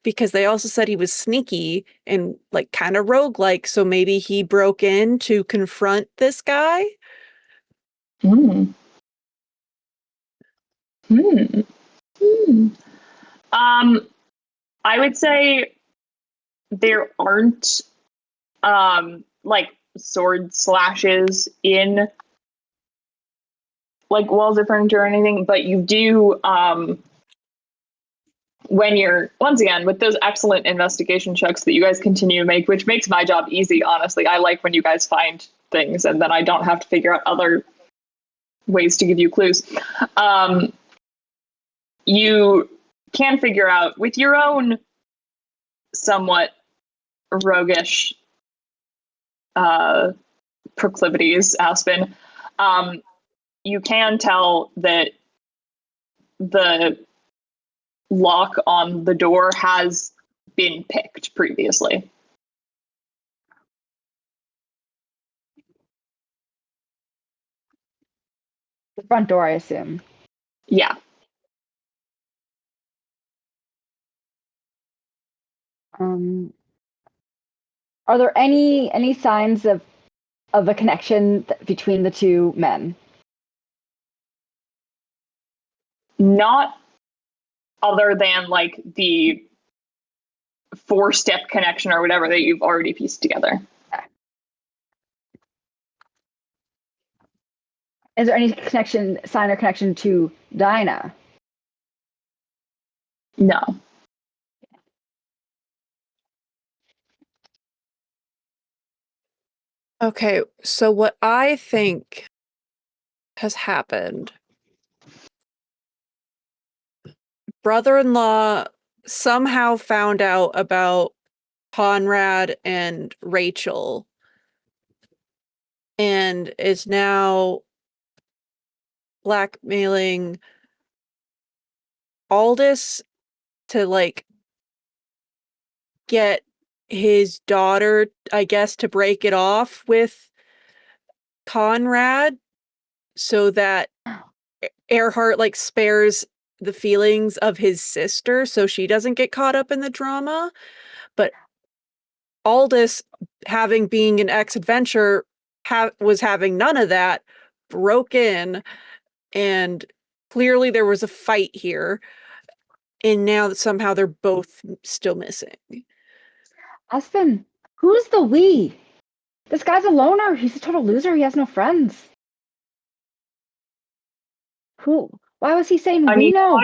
Because they also said he was sneaky and like kind of roguelike, so maybe he broke in to confront this guy? I would say there aren't like sword slashes in like walls of furniture or anything, but you do when you're, once again, with those excellent investigation checks that you guys continue to make, which makes my job easy, honestly. I like when you guys find things and then I don't have to figure out other ways to give you clues. You can figure out with your own somewhat roguish proclivities, Aspen, you can tell that the lock on the door has been picked previously. The front door, I assume. Yeah. Are there any signs of a connection between the two men? Not other than like the 4-step connection or whatever that you've already pieced together. Is there any sign or connection to Dinah? No. Okay, so what I think has happened, brother-in-law somehow found out about Conrad and Rachel and is now blackmailing Aldous to like get his daughter, I guess, to break it off with Conrad so that Erhart like spares the feelings of his sister so she doesn't get caught up in the drama. But Aldous, being an ex-adventurer, was having none of that, broke in, and clearly there was a fight here. And now somehow they're both still missing. Aspen, who's the we? This guy's a loner. He's a total loser. He has no friends. Who? Why was he saying I we mean, know?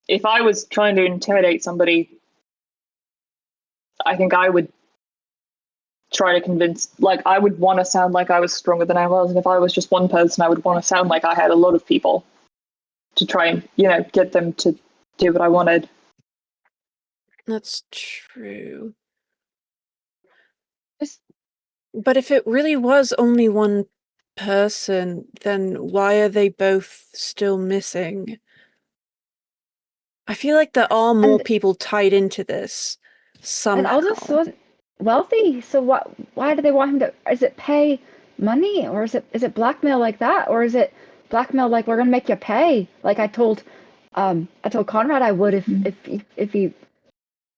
if I was trying to intimidate somebody, I think I would try to convince, like, I would want to sound like I was stronger than I was. And if I was just one person, I would want to sound like I had a lot of people to try and, get them to do what I wanted. That's true. Just, But if it really was only one person, then why are they both still missing? I feel like there are more people tied into this somehow. And Aldous wasn't wealthy, so why do they want him to? Is it pay money, or is it blackmail like that, or is it blackmail like we're gonna make you pay? Like I told Conrad I would if he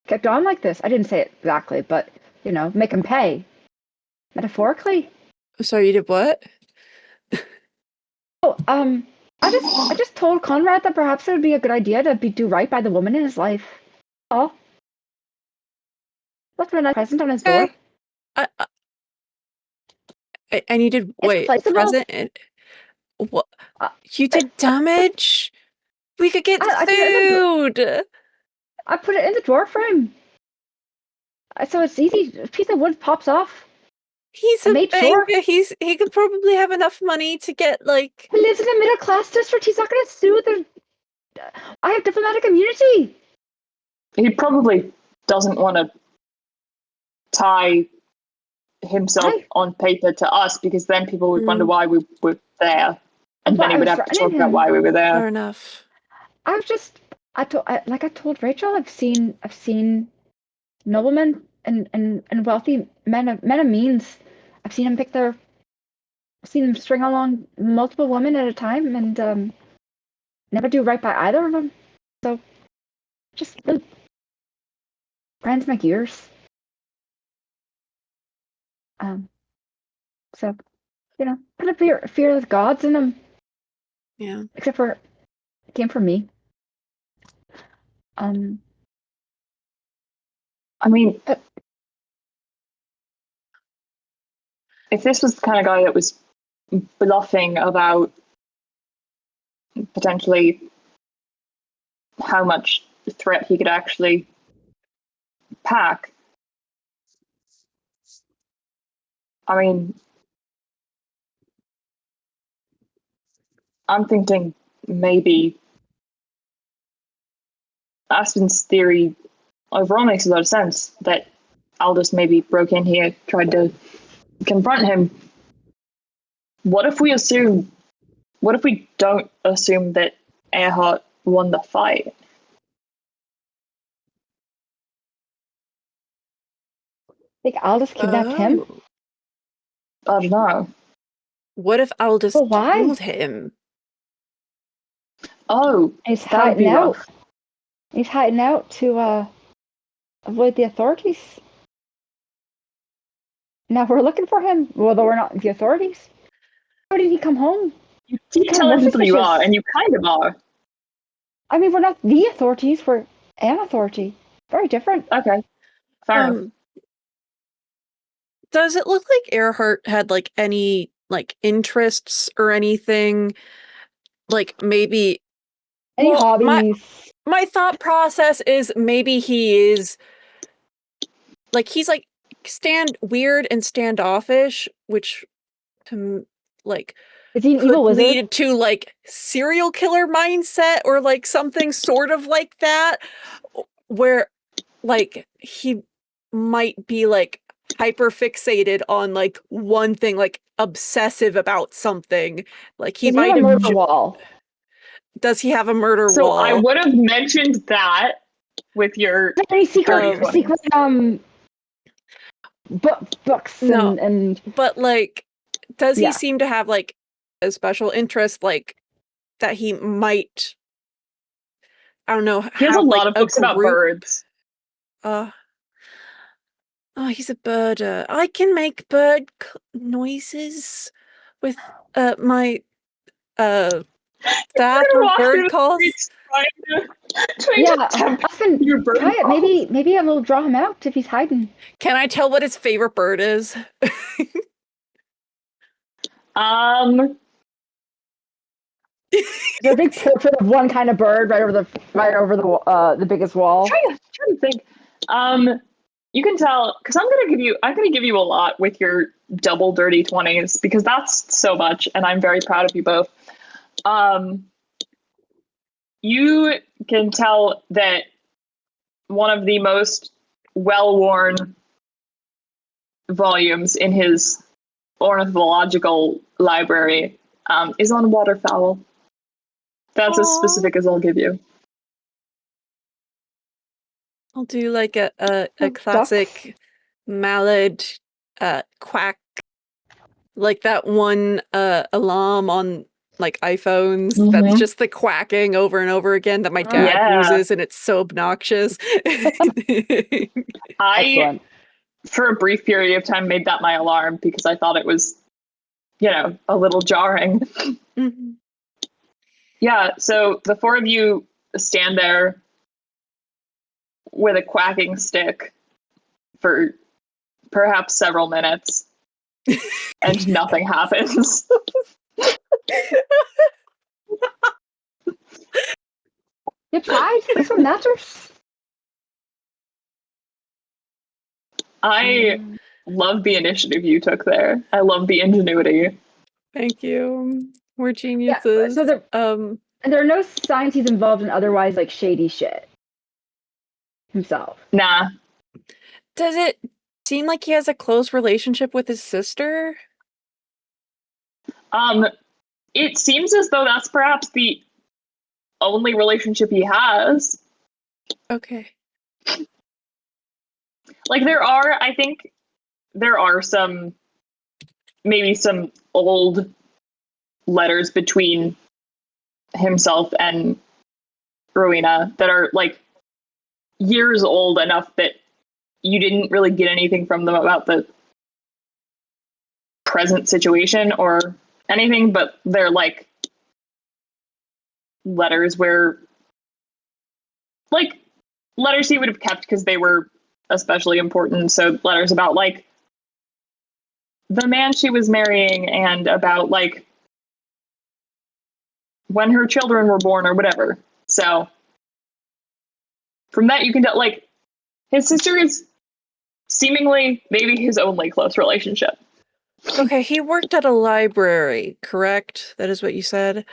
kept on like this. I didn't say it exactly, but make him pay. Metaphorically. Sorry, you did what? Oh, I just told Conrad that perhaps it would be a good idea to do right by the woman in his life. Oh, left him a nice present on his door. And you did present? What? You did damage? We could get sued. I put it in the drawer frame, so it's easy. A piece of wood pops off. He's a banker. He could probably have enough money to get like. He lives in a middle class district. He's not going to sue. I have diplomatic immunity. He probably doesn't want to tie himself on paper to us, because then people would wonder why we were there, and then he would have to talk about why we were there. Fair enough. I told Rachel, I've seen noblemen and wealthy men of means. I've seen them string along multiple women at a time, and never do right by either of them. So just grinds my gears. So put a fear of the gods in them. Yeah. Except for it came from me. I mean, if this was the kind of guy that was bluffing about potentially how much threat he could actually pack, I mean, I'm thinking maybe Aspen's theory overall makes a lot of sense, that Aldous maybe broke in here, tried to confront him. What if we don't assume that Erhart won the fight. Think Aldous kidnapped him? Oh. I don't know. What if Aldous Well, why? killed him? Oh, He's that would be hiding out. rough. He's hiding out to avoid the authorities. Now we're looking for him. Well, though we're not the authorities. How did he come home? You keep Kinda telling more people you are, suspicious. and you kind of are. I mean, we're not the authorities. We're an authority. Very different. Okay, fair enough. Does it look like Erhart had like any like interests or anything? Like maybe Any well, hobbies? my thought process is maybe he is like he's like weird and standoffish, which like Is he an could evil wizard? lead to like serial killer mindset or like something sort of like that, where like he might be like hyper fixated on like one thing, like obsessive about something. Like he Does he might have a have. murder wall? Does he have a murder So wall? I would have mentioned that with your Any secret, dirty 20s. secret books No. and But like, does he Yeah. seem to have like a special interest, like that he might? I don't know. He has a have, lot like, of books about group? birds. Oh, he's a birder. I can make bird noises with my staff of bird calls. Trying yeah, to tempt Aspen, your bird try it. calls. Maybe it'll draw him out if he's hiding. Can I tell what his favorite bird is? There's a big portrait of one kind of bird right over the biggest wall. Trying to think. You can tell because I'm gonna give you a lot with your double dirty 20s because that's so much, and I'm very proud of you both. You can tell that one of the most well-worn volumes in his ornithological library is on waterfowl. That's as specific as I'll give you. I'll do like a classic Ducks. mallard quack, like that one alarm on like iPhones that's just the quacking over and over again that my dad uses, and it's so obnoxious. Excellent. For a brief period of time, made that my alarm because I thought it was, a little jarring. Mm-hmm. Yeah, so the four of you stand there with a quacking stick for perhaps several minutes, and nothing happens. You tried? This one matters. I love the initiative you took there. I love the ingenuity. Thank you. We're Yeah, geniuses. so and there are no signs he's involved in otherwise like shady shit himself. Nah. Does it seem like he has a close relationship with his sister? It seems as though that's perhaps the only relationship he has. Okay. Like I think there are maybe some old letters between himself and Rowena that are like years old enough that you didn't really get anything from them about the present situation or anything, but they're like letters where like letters he would have kept because they were especially important. So letters about like the man she was marrying and about like when her children were born or whatever. So from that you can tell like his sister is seemingly maybe his only close relationship. Okay, he worked at a library, correct? That is what you said?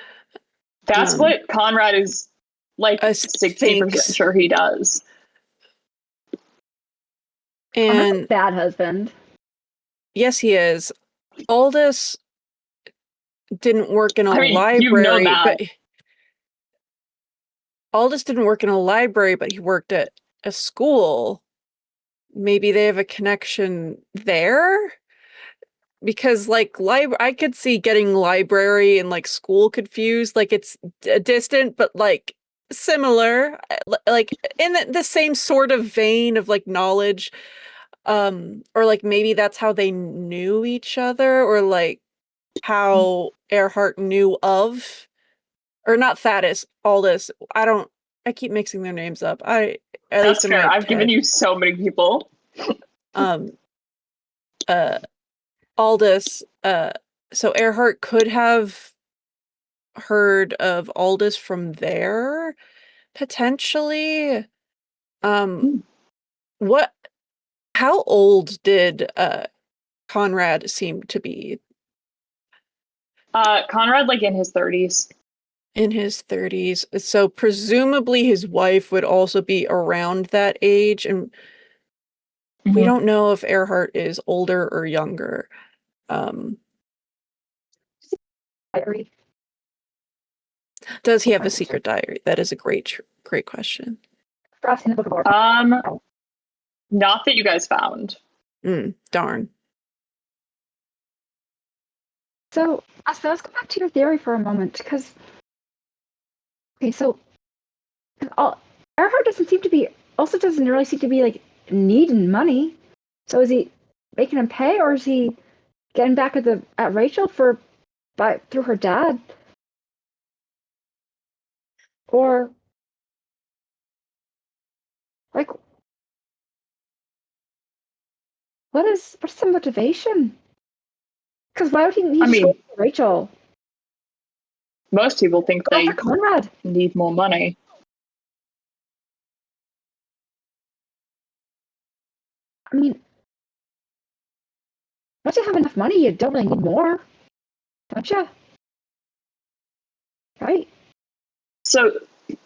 That's what Conrad is like 60% sure he does. And bad husband. Yes, he is. Aldous didn't work in a library, you know that. but Aldous didn't work in a library, but he worked at a school. Maybe they have a connection there? Because like I could see getting library and like school confused. Like it's distant, but like similar, like in the same sort of vein of like knowledge. Or like maybe that's how they knew each other, or like how Erhart knew of, or not Thaddace, Aldous. I keep mixing their names up. At That's least in fair. my I've given head. you so many people. Um, Aldous, so Erhart could have heard of Aldous from there, potentially. What, how old did Conrad seem to be? Conrad, like in his 30s. In his 30s. So presumably his wife would also be around that age, and we don't know if Erhart is older or younger. Diary. Does he have a secret diary? That is a great question. Perhaps in the Book of Order. Not that you guys found. Darn. So, Aspen, let's go back to your theory for a moment, because Erhart doesn't really seem to be like needing money. So is he making him pay, or is he getting back at Rachel through her dad? Or like, what's the motivation? Because why would he just go for Rachel? Most people think Go they for Conrad. need more money. I mean, once you have enough money, you don't really need more, don't you? Right? So,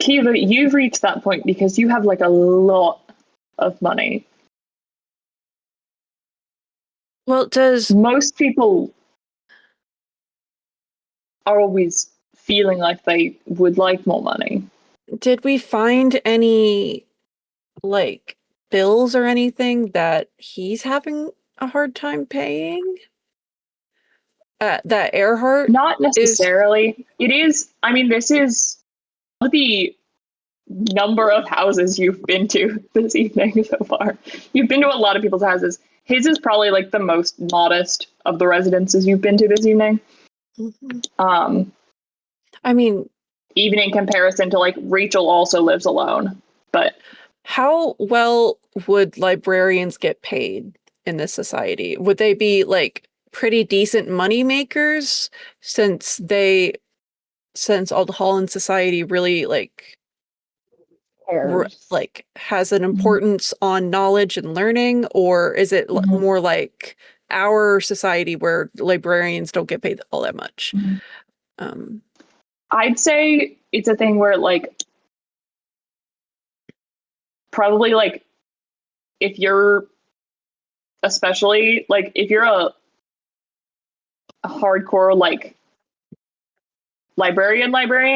Caoimhe, you've reached that point because you have like a lot of money. Well, most people are always feeling like they would like more money. Did we find any like bills or anything that he's having a hard time paying? That Erhart Not necessarily. It is. I mean, this is the number of houses you've been to this evening so far. You've been to a lot of people's houses. His is probably like the most modest of the residences you've been to this evening. I mean, even in comparison to like Rachel also lives alone. But how well would librarians get paid in this society? Would they be like pretty decent money makers, since all the Holland society really like has an importance on knowledge and learning? Or is it more like our society where librarians don't get paid all that much? I'd say it's a thing where like probably like if you're especially like if you're a hardcore like librarian,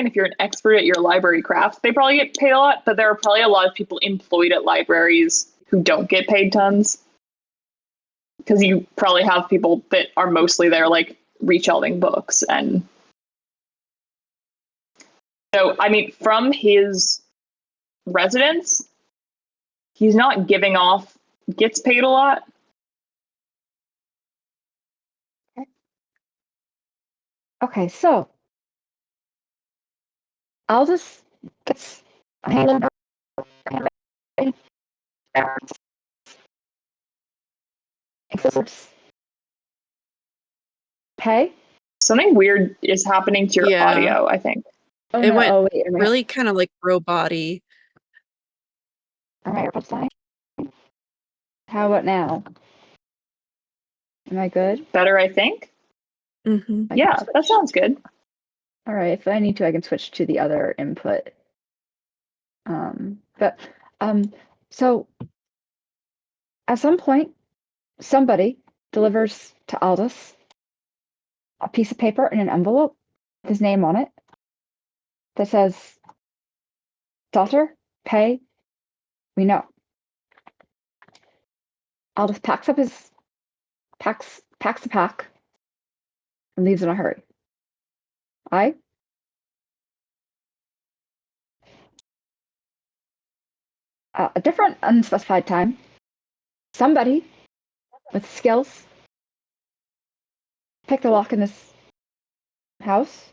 if you're an expert at your library craft, they probably get paid a lot, but there are probably a lot of people employed at libraries who don't get paid tons, because you probably have people that are mostly there like reshelving books. And so I mean, from his residence, he's not gets paid a lot. Okay, so Aldous gets a hand pay. Something weird is happening to your audio, I think. It went really kind of like robot-y. All right, how about now? Am I good? Better, I think. Yeah, that sounds good. All right, if I need to, I can switch to the other input. So at some point, somebody delivers to Aldous a piece of paper in an envelope with his name on it that says, Daughter, pay, we know. Aldous packs the pack and leaves in a hurry. Aye? A different unspecified time. Somebody with skills picked the lock in this house.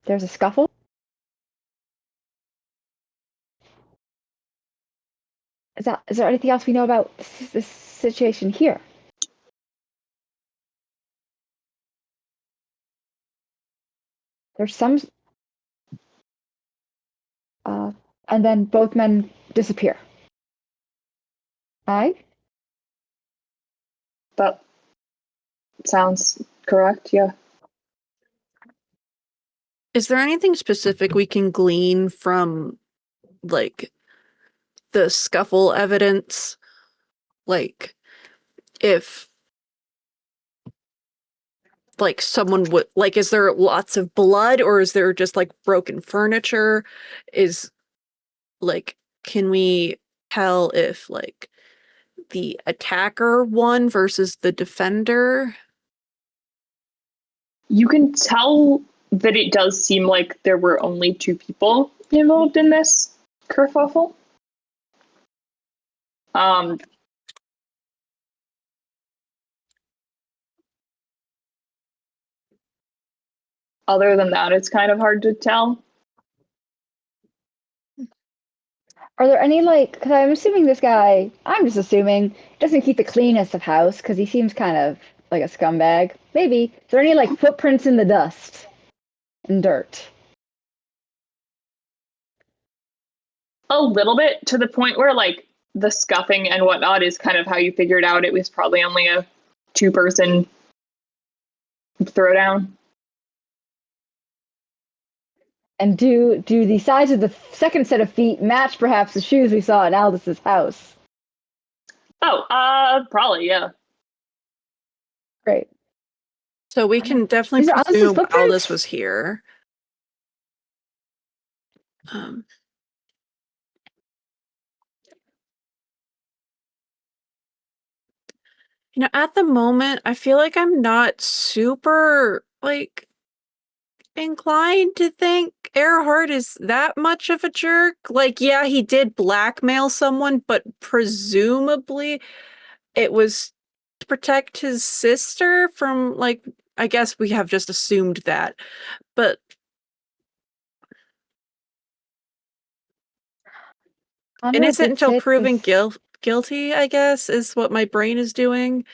There's a scuffle. Is there anything else we know about this situation here? There's some, and then both men disappear. Aye? That sounds correct, yeah. Is there anything specific we can glean from, like, the scuffle evidence? Like, if, like, someone would, like, is there lots of blood, or is there just, like, broken furniture? Is, like, can we tell if, like, the attacker won versus the defender? You can tell that it does seem like there were only 2 people involved in this kerfuffle. Other than that, it's kind of hard to tell. Are there any, like, because I'm assuming this guy, I'm just assuming, doesn't keep the cleanest of house because he seems kind of like a scumbag. Maybe. Is there any, like, footprints in the dust and dirt? A little bit, to the point where, like, the scuffing and whatnot is kind of how you figured out it was probably only a 2-person throwdown. And do the size of the second set of feet match perhaps the shoes we saw in Aldous' house? Oh, probably, yeah. Great. So we can definitely These are Aldous' presume footprints? Aldous was here. You know, at the moment, I feel like I'm not super, like, inclined to think Erhart is that much of a jerk. Like, yeah, he did blackmail someone, but presumably it was to protect his sister from, like, I guess we have just assumed that. But innocent until proven guilty, I guess, is what my brain is doing.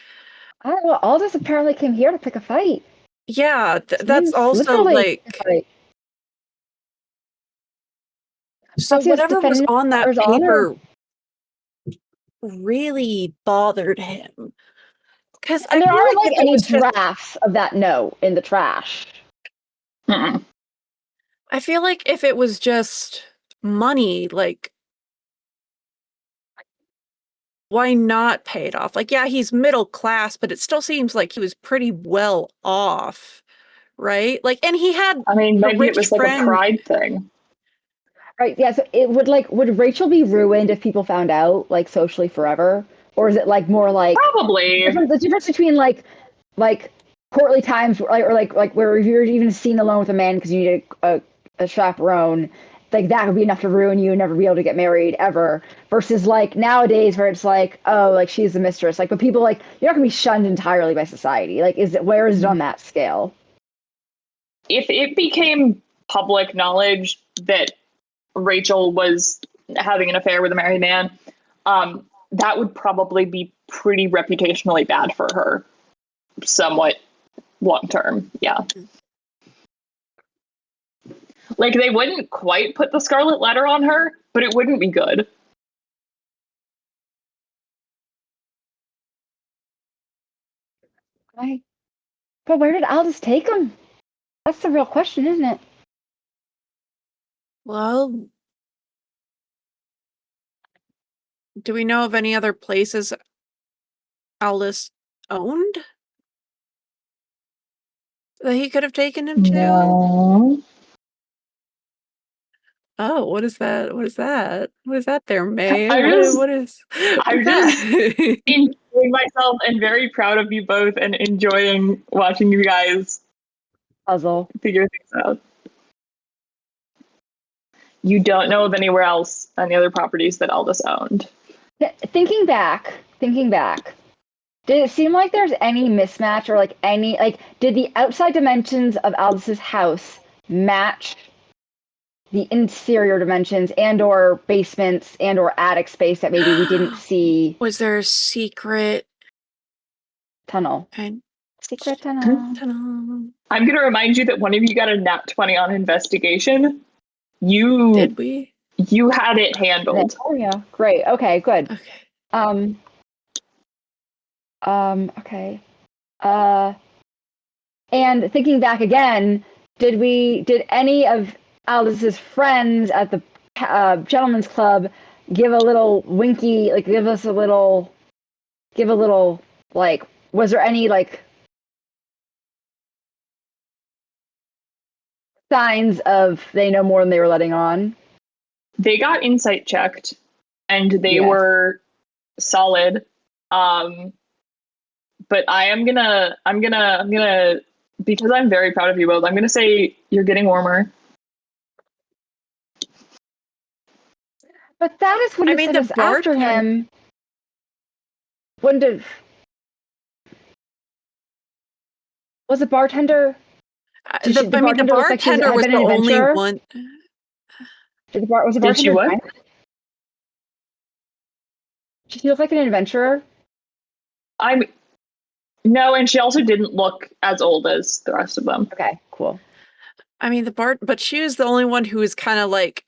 I don't know. Aldous apparently came here to pick a fight. Yeah, that's also, like, so whatever was on that paper really bothered him. Because and there aren't, like, any drafts of that note in the trash. Mm-mm. I feel like if it was just money, like, why not pay it off? Like, yeah, he's middle class, but it still seems like he was pretty well off, right? Like, and he had, I mean, a maybe it rich was like friend. a pride thing. Right, yeah, so it would, like, would Rachel be ruined if people found out, like, socially forever? Or is it, like, more like Probably. the difference between like courtly times, or like where you're even seen alone with a man because you need a chaperone, like that would be enough to ruin you and never be able to get married ever, versus like nowadays where it's like, oh, like she's the mistress, like, but people, like, you're not gonna be shunned entirely by society. Like, where is it on that scale? If it became public knowledge that Rachel was having an affair with a married man, that would probably be pretty reputationally bad for her, somewhat long term. Yeah. Like, they wouldn't quite put the scarlet letter on her, but it wouldn't be good. Right. But where did Aldous take him? That's the real question, isn't it? Well, do we know of any other places Aldous owned that he could have taken him to? No. Oh, what is that? What is that? What is that there, May? I'm What is just- what is I'm what's that? enjoying myself and very proud of you both and enjoying watching you guys Puzzle. figure things out. You don't know of anywhere else, any other properties that Aldous owned. Thinking back, did it seem like there's any mismatch or like any like did the outside dimensions of Aldous's house match the interior dimensions and or basements and or attic space that maybe we didn't see? Was there a secret Tunnel. and Secret tunnel. tunnel? I'm going to remind you that one of you got a nat 20 on investigation. You Did we? You had it handled. Oh yeah. Great. Okay, good. Okay. Okay. And thinking back again, did any of Aldous's friends at the gentleman's club give a little winky, like give a little, like, was there any like signs of they know more than they were letting on? They got insight checked and they Yes. were solid. But I'm gonna because I'm very proud of you both, I'm gonna say you're getting warmer. But that is when it sent us after him. When did was the bartender? The bartender was the only one. Was the bartender? Did she what? Did she look like an adventurer? No, and she also didn't look as old as the rest of them. Okay, cool. I mean, but she was the only one who was kind of like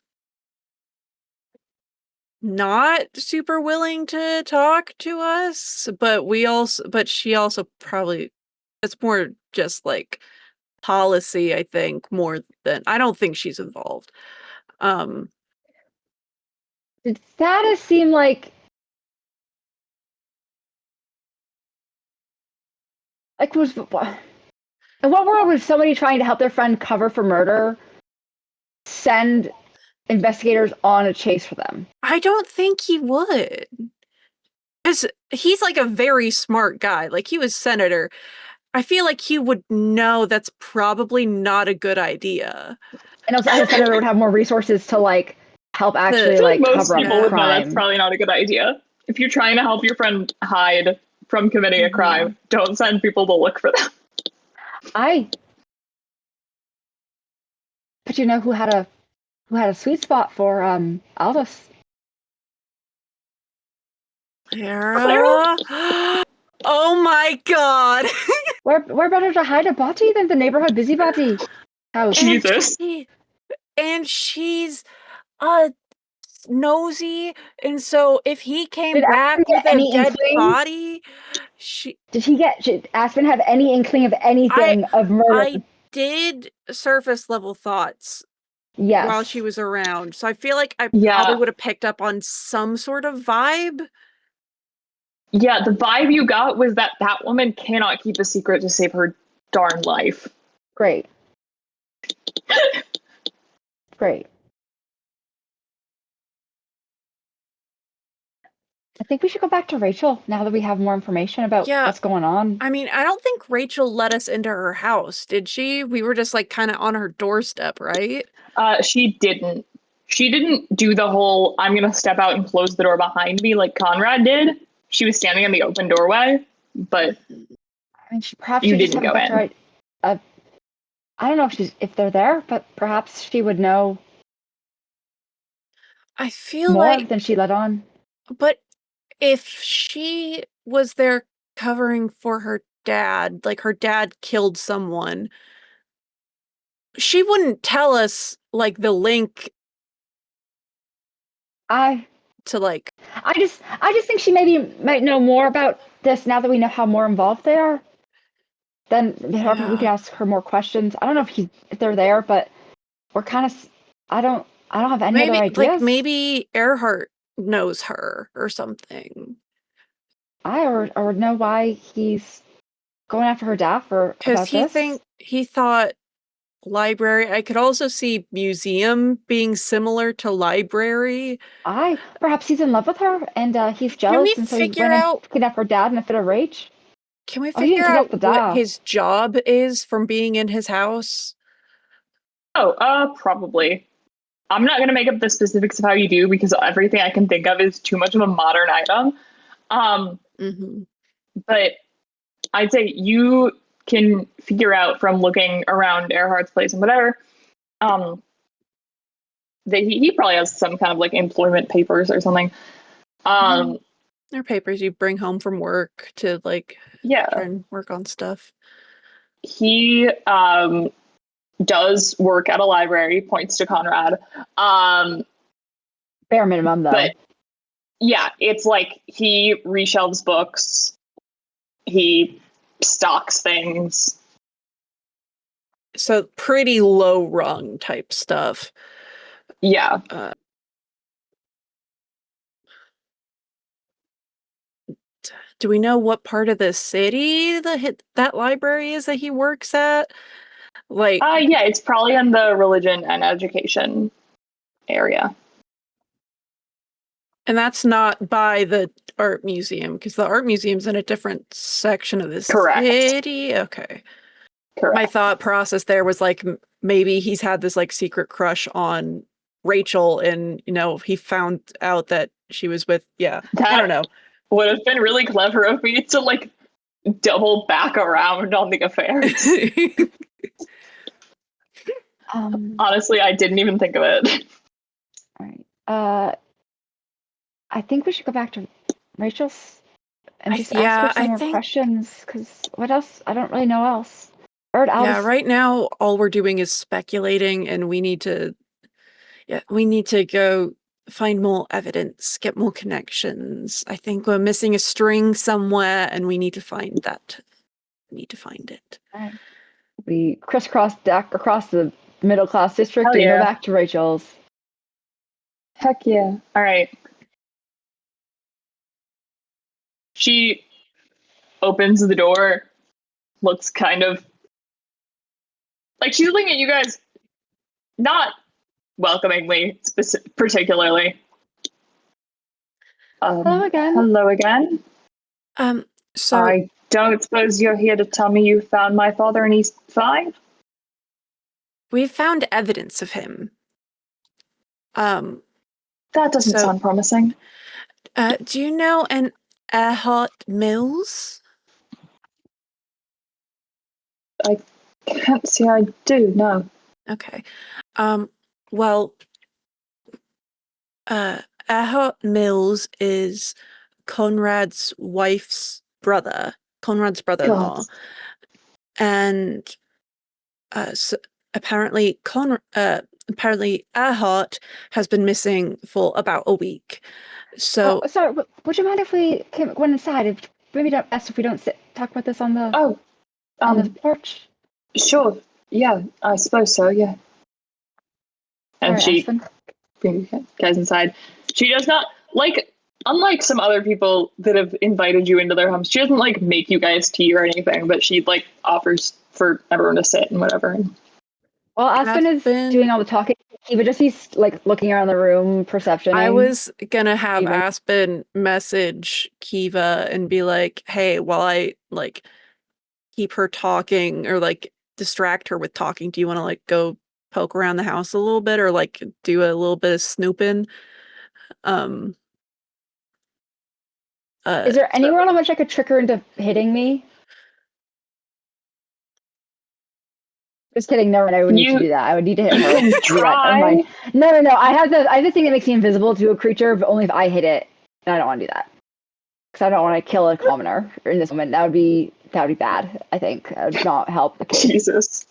not super willing to talk to us, but she also probably, it's more just like policy, I think, more than, I don't think she's involved. Did Thaddace seem like was in what world would somebody trying to help their friend cover for murder send investigators on a chase for them? I don't think he would. Because he's like a very smart guy. Like, he was senator. I feel like he would know that's probably not a good idea. And also, as a senator, would have more resources to like help actually like most cover up people would know crime. that's probably not a good idea. If you're trying to help your friend hide from committing a crime, don't send people to look for them. But you know who had a sweet spot for Aldous? Clara? Oh my god! Where better to hide a body than the neighborhood busybody house? Jesus. And she's nosy, and so if he came Did back Aspen with get a any dead inkling? body, did Aspen have any inkling of anything of murder? I did surface level thoughts while she was around, so I feel like I probably would have picked up on some sort of vibe. Yeah, the vibe you got was that woman cannot keep a secret to save her darn life. Great. Great. I think we should go back to Rachel now that we have more information about what's going on. I mean, I don't think Rachel let us into her house, did she? We were just like kind of on her doorstep, right? She didn't. She didn't do the whole, I'm going to step out and close the door behind me like Conrad did. She was standing in the open doorway, but I mean, you didn't go in. I don't know if they're there, but perhaps she would know. I feel more like than she let on. But if she was there covering for her dad, like her dad killed someone, she wouldn't tell us like the link to like. I just think she might know more about this now that we know how more involved they are. Then we could ask her more questions. I don't know if they're there, but we're kind of. I don't have any other ideas. Like maybe Erhart knows her or something. Or know why he's going after her dad for about this. He thought library. I could also see museum being similar to library. Perhaps he's in love with her, and he's Can we jealous, and so he figure went and out? kidnapped her dad in a fit of rage. Can we Oh, he didn't figure kidnap the out what dad. his job is from being in his house? Probably. I'm not going to make up the specifics of how you do because everything I can think of is too much of a modern item. But I'd say you can figure out from looking around Erhart's place and whatever, that he probably has some kind of like employment papers or something. They're papers you bring home from work to like try and work on stuff. He does work at a library, points to Conrad. Bare minimum, though. But yeah, it's like he reshelves books, he stocks things. So pretty low rung type stuff. Yeah. Do we know what part of the city that library is that he works at? Like, yeah, it's probably in the religion and education area. And that's not by the art museum, because the art museum's in a different section of the city. Okay. Correct. My thought process there was like maybe he's had this like secret crush on Rachel, and he found out that she was with I don't know. Would have been really clever of me to like double back around on the affairs. Honestly, I didn't even think of it. All right. I think we should go back to Rachel's and just ask her some more questions, because what else? I don't really know else. Yeah, right now all we're doing is speculating, and we need to go find more evidence, get more connections. I think we're missing a string somewhere, and we need to find that. We need to find it. All right. We crisscross deck across the middle class district and go back to Rachel's. Heck yeah. All right. She opens the door, looks kind of like she's looking at you guys not welcomingly, particularly. Hello again. Hello again. So I don't suppose you're here to tell me you found my father and he's fine? We found evidence of him. That doesn't sound promising. Do you know an Erhart Mills? I can't say I do, no. Okay. Well, Erhart Mills is Conrad's wife's brother, Conrad's brother-in-law. God. And so apparently Erhart has been missing for about a week. So sorry, would you mind if we went inside? If maybe don't ask if we don't talk about this on the on the porch. Sure. Yeah, I suppose so. Yeah. And right, she Aspen. goes inside. She does not unlike some other people that have invited you into their homes. She doesn't like make you guys tea or anything, but she like offers for everyone to sit and whatever. Well, Aspen is doing all the talking. He would just be like looking around the room, perception. I was gonna have Aspen message Kiva and be like, "Hey, while I like keep her talking or like distract her with talking, do you want to like go poke around the house a little bit or like do a little bit of snooping?" Is there anywhere on which I could trick her into hitting me? Just kidding. No, I would need to do that. I would need to hit her. Try. No. I have the thing that makes me invisible to a creature, but only if I hit it. And I don't want to do that because I don't want to kill a commoner in this moment. That would be bad. I think that would not help the case. Jesus.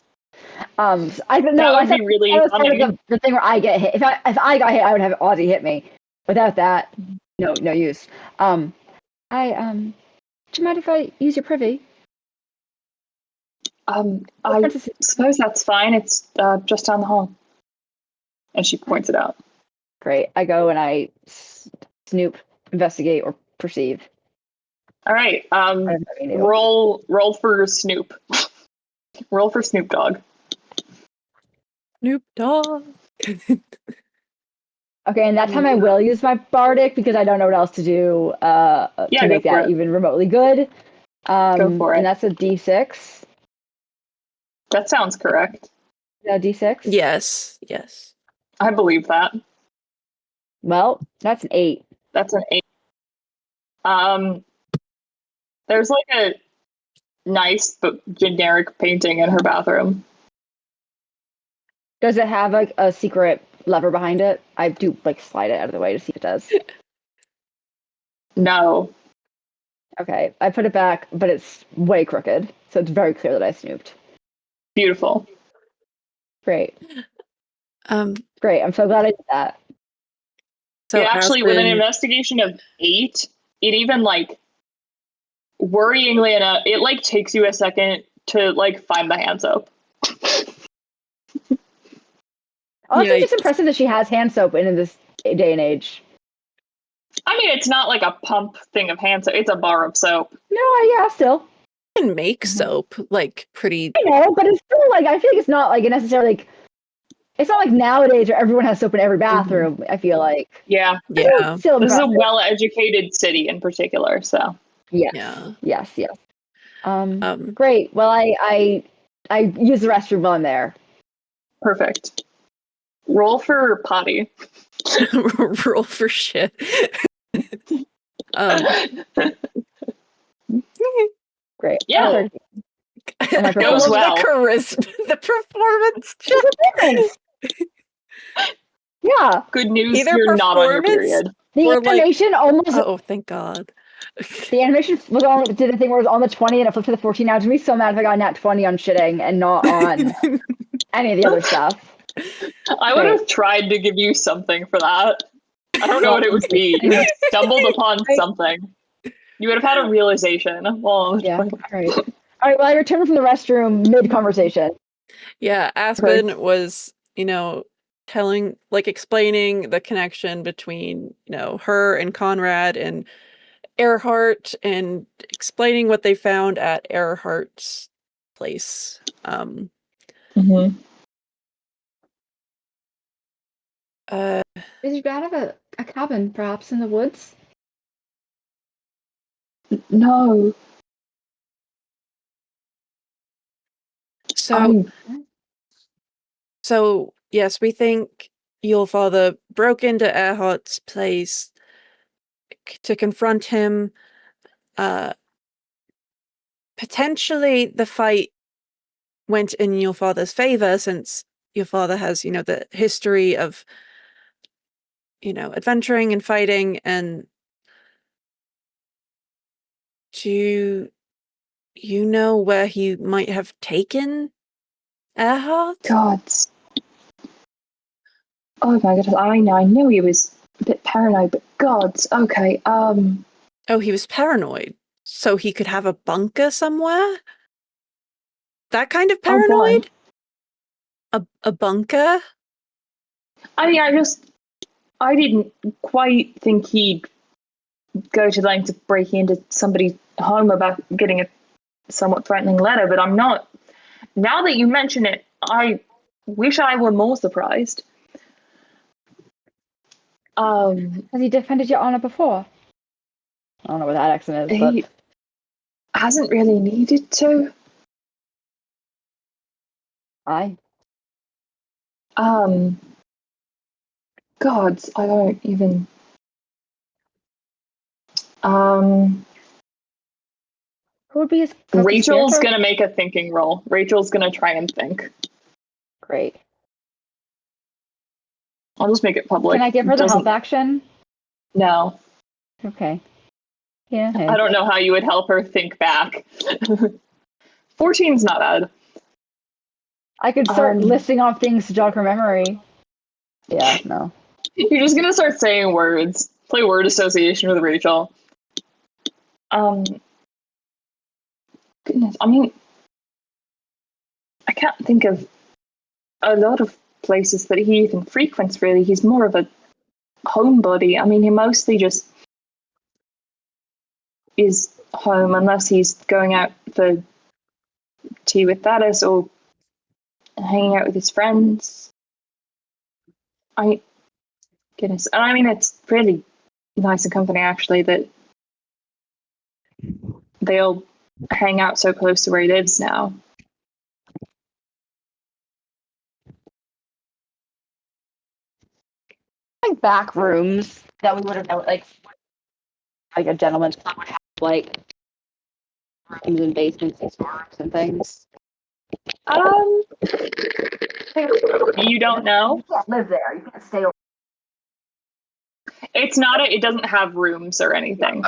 I don't know. That would be really funny. The thing where I get hit. If I got hit, I would have Ozzy hit me. Without that, no use. Do you mind if I use your privy? I suppose that's fine. It's just down the hall. And she points it out. Great. I go and I snoop, investigate, or perceive. All right. Roll for Snoop. Roll for Snoop Dogg. Snoop Dogg. Okay, and that time I will use my bardic because I don't know what else to do to make go for that it. even remotely good. Go for it. And that's a D6. That sounds correct. A D6? Yes. I believe that. Well, that's an 8. That's an 8. There's like a nice but generic painting in her bathroom. Does it have like a secret lever behind it? I do like slide it out of the way to see if it does. No. Okay, I put it back, but it's way crooked, so it's very clear that I snooped. Beautiful. Great. Great. I'm so glad I did that. So it actually, with an Aspen, investigation of 8, it even like worryingly enough, it like takes you a second to like find the hand soap. Honestly, it's impressive that she has hand soap in this day and age. I mean, it's not like a pump thing of hand soap. It's a bar of soap. No, yeah, still. you can make soap like pretty. I know, but it's still like I feel like it's not like necessarily like it's not like nowadays where everyone has soap in every bathroom. I feel like Yeah. Still This is a impressive. well-educated city in particular, so Yes. Great. Well, I use the restroom while I'm there. perfect. Roll for potty. Roll for shit. Great. Yeah. And I Goes propose- well. The charisma, the performance check. Yeah. Good news, Either you're not on your performance period. The or, like- animation almost Oh, thank God. the animation was on did the thing where it was on the 20 and it flipped to the 14. Now to be so mad if I got nat 20 on shitting and not on any of the other stuff. I would have tried to give you something for that. I don't know what it would be. You stumbled upon something. You would have had a realization. Well, Yeah. All right. Well, I returned from the restroom mid-conversation. Yeah, Aspen was, explaining the connection between, her and Conrad and Erhart and explaining what they found at Erhart's place. Is you out of a cabin, perhaps, in the woods? No. So yes, we think your father broke into Erhart's place to confront him. Potentially the fight went in your father's favor since your father has, the history of, adventuring and fighting. And do you know where he might have taken Erhart? God. Oh my goodness, I knew he was a bit paranoid, but gods, okay, Oh, he was paranoid. So he could have a bunker somewhere? That kind of paranoid? A bunker? I mean, I didn't quite think he'd go to the length of breaking into somebody's home about getting a somewhat threatening letter, but I'm not. Now that you mention it, I wish I were more surprised. Has he defended your honor before? I don't know what that accent is, he hasn't really needed to. Aye. Gods, I don't even. Who would be his Rachel's gonna make a thinking roll. Rachel's gonna try and think. Great. I'll just make it public. Can I give her the help action? No. Okay. Yeah. I don't know how you would help her think back. 14's not bad. I could start listing off things to jog her memory. Yeah, no. You're just gonna start saying words. Play word association with Rachel. Goodness, I mean, I can't think of a lot of places that he even frequents, really. He's more of a homebody. I mean, he mostly just is home unless he's going out for tea with Thaddace or hanging out with his friends. Goodness. And I mean, it's really nice and comforting, actually, that they all hang out so close to where he lives now. Like back rooms that we would have known, like a gentleman's club would have, like rooms and basements and storerooms and things. You don't know? You can't live there. You can't stay over. It's not it doesn't have rooms or anything.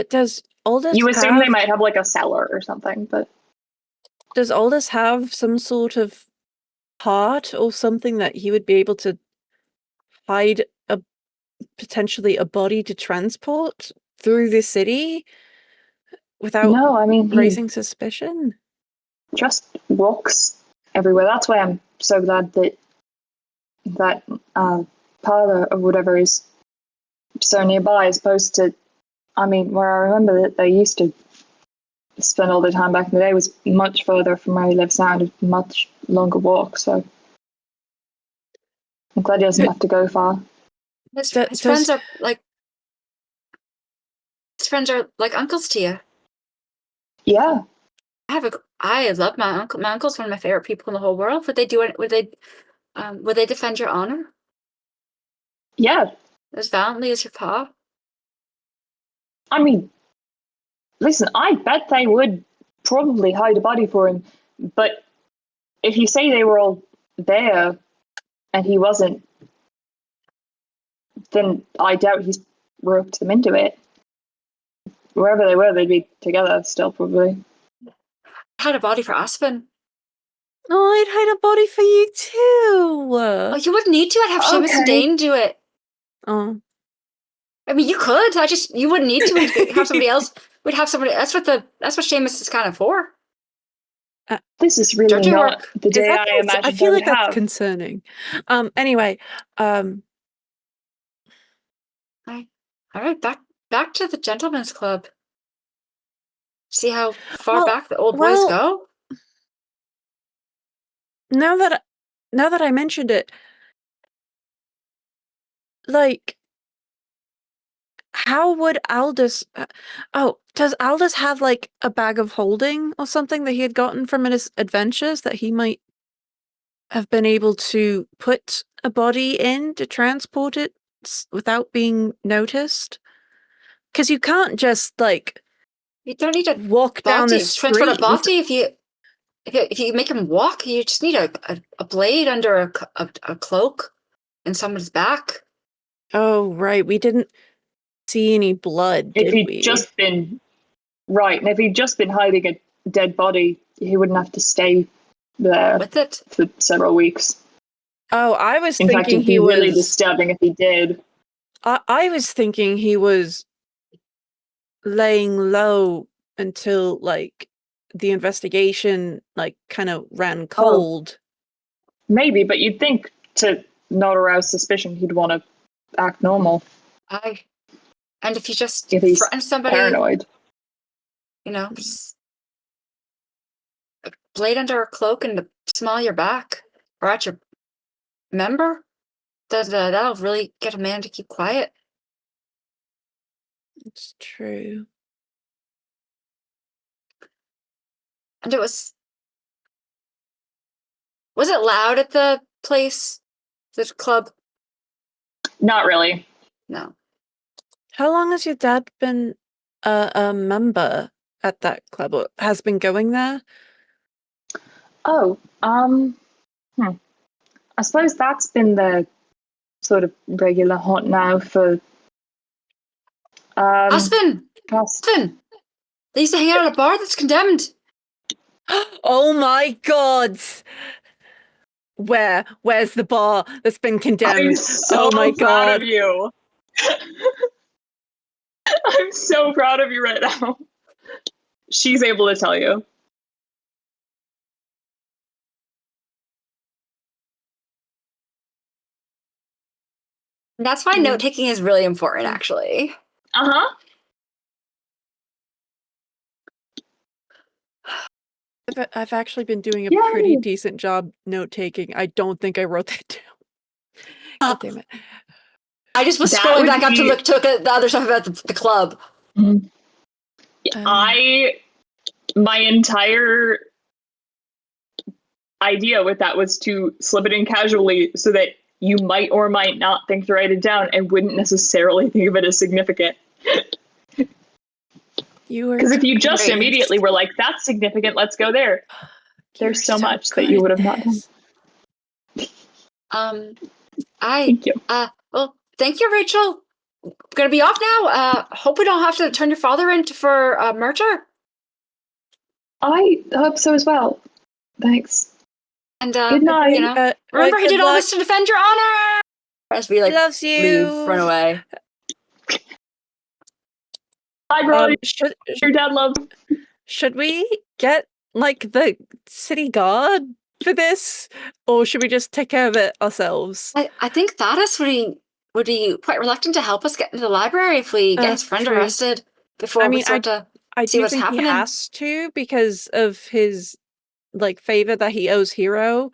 Does Aldous You assume have, they might have like a cellar or something, but does Aldous have some sort of part or something that he would be able to hide potentially a body to transport through the city without no, I mean, he raising suspicion? just walks everywhere. That's why I'm so glad that Parlor or whatever is so nearby, as opposed to, I mean, where I remember that they used to spend all their time back in the day was much further from where he lives now, and a much longer walk. So I'm glad he doesn't have to go far. His friends are like uncles to you. Yeah. I love my uncle. My uncle's one of my favorite people in the whole world. Would they do it? Would they defend your honor Yeah. as valiantly as your pa? I mean, listen, I bet they would probably hide a body for him, but if you say they were all there and he wasn't, then I doubt he's roped them into it. Wherever they were, they'd be together still, probably. I had a body for Aspen. Oh, I'd hide a body for you too. Oh, you wouldn't need to. I'd have Seamus and Dane do it. Oh. I mean, you could. You wouldn't need to. We'd have somebody else. We'd have somebody. That's what Seamus is kind of for. This is really Dirty not work. the day I imagined I feel I like would that's have. concerning. Anyway, All right, back to the gentleman's club. See how far back the old boys go? Now that I mentioned it, like, how would Aldous? Does Aldous have like a bag of holding or something that he had gotten from his adventures that he might have been able to put a body in to transport it without being noticed? Because you can't just like You don't need to walk down the street. transport a body if you make him walk. You just need a blade under a cloak and someone's back. Oh right, we didn't see any blood, did we? And if he'd just been hiding a dead body, he wouldn't have to stay there With it for several weeks. Oh, I was In fact, thinking it'd be he was really disturbing if he did. I was thinking he was laying low until like the investigation like kind of ran cold. Maybe, but you'd think to not arouse suspicion, he'd want to act normal. And if you just If he's threaten somebody, paranoid. you know, a blade under a cloak and smell your back or at your member, that'll really get a man to keep quiet. It's true. And was it loud at the place, the club? Not really. No. How long has your dad been a member at that club or has been going there? Oh, I suppose that's been the sort of regular haunt now for Aspen! They used to hang out at a bar that's condemned. Oh my god! Where's the bar that's been condemned? I'm so oh my proud god. of you. I'm so proud of you right now. She's able to tell you. That's why note taking is really important, actually. Uh-huh. I've actually been doing a pretty decent job note taking. I don't think I wrote that down. God damn it. I just was That scrolling would back up to be- look at the other stuff about the club. My entire idea with that was to slip it in casually so that you might or might not think to write it down and wouldn't necessarily think of it as significant. Because if you just great. immediately were like, that's significant, let's go there. There's so much that you would have not done. Thank you. Well, thank you, Rachel. Gonna be off now. Hope we don't have to turn your father in for murder. I hope so as well. Thanks. And Good night. you know, remember he did all this to defend your honor. As we like Loves you. leave, run away. Bye, bro. Should Your dad loves. should we get like the city guard for this, or should we just take care of it ourselves? I think Thaddace would be quite reluctant to help us get into the library if we get his friend True. arrested before we start to I see do what's think happening. he has to because of his like favor that he owes Hero.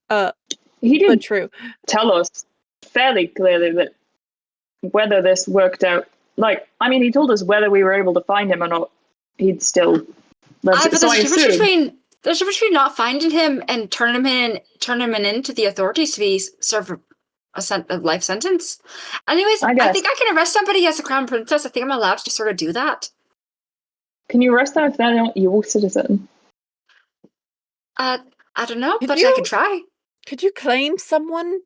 He But did true. tell us fairly clearly that whether this worked out, like, I mean, he told us whether we were able to find him or not, he'd still live. But So I there's a difference assume. between not finding him and turn him into the authorities to be served a life sentence. Anyways, I guess. I think I can arrest somebody as a crown princess. I think I'm allowed to sort of do that. Can you arrest them if they're not your citizen? I don't know, Could but I you? can try. Could you claim someone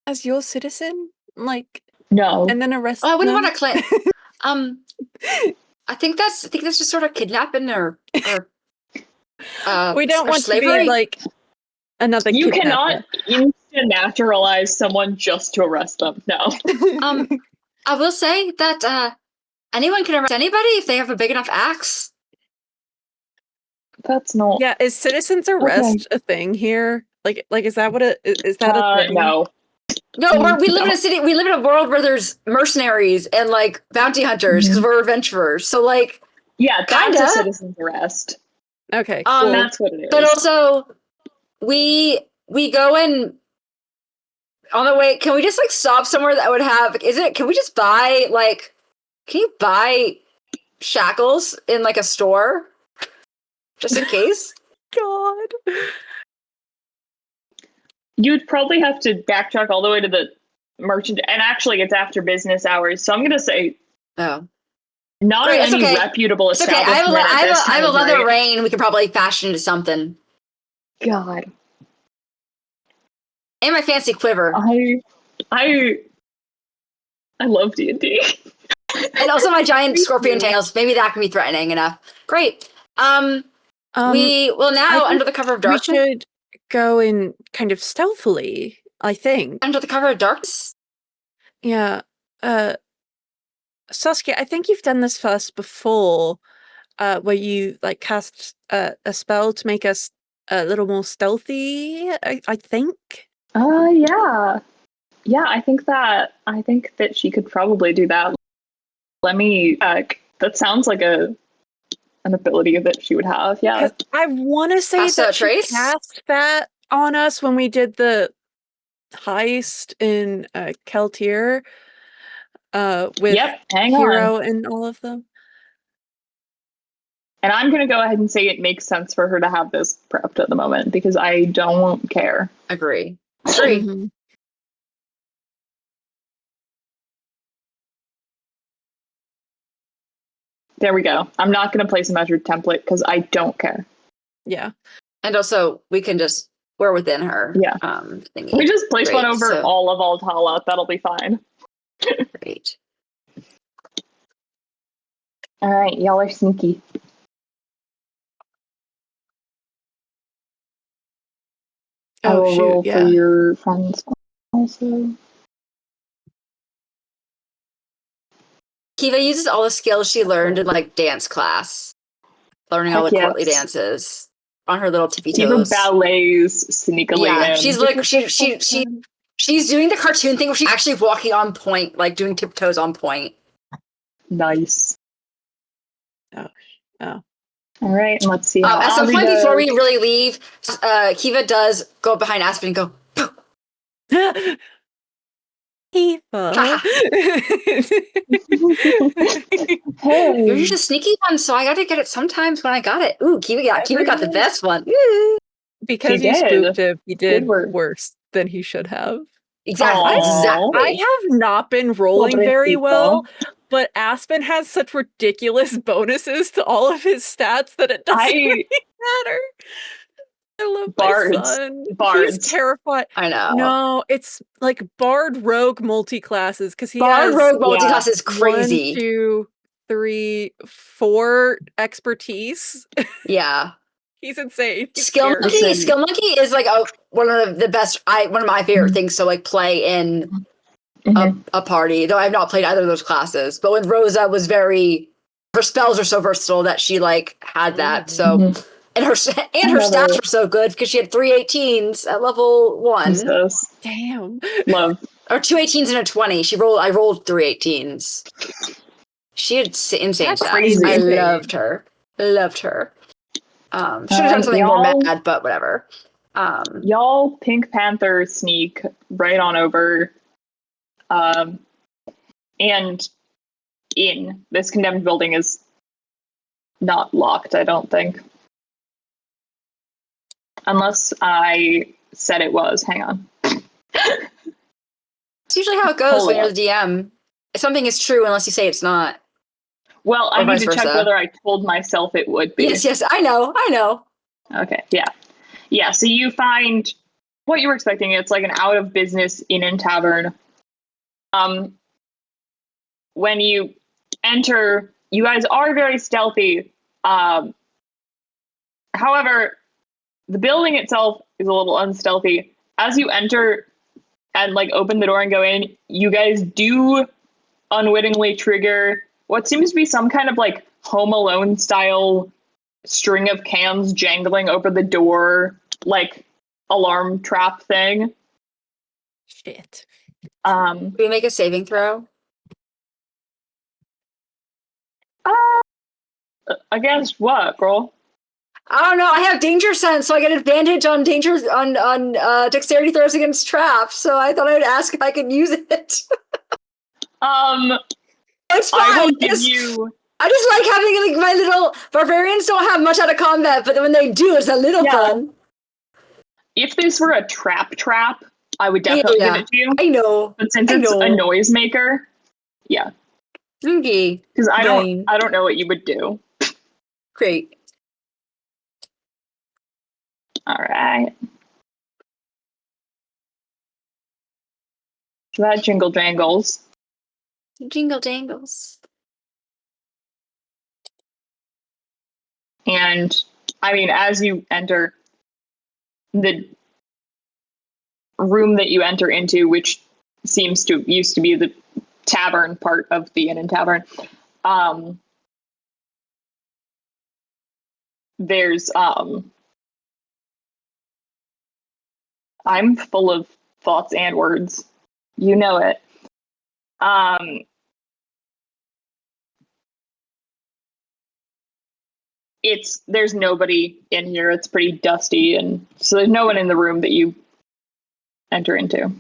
as your citizen, like, No. and then arrest Oh, I wouldn't them? want to claim. I think that's just sort of kidnapping or we don't or want slavery. to be like another. You kidnapper. cannot instant-naturalize someone just to arrest them. No. I will say that anyone can arrest anybody if they have a big enough axe. That's not. Yeah, is citizens arrest a thing here? Like is that what it is? That a thing? No. No, we live in a city. We live in a world where there's mercenaries and like bounty hunters because we're adventurers. So like, Yeah, that's kinda. a citizen's arrest. Okay, cool. That's what it is. But also, we go in on the way. Can we just like stop somewhere that would have? Can we just buy like? Can you buy shackles in like a store, just in case? God. You'd probably have to backtrack all the way to the merchant, and actually, it's after business hours. So I'm gonna say, Oh, not Great, it's any okay. reputable it's okay. I establishment. have a leather rein. We could probably fashion into something, God, and my fancy quiver, I love D&D. and also my giant scorpion tails. Maybe that can be threatening enough. Great. We will now, under the cover of We darkness. should go in kind of stealthily, I think. Under the cover of darkness? Yeah. Saskia, I think you've done this first before, where you like cast a spell to make us a little more stealthy, I think. Yeah. Yeah, I think that she could probably do that. Let me that sounds like an ability that she would have. Yeah. I want to say Pass out that she trace? cast that on us when we did the heist in Keltier with Yep, hang Hero on. and all of them. And I'm going to go ahead and say it makes sense for her to have this prepped at the moment because I don't care. Agree. Mhm. There we go. I'm not going to place a measured template because I don't care. Yeah. And also, we're within her. Yeah. Thingy. We just place one over so- all of Altala. That'll be fine. Great. All right, y'all are sneaky. I Oh will roll shoot! for Yeah. your friends also. Kiva uses all the skills she learned in like dance class, learning all Heck the courtly yes. dances on her little tippy Even toes. ballets sneakily Yeah, in. she's like she's doing the cartoon thing where she's actually walking on point, like doing tiptoes on point. Nice. Oh. All right, and let's see how At some Audrey point does. before we really leave, Kiva does go behind Aspen and go, "Pooh." Tifa. You're Hey, just a sneaky one, so I gotta get it sometimes when I got it. Ooh, Kiwi got the best one. Ooh. Because He you spooked did. him, he did work. worse than he should have. Exactly. Aw. I Exactly. have not been rolling very Pobrecito. well, but Aspen has such ridiculous bonuses to all of his stats that it doesn't really matter. I love my son. He's Bards. terrified. I know. No, it's like Bard Rogue multi-classes because he Bard has Rogue multiclass is 1, crazy. 2, 3, 4 expertise. Yeah. He's insane. He's Skill scary. Monkey. Skill Monkey is like one of the best. One of my favorite things to like play in a party. Though I've not played either of those classes. But when Rosa was her spells are so versatile that she like had that. So and her stats were so good because she had 3 18s at level 1. Jesus. Damn. Love. Or 2 18s and a 20. I rolled 3 18s. She had insane That's stats. crazy. I loved her. Loved her. Should have done something more mad, but whatever. Y'all Pink Panther sneak right on over. And in this condemned building is not locked, I don't think. Unless I said it was. Hang on. It's usually how it goes Hold when you're up. the DM. If something is true unless you say it's not. Well, Or I need vice to check versa. whether I told myself it would be. Yes, I know. Okay, yeah. Yeah, so you find what you were expecting. It's like an out of business inn and tavern. When you enter, you guys are very stealthy. However, the building itself is a little unstealthy. As you enter and like open the door and go in, you guys do unwittingly trigger what seems to be some kind of like Home Alone style string of cans jangling over the door, like alarm trap thing. Shit. Do we make a saving throw? Against what, girl? I don't know. I have danger sense, so I get advantage on dexterity throws against traps. So I thought I'd ask if I could use it. It's fine. I will give you. I just like having like my little barbarians don't have much out of combat, but when they do, it's a little fun. If this were a trap, I would definitely give it to you. I know. But since it's a noisemaker, yeah. Okay. Because I don't know what you would do. Great. All right. So that jingle jangles. Jingle dangles. And I mean, as you enter the room that you enter into, which used to be the tavern part of the inn and tavern, there's I'm full of thoughts and words. You know it. There's nobody in here. It's pretty dusty, and so there's no one in the room that you enter into.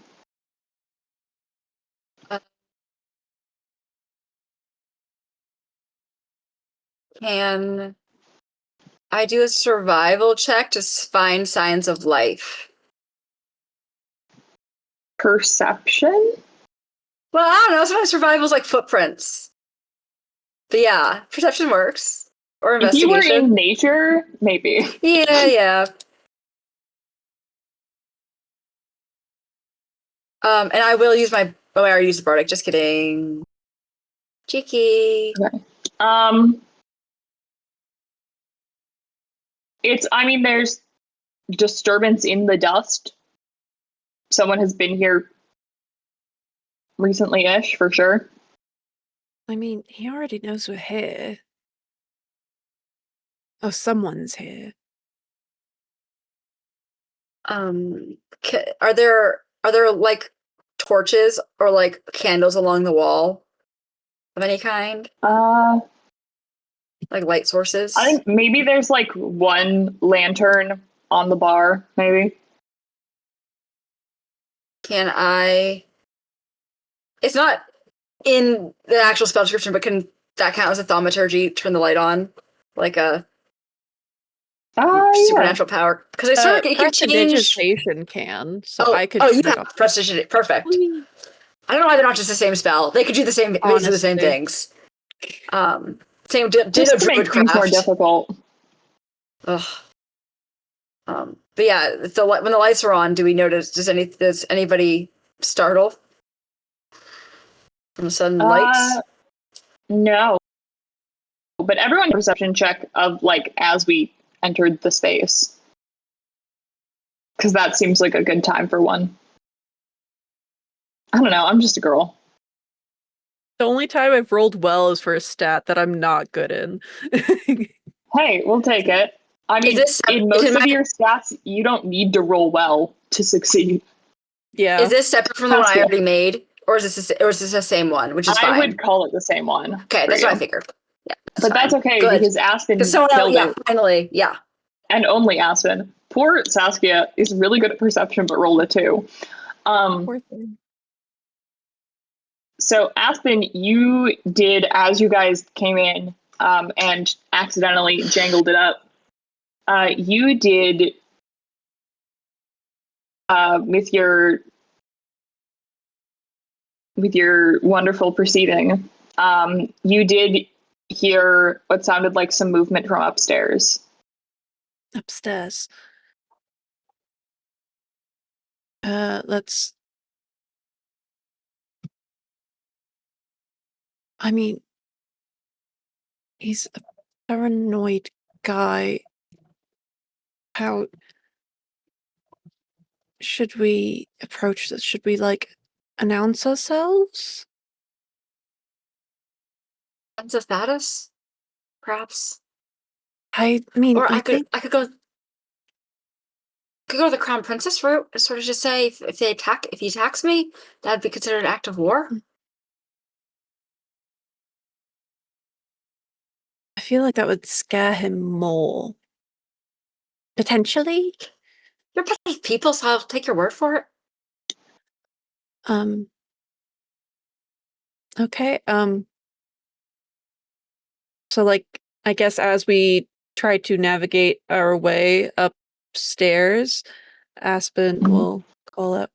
Can I do a survival check to find signs of life? Perception? Well, I don't know. Sometimes survival's like footprints. But yeah, perception works. Or If you investigation. were in nature, maybe. Yeah. And I will use my. Oh, I already used the bardic. Just kidding. Cheeky. Okay. There's disturbance in the dust. Someone has been here recently-ish, for sure. I mean, he already knows we're here. Oh, someone's here. Are there like torches or like candles along the wall of any kind? Like light sources? I think maybe there's like one lantern on the bar, maybe. Can I in the actual spell description, but can that count as a thaumaturgy? Turn the light on, like a supernatural power? Because I sort of it can change. Prestidigitation can, so I could. Oh, you have prestidigitation. Perfect. I don't know why they're not just the same spell. They could do the same. They do the same things. Same. Just to make things more difficult. Ugh. But yeah, when the lights are on, do we notice? Does anybody startle from the sudden lights? No. But everyone perception check of like as we entered the space, because that seems like a good time for one. I don't know. I'm just a girl. The only time I've rolled well is for a stat that I'm not good in. Hey, we'll take it. I mean, in most of your stats, you don't need to roll well to succeed. Yeah. Is this separate from the one I already made, or is this the same one? Which is fine. I would call it the same one. Okay, that's what I figured. Yeah, but that's okay because Aspen killed it. Finally, yeah. And only Aspen. Poor Saskia is really good at perception, but rolled a 2. Poor thing. So Aspen, you did as you guys came in and accidentally jangled it up. You did with your wonderful proceeding. You did hear what sounded like some movement from upstairs. Upstairs. Let's. I mean, he's a paranoid guy. How should we approach this? Should we like announce ourselves? Sense of Thaddace, perhaps. I mean, or I could go the Crown Princess route and sort of just say if he attacks me, that'd be considered an act of war. I feel like that would scare him more. Potentially. You're precious people, so I'll take your word for it. Okay. So like I guess as we try to navigate our way upstairs, Aspen will call out.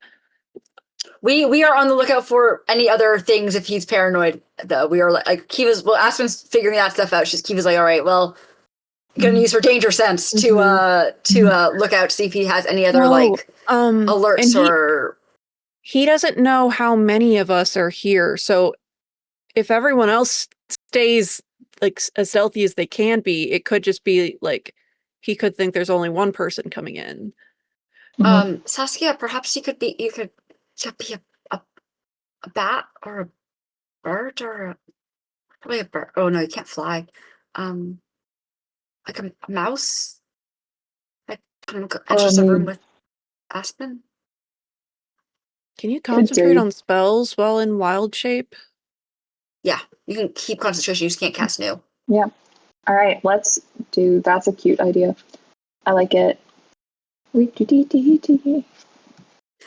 We are on the lookout for any other things if he's paranoid, though. We are like Aspen's figuring that stuff out. Kiva's like, all right, well, gonna use her danger sense to look out to see if he has any other alerts or. He doesn't know how many of us are here, so if everyone else stays like as stealthy as they can be, it could just be like he could think there's only one person coming in. Saskia, perhaps you could be a bat or a bird or probably a bird. Oh no, you can't fly. Like a mouse. Like enters the room with Aspen. Can you concentrate on spells while in wild shape? Yeah, you can keep concentration. You just can't cast new. Yeah. All right, let's do. That's a cute idea. I like it.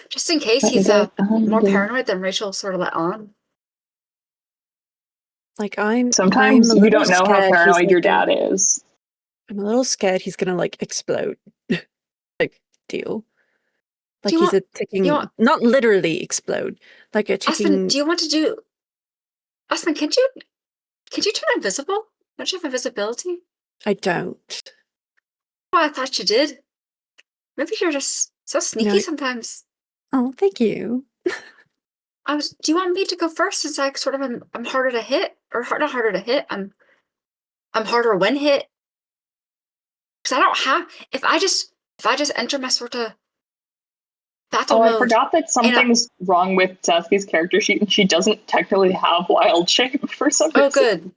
Just in case he's more paranoid than Rachel sort of let on. Like sometimes you don't know how paranoid your dad is. I'm a little scared he's gonna like explode. Like deal. Like he's a ticking, not literally explode. Like a ticking. Aspen, do you want to do? Aspen, can you turn invisible? Don't you have invisibility? I don't. Oh, I thought you did. Maybe you're just so sneaky sometimes. Oh, thank you. Do you want me to go first? Since I sort of I'm harder to hit, or not harder to hit. I'm harder when hit. Because I don't have. If I just enter my sort of battle mode. I forgot that something's wrong with Saskia's character sheet, and she doesn't technically have wild shape for some reason. Oh, good.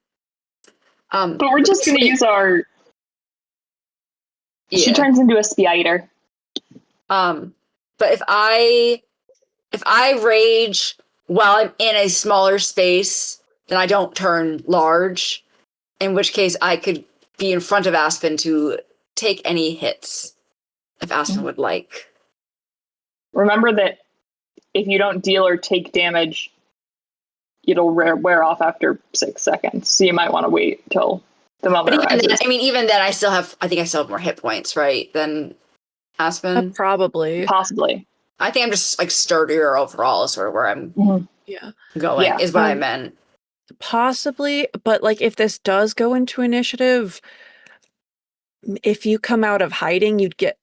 But we're just going to use our. Yeah. She turns into a spider. But if I rage while I'm in a smaller space, then I don't turn large. In which case, I could be in front of Aspen to take any hits if Aspen would like. Remember that if you don't deal or take damage it'll wear off after 6 seconds. So you might want to wait till the moment But even arises. then, even then, I think I still have more hit points, right, than Aspen. Probably. Possibly. I think I'm just like sturdier overall, is sort of where I'm Yeah. going, is what I meant. Possibly, but like if this does go into initiative, if you come out of hiding, you'd get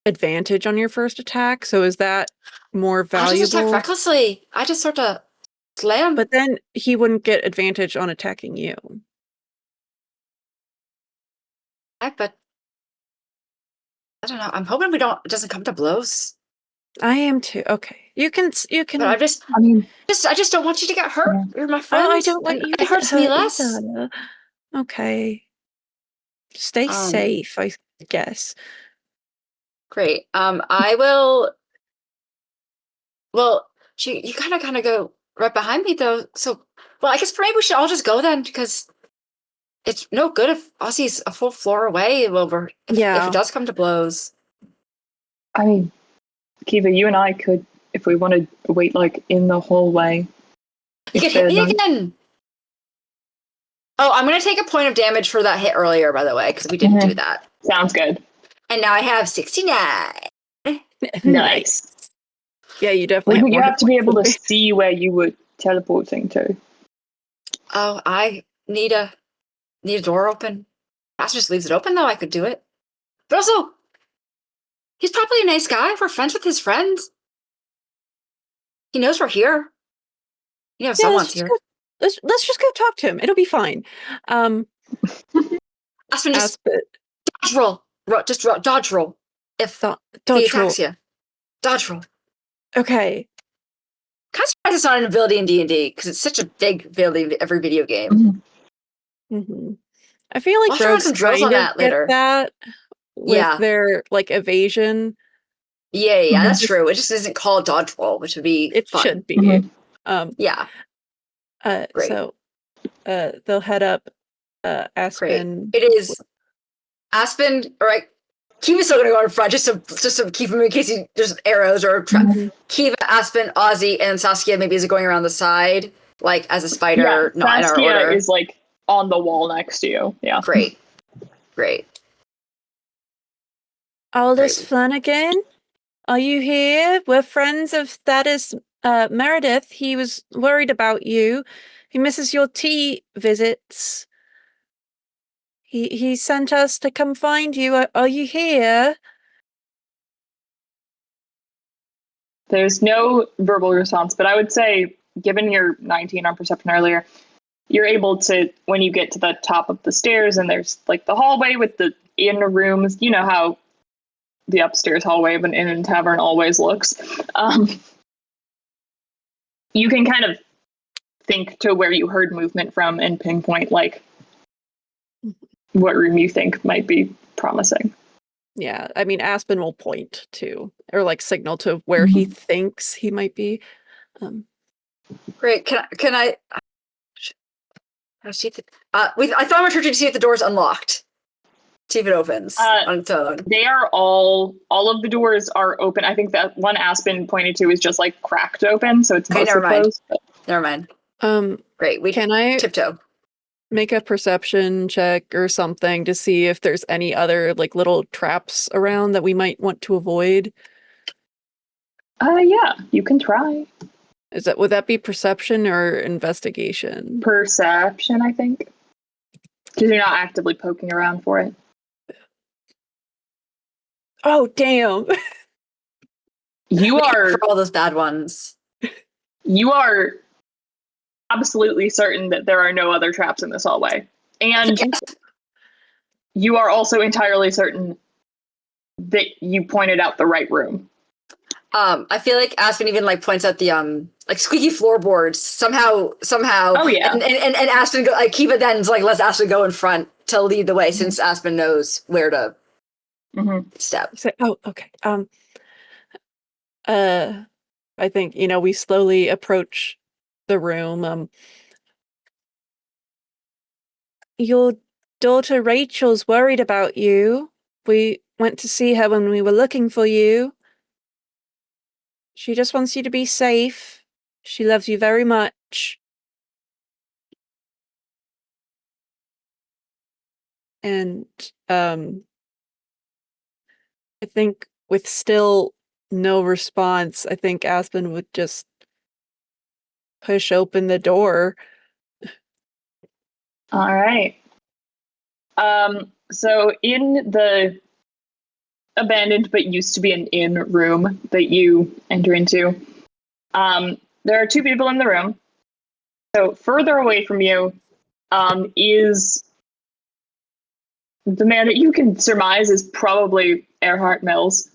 advantage on your first attack. So is that more valuable? I just attack recklessly. I just sort of slam. But then he wouldn't get advantage on attacking you. But I don't know. I'm hoping it doesn't come to blows. I am too. Okay, you can. But I just don't want you to get hurt. Yeah. You're my friend. Oh, I don't want you to it hurts me less. either. Okay, stay safe, I guess. Great. I will. Well, you kind of go right behind me though. So, well, I guess maybe we should all just go then, because it's no good if Ozzie's a full floor away. If it does come to blows. I mean, Kiva, you and I could, if we want to wait like in the hallway. You can hit me again. Oh, I'm going to take a point of damage for that hit earlier, by the way, because we didn't do that. Sounds good. And now I have 69. Nice. Yeah, you definitely. Wouldn't you have to be able to see where you were teleporting to? Oh, I need a door open. Master just leaves it open, though. I could do it. But also, he's probably a nice guy. We're friends with his friends. He knows we're here. You know, someone's here. Let's just go talk to him. It'll be fine. Aspen, just dodge roll. Just dodge roll. If he attacks you. Dodge roll. Okay. Kind of surprised it's not an ability in D&D, because it's such a big ability in every video game. Mm-hmm. I feel like I'll rogues some drills on that later. That with their like evasion. Yeah, that's true. It just isn't called dodge roll, which would be fun. Should be. Yeah. Great. So they'll head up Aspen. Great. It is Aspen, all right. Kiva's still gonna go in front just to keep him in case there's arrows or Kiva, Aspen, Ozzy, and Saskia maybe is going around the side, like as a spider, not in our order. Saskia is like on the wall next to you. Yeah. Great. Aldous Flanagan, are you here? We're friends of Thaddace Meredith. He was worried about you. He misses your tea visits. He sent us to come find you. Are you here? There's no verbal response, but I would say, given your 19 on perception earlier, you're able to, when you get to the top of the stairs and there's like the hallway with the inner rooms, you know how the upstairs hallway of an inn and tavern always looks. You can kind of think to where you heard movement from and pinpoint like what room you think might be promising. Yeah, I mean, Aspen will point to, or like signal to where he thinks he might be. Great. Can I see if I thought I was trying to see if the door's unlocked. See if it opens on its own. They are all of the doors are open. I think that one Aspen pointed to is just like cracked open, so it's mostly closed. Never mind. Great. Can I tiptoe? Make a perception check or something to see if there's any other like little traps around that we might want to avoid? Yeah, you can try. Would that be perception or investigation? Perception, I think. Because you're not actively poking around for it. Oh, damn. You are for all those bad ones. You are absolutely certain that there are no other traps in this hallway. And you are also entirely certain that you pointed out the right room. I feel like Aspen even like points out the like squeaky floorboards somehow. Oh yeah. And Aspen Kiva then like lets Aspen go in front to lead the way since Aspen knows where to step. Oh, okay. I think we slowly approach the room. Your daughter Rachel's worried about you. We went to see her when we were looking for you. She just wants you to be safe. She loves you very much. And I think with still no response, I think Aspen would just push open the door. All right. So in the abandoned but used to be an inn room that you enter into, there are two people in the room. So further away from you is the man that you can surmise is probably Erhart Mills,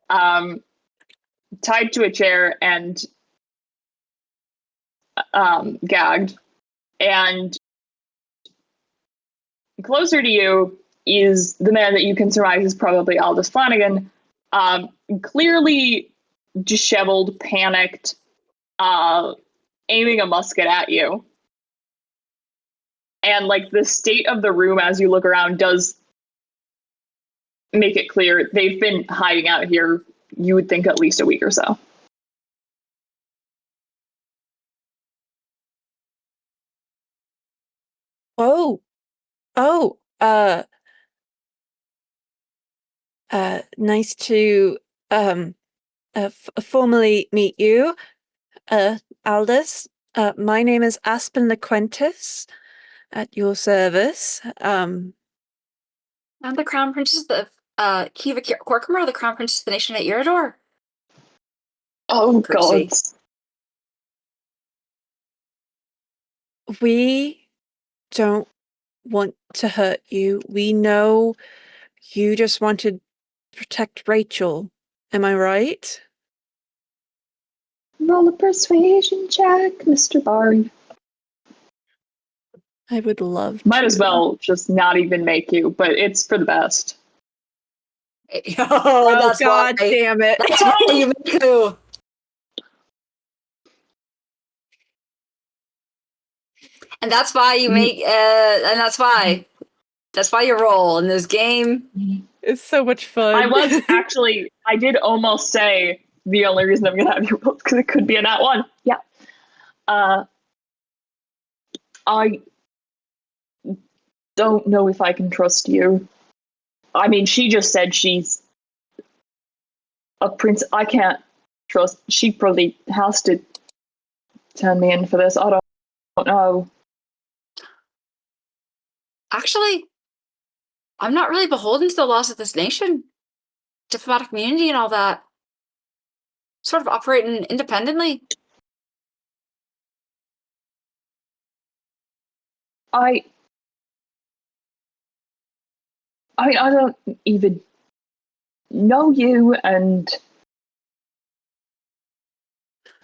tied to a chair and gagged. And closer to you is the man that you can surmise is probably Aldous Flanagan, clearly disheveled, panicked, aiming a musket at you. And like the state of the room as you look around does make it clear they've been hiding out here, you would think, at least a week or so. Nice to formally meet you, Aldous. My name is Aspen LaQuentis, at your service. I'm the Crown Princess of Caoimhe Corcomer, the Crown Princess of the Nation at Iridor. Oh, Courtesy. God. We don't want to hurt you. We know you just wanted to protect Rachel. Am I right? Roll a persuasion check, Mr. Bard. I would love to. Might as well just not even make you, but it's for the best. Oh, that's God why. damn it. That's why you make who. And that's why you make, and that's why you roll in this game. It's so much fun. I did almost say the only reason I'm going to have you roll because it could be a nat one. Yeah. I don't know if I can trust you. I mean, she just said she's a prince. I can't trust. She probably has to turn me in for this. I don't know. Actually, I'm not really beholden to the laws of this nation. Diplomatic immunity and all that. Sort of operating independently. I mean, I don't even know you, and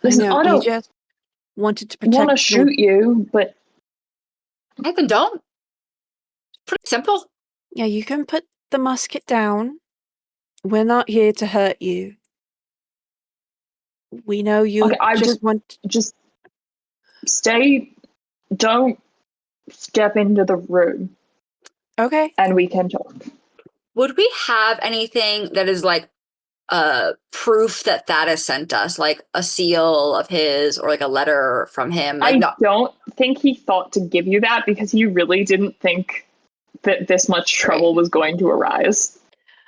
listen, I know, I don't you just wanted to protect want to shoot you, but I then don't. Pretty simple. Yeah, you can put the musket down. We're not here to hurt you. We know you okay, I just stay. Don't step into the room. Okay. And we can talk. Would we have anything that is like proof that Thaddace sent us, like a seal of his or like a letter from him? Like, I don't think he thought to give you that because he really didn't think that this much trouble was going to arise.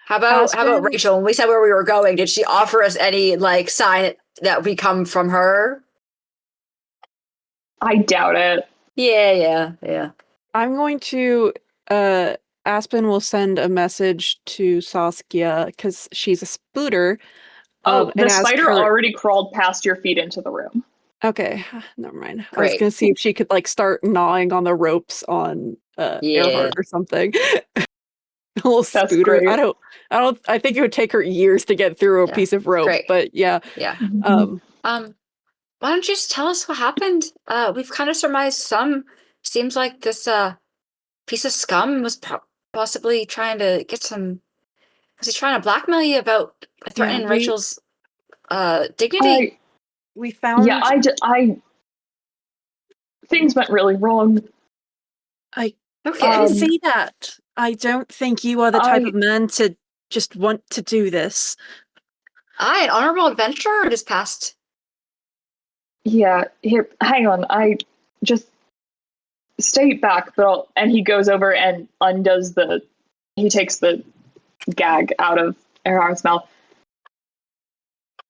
How about Rachel? When we said where we were going, did she offer us any like sign that we come from her? I doubt it. Yeah. I'm going to Aspen will send a message to Saskia because she's a spooter. The spider already crawled past your feet into the room. Okay, never mind. Great. I was gonna see if she could like start gnawing on the ropes on Erhart or something. A little That's spooter. great. I think it would take her years to get through a piece of rope, but yeah. Why don't you just tell us what happened? We've kind of surmised some. Seems like this piece of scum was possibly trying to get some. Was he trying to blackmail you about threatening Rachel's dignity? We found. Yeah, I things went really wrong. I didn't see that. I don't think you are the type of man to just want to do this. An honorable adventurer just passed. Yeah, here, hang on. stay back, and he goes over and undoes he takes the gag out of Erhart's mouth.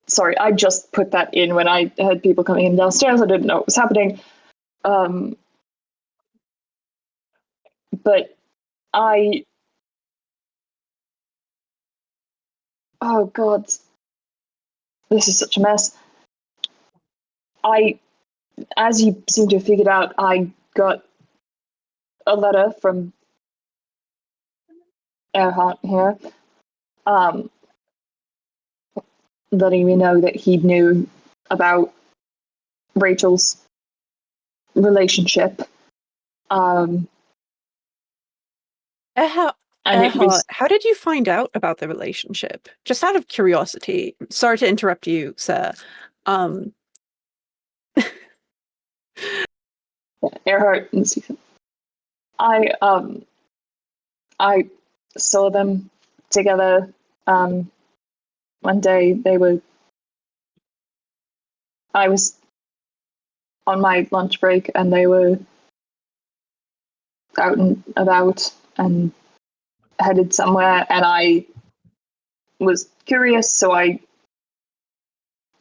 Sorry, I just put that in when I had people coming in downstairs. I didn't know what was happening. But oh God, this is such a mess. As you seem to have figured out, I got a letter from Erhart here, letting me know that he knew about Rachel's relationship. Erhart, how did you find out about the relationship? Just out of curiosity. Sorry to interrupt you, sir. Erhart, I saw them together one day. I was on my lunch break and they were out and about and headed somewhere, and I was curious, so I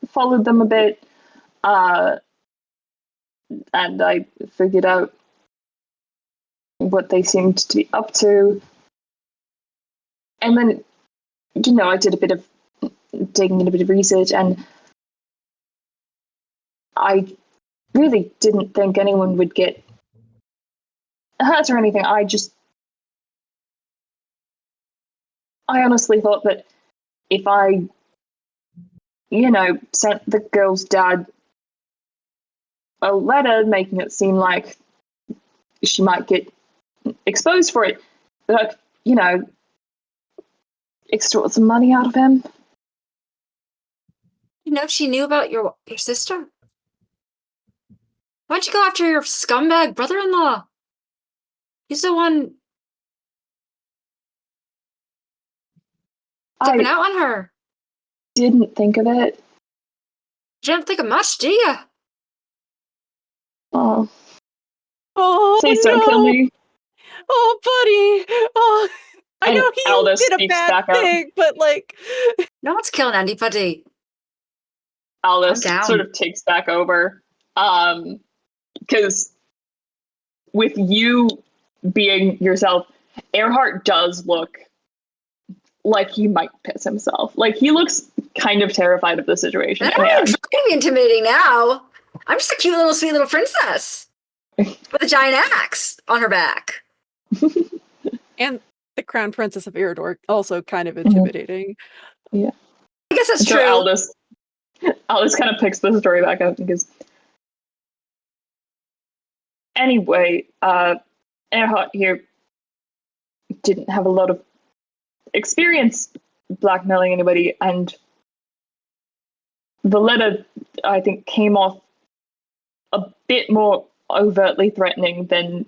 followed them a bit, and I figured out what they seemed to be up to. And then, I did a bit of digging and a bit of research, and I really didn't think anyone would get hurt or anything. I honestly thought that if I, sent the girl's dad a letter making it seem like she might get exposed for it, that, extort some money out of him. She knew about your sister? Why'd you go after your scumbag brother-in-law? He's the one dipping out on her. Didn't think of it. You didn't think of much, do you? Oh. Please don't kill me. Oh, buddy. Oh, I know he Aldous did a bad thing, but no one's killing anybody. Aldous sort of takes back over, because with you being yourself, Erhart does look like he might piss himself. Like, he looks kind of terrified of the situation. That ain't gonna be intimidating now. I'm just a cute little sweet little princess with a giant axe on her back. And the crown princess of Eridor, also kind of intimidating. Yeah, I guess that's so true. Aldous kind of picks the story back up and goes, anyway, Erhart here didn't have a lot of experience blackmailing anybody, and the letter, I think, came off a bit more overtly threatening than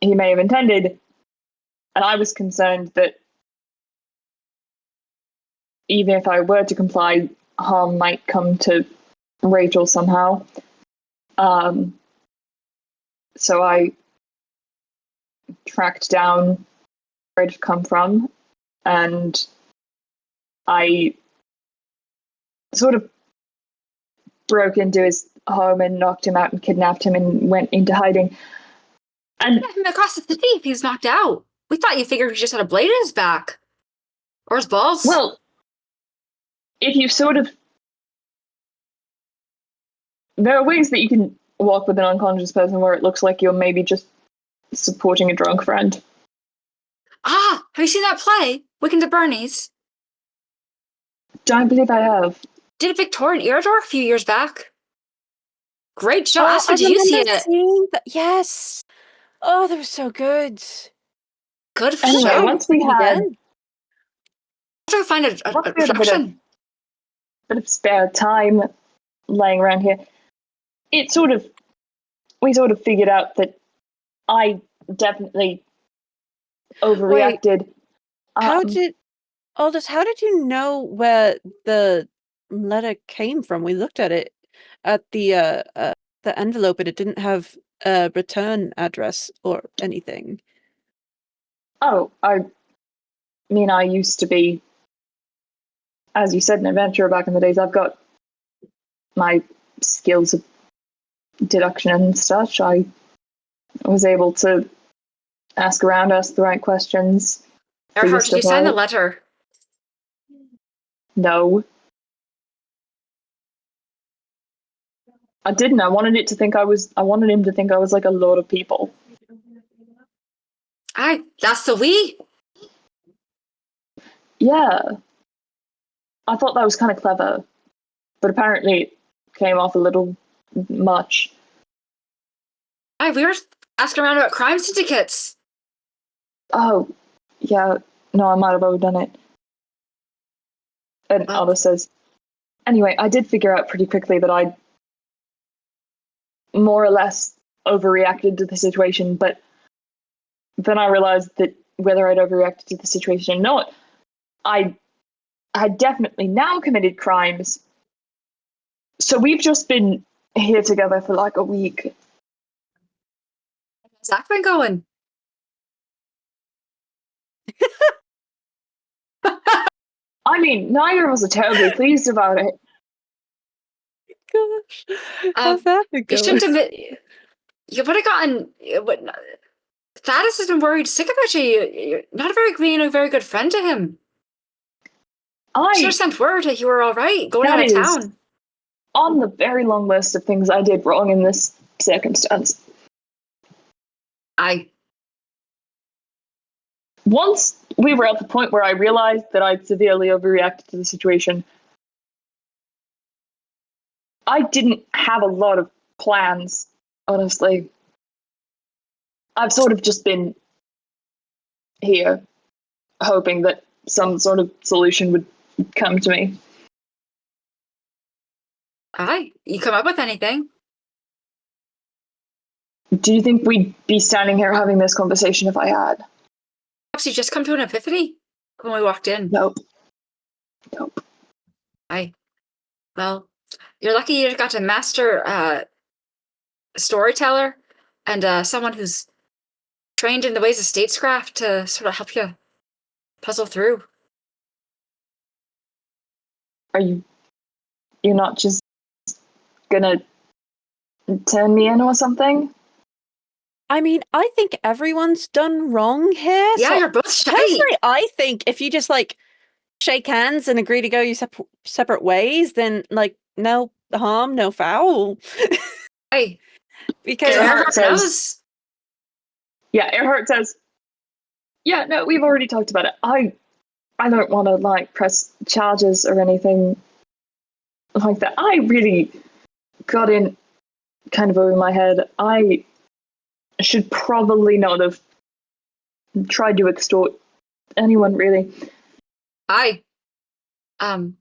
he may have intended. And I was concerned that even if I were to comply, harm might come to Rachel somehow. So I tracked down where it had come from, and I sort of broke into his home and knocked him out and kidnapped him and went into hiding. And Get him across the city if he was knocked out. We thought you figured he just had a blade in his back. Or his balls. Well, if you sort of... There are ways that you can walk with an unconscious person where it looks like you're maybe just supporting a drunk friend. Ah, have you seen that play? Wicked to Bernie's? Don't believe I have. Did a Victorian Eridor a few years back. Great show. Aspen, did you see it? Yes. Oh, that was so good. Good anyway, show. Once we had to find a production. bit of spare time laying around here, we sort of figured out that I definitely overreacted. Aldous, how did you know where the letter came from? We looked at it at the envelope, and it didn't have a return address or anything. Oh, I mean, I used to be, as you said, an adventurer back in the days. I've got my skills of deduction and such. I was able to ask around, ask the right questions. Erhart, did you sign the letter? No. I didn't. I wanted him to think I was like a lot of people. Aye, that's the we. Yeah. I thought that was kind of clever. But apparently it came off a little much. Aye, we were asking around about crime syndicates. Oh, yeah. No, I might have overdone it. And Aldous says, anyway, I did figure out pretty quickly that I'd more or less overreacted to the situation, but then I realized that whether I'd overreacted to the situation or not, I had definitely now committed crimes. So we've just been here together for like a week. How's that been going? I mean, neither of us are terribly pleased about it. Gosh, how's that been You going? shouldn't have. You would have gotten. Thaddace has been worried sick about you. You're not being a very good friend to him. Should have sent word that you were all right going out of town. On the very long list of things I did wrong in this circumstance. Once we were at the point where I realized that I'd severely overreacted to the situation, I didn't have a lot of plans, honestly. I've sort of just been here, hoping that some sort of solution would come to me. Aye, you come up with anything? Do you think we'd be standing here having this conversation if I had? Perhaps you just come to an epiphany when we walked in. Nope. Aye. Well, you're lucky you got a master a storyteller and someone who's trained in the ways of statecraft to sort of help you puzzle through. You're not just gonna turn me in or something? I mean, I think everyone's done wrong here. Yeah, so you're both shy. personally, I think if you just like shake hands and agree to go your separate ways, then like no harm, no foul. Aye. Because Erhart knows. Yeah, Erhart says, yeah, no, we've already talked about it. I don't want to like press charges or anything like that. I really got in kind of over my head. I should probably not have tried to extort anyone, really. Aye. And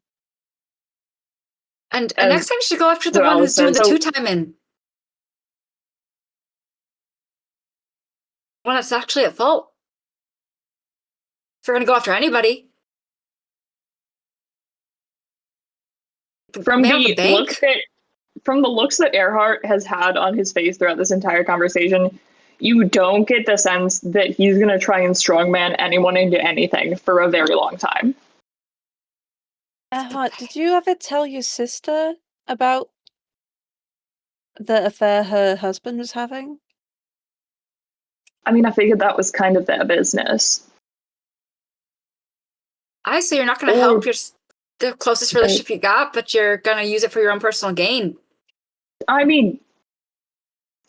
next time you should go after the one who's doing the two-timing. One that's actually at fault. If you're going to go after anybody. From the looks that Erhart has had on his face throughout this entire conversation, you don't get the sense that he's going to try and strongman anyone into anything for a very long time. Erhart, did you ever tell your sister about the affair her husband was having? I mean, I figured that was kind of their business. I say you're not going to help the closest relationship you got, but you're going to use it for your own personal gain. I mean,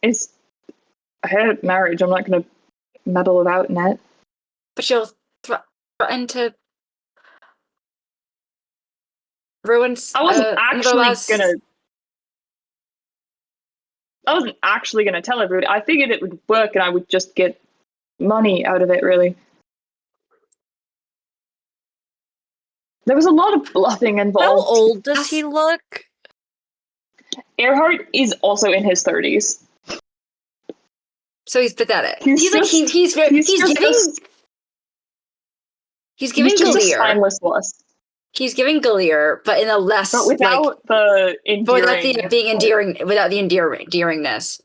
it's her marriage. I'm not going to meddle about in it. But you'll threaten to ruin. I wasn't actually gonna tell everybody. I figured it would work, and I would just get money out of it. Really, there was a lot of bluffing involved. How old does he look? Erhart is also in his 30s. So he's pathetic. He's giving Gallier. He's giving Gallier, but in a less, but without the endearing, without the endearingness.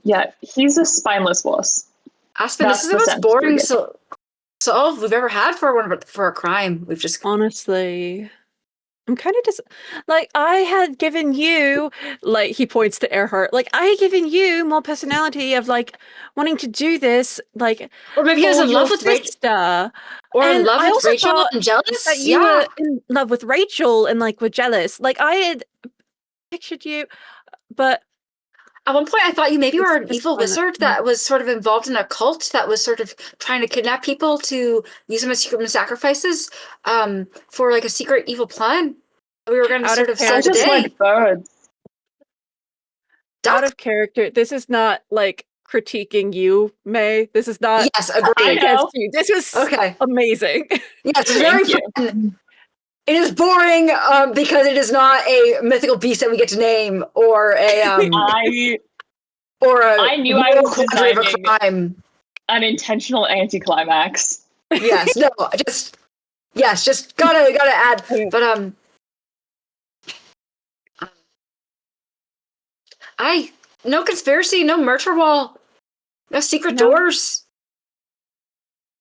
Yeah, he's a spineless wuss. Aspen, this is the most boring solve we've ever had for a crime. We've just honestly, I'm kind of like, I had given you, like, he points to Erhart, like, I had given you more personality of, like, wanting to do this, like, or maybe he was in love with Rachel, or in love with Rachel and jealous. That you were in love with Rachel and, like, were jealous. Like, I had pictured you, but at one point I thought you maybe were an evil wizard that was sort of involved in a cult that was sort of trying to kidnap people to use them as human sacrifices, for like a secret evil plan. We were going to sort of save the day. Just like birds. Out of character. This is not like critiquing you, May. This is not. Yes, agreed. This was amazing. Yes, it's very fun. It is boring because it is not a mythical beast that we get to name, or a I knew I was designing an intentional anticlimax. Yes, no, just gotta add. But no conspiracy, no murder wall, no secret doors.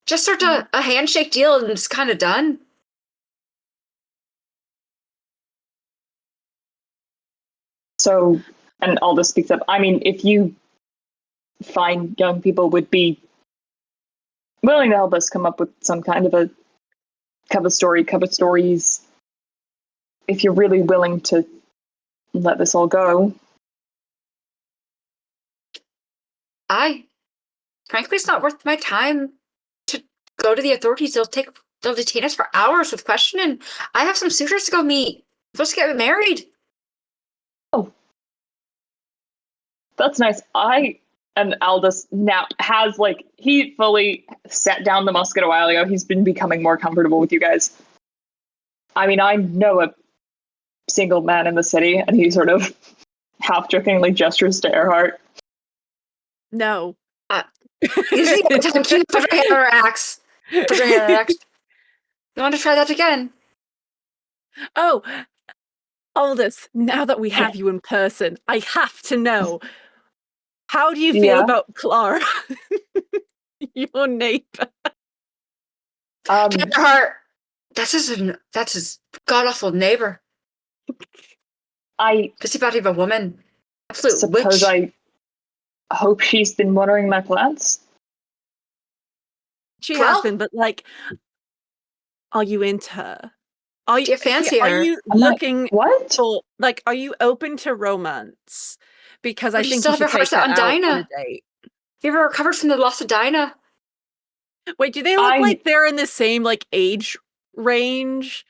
Just sort of a handshake deal and it's kind of done. So, and Aldous speaks up. I mean, if you find young people would be willing to help us come up with some kind of a cover stories, if you're really willing to let this all go. Frankly, it's not worth my time to go to the authorities. They'll detain us for hours with questioning. I have some suitors to go meet. I'm supposed to get married. Oh, that's nice. And Aldous now has, like, he fully set down the musket a while ago. He's been becoming more comfortable with you guys. I mean, I know a single man in the city, and he sort of half-jokingly gestures to Erhart. No. Put your hand on her axe. Put your hand on her axe. You want to try that again? Oh, Aldous, now that we have you in person, I have to know. How do you feel about Clara? Your neighbor. Erhart, that's his god-awful neighbor. Busybody of a woman. Absolute suppose witch. I hope she's been watering my plants. She has been, but, like, are you into her? Do you fancy her? Are you looking what? for, like, are you open to romance? Because I think you should take her out on a date. Have you ever recovered from the loss of Dinah? Wait, do they look like they're in the same, like, age range?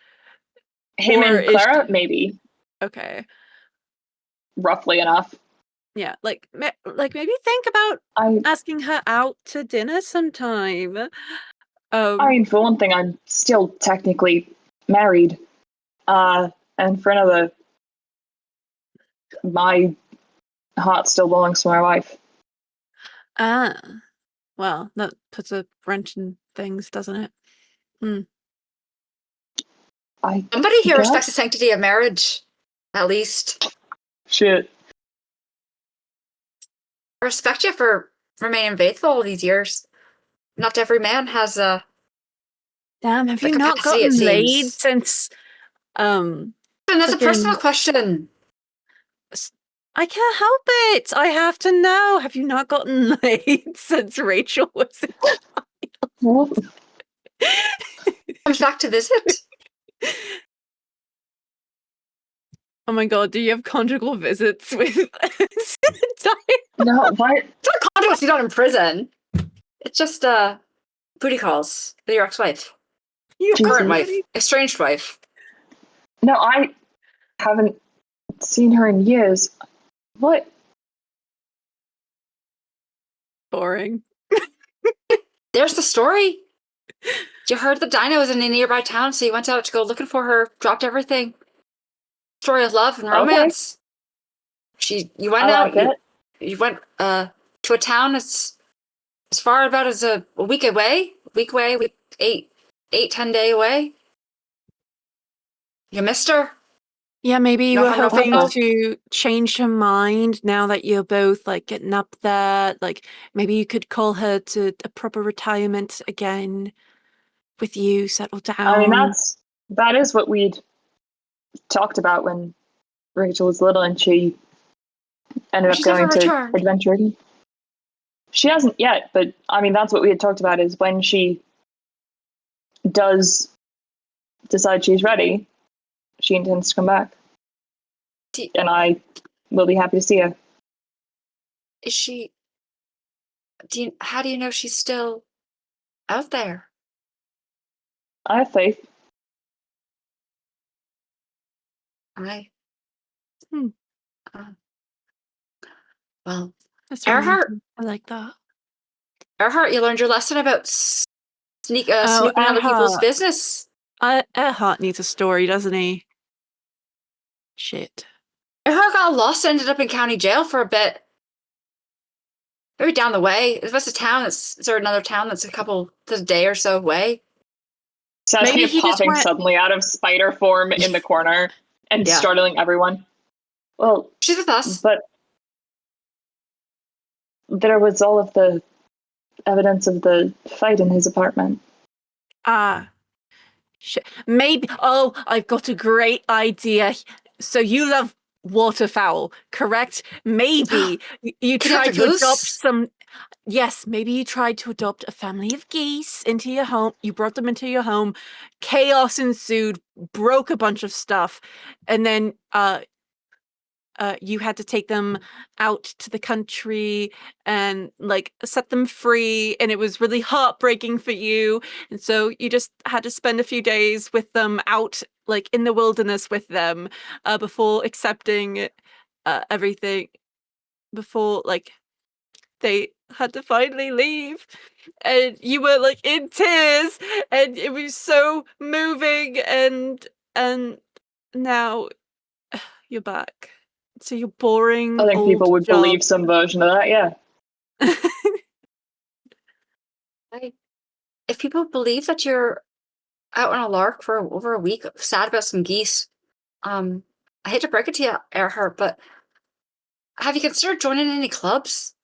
Him and Clara, maybe. Okay. Roughly enough. Yeah, like maybe think about asking her out to dinner sometime. I mean, for one thing, I'm still technically married. And for another, my heart still belongs to my wife. Ah. Well, that puts a wrench in things, doesn't it? Somebody here respects the sanctity of marriage, at least. Shit. I respect you for remaining faithful all these years. Not every man has a. Damn, have you not gotten laid since? And that's a personal question. I can't help it. I have to know. Have you not gotten laid since Rachel was in What? Comes back to visit. Oh my god, do you have conjugal visits with No, what? It's not conjugal, you're not in prison. It's just booty calls with your ex-wife. Your current wife. Estranged wife. No, I haven't seen her in years. What? Boring. There's the story. You heard that Dinah was in a nearby town, so you went out to go looking for her, dropped everything. Story of love and romance. Okay. You went out. You went to a town as far about as a week away. 10 day away. You missed her. Yeah, maybe you No were harm, no hoping foul. to change her mind now that you're both like getting up there. Like maybe you could call her to a proper retirement again with you, settle I mean, down. that is what we'd talked about when Rachel was little and she ended up She's never going to returned. adventuring. She hasn't yet, but I mean, that's what we had talked about is when she does decide she's ready, she intends to come back. Do- And I will be happy to see her. Is she? How do you know she's still out there? I have faith. I. Hmm. Well, That's Erhart, romantic. I like that. Erhart, you learned your lesson about snooping in other people's Erhart. business. Erhart needs a story, doesn't he? Shit. Erhart got lost and ended up in county jail for a bit. Maybe down the way. Is this a town? Is there another town that's a day or so away? Maybe Saskia he just popping went- suddenly out of spider form in the corner and Yeah. startling everyone. Well, She's with us. but there was all of the evidence of the fight in his apartment. Shit. Maybe. Oh, I've got a great idea. So you love waterfowl, correct? Maybe you Could you have tried the to goose? adopt some. Yes, maybe you tried to adopt a family of geese into your home. You brought them into your home. Chaos ensued, broke a bunch of stuff, and then you had to take them out to the country and like set them free, and it was really heartbreaking for you, and so you just had to spend a few days with them out like in the wilderness with them before accepting everything, before like they had to finally leave, and you were like in tears and it was so moving, and now you're back to your boring I think old people would job. believe some version of that, yeah. If people believe that you're out on a lark for over a week, sad about some geese, I hate to break it to you, Erhart, but have you considered joining any clubs?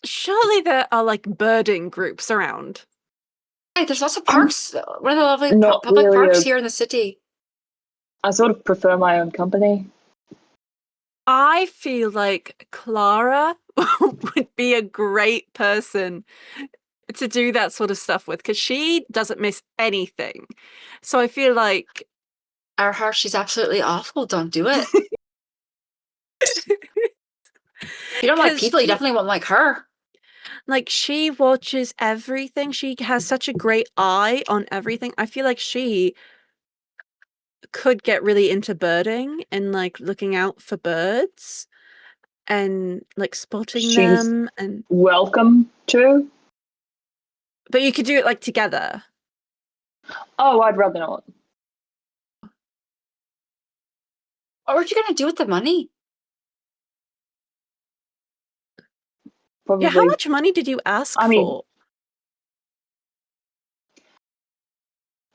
Surely there are like birding groups around. Hey, there's lots of parks. One of the lovely not public really parks a- here in the city. I sort of prefer my own company. I feel like Clara would be a great person to do that sort of stuff with because she doesn't miss anything. So I feel like Erhart, she's absolutely awful. Don't do it. If you don't like 'cause people, you she- definitely won't like her. like she watches everything. She has such a great eye on everything. I feel like she could get really into birding and like looking out for birds and like spotting She's them, and welcome to. but you could do it like together. Oh, I'd rather not. What were you going to do with the money? Probably. Yeah, how much money did you ask I mean, for?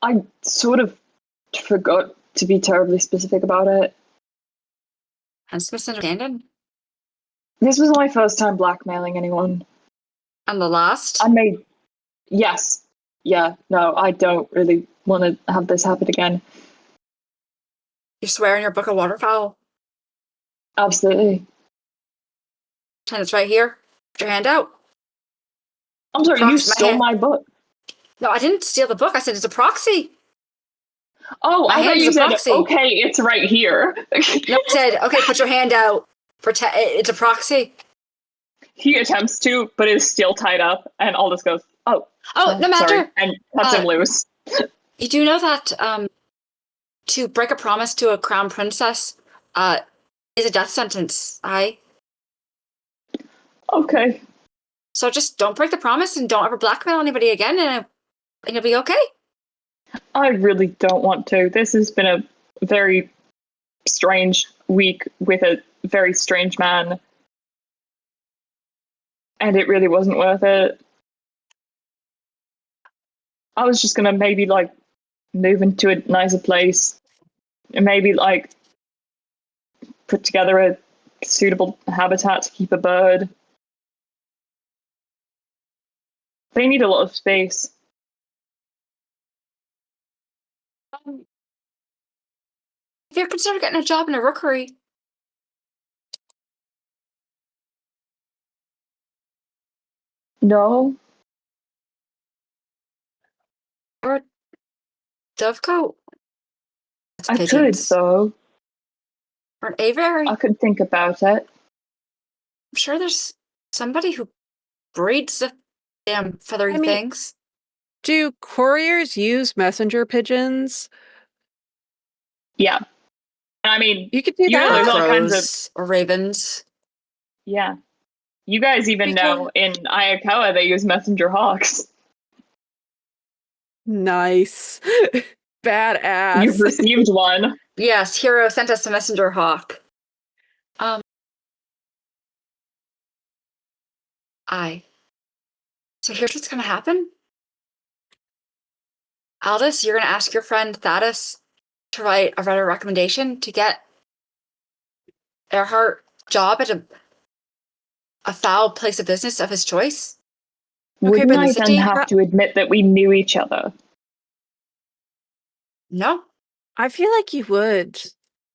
I sort of forgot to be terribly specific about it. Hence misunderstanding. This was my first time blackmailing anyone. And the last? Yes. Yeah, no, I don't really want to have this happen again. You swear in your book of waterfowl? Absolutely. And it's right here. Put your hand out. I'm sorry, you Prox- my stole hand- my book. No, I didn't steal the book. I said it's a proxy. Oh, My I thought hand is you a said, proxy. okay, it's right here. No, I said, okay, put your hand out. It's a proxy. He attempts to, but is still tied up, and Aldous goes, oh, No matter. sorry, and cuts him loose. You do know that to break a promise to a crown princess is a death sentence. Okay. So just don't break the promise and don't ever blackmail anybody again, and you'll be okay. I really don't want to. This has been a very strange week with a very strange man. And it really wasn't worth it. I was just gonna maybe like move into a nicer place. And maybe like put together a suitable habitat to keep a bird. They need a lot of space. Have you ever considered getting a job in a rookery? No, Or a dovecote? That's I could pigeons. though. Or an aviary? I could think about it. I'm sure there's somebody who breeds the damn feathery I mean- things. Do couriers use messenger pigeons? Yeah. I mean, You could do You know, that. there's all kinds of- Crows or ravens. yeah. You guys even know in Ayakawa they use messenger hawks. Nice. Badass. You've received one. Yes, Hero sent us a messenger hawk. So here's what's gonna happen. Aldous, you're gonna ask your friend Thaddace to write a recommendation to get Erhart job at a foul place of business of his choice. Okay, Wouldn't but I the then city have to admit that we knew each other? No, I feel like you would.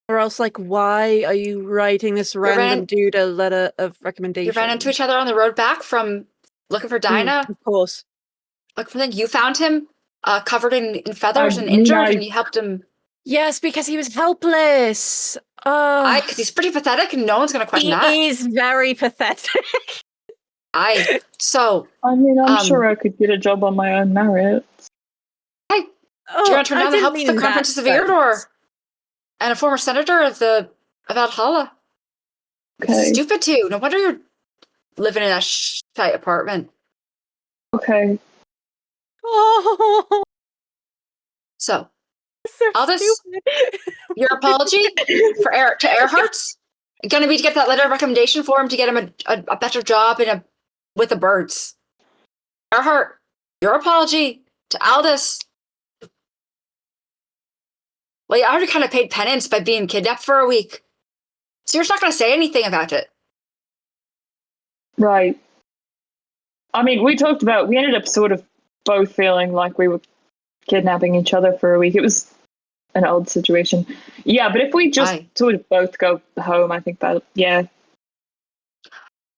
Or else, like, why are you writing this random dude a letter of recommendation? you ran into each other on the road back from looking for Dinah. Of course. Looking for things. You found him covered in feathers and injured, and you helped him. Yes, because he was helpless. Oh, Because he's pretty pathetic, and no one's gonna question he that. is very pathetic. So I mean, I'm Um, sure I could get a job on my own merit. Oh, do you want to turn I down the didn't help of the mean Crown that Princess of sense. Eerdor and a former senator of Valhalla? It's Okay. stupid too. No wonder you're living in that tight apartment. Okay. Oh, So so Aldous? stupid. your apology to Erhart's gonna be to get that letter of recommendation for him to get him a better job with the birds. Erhart, your apology to Aldous. Well, you already kind of paid penance by being kidnapped for a week, so you're just not gonna say anything about it. Right. I mean, we ended up sort of both feeling like we were kidnapping each other for a week. It was an odd situation. Yeah, but if we just sort of both go home, I think that, yeah.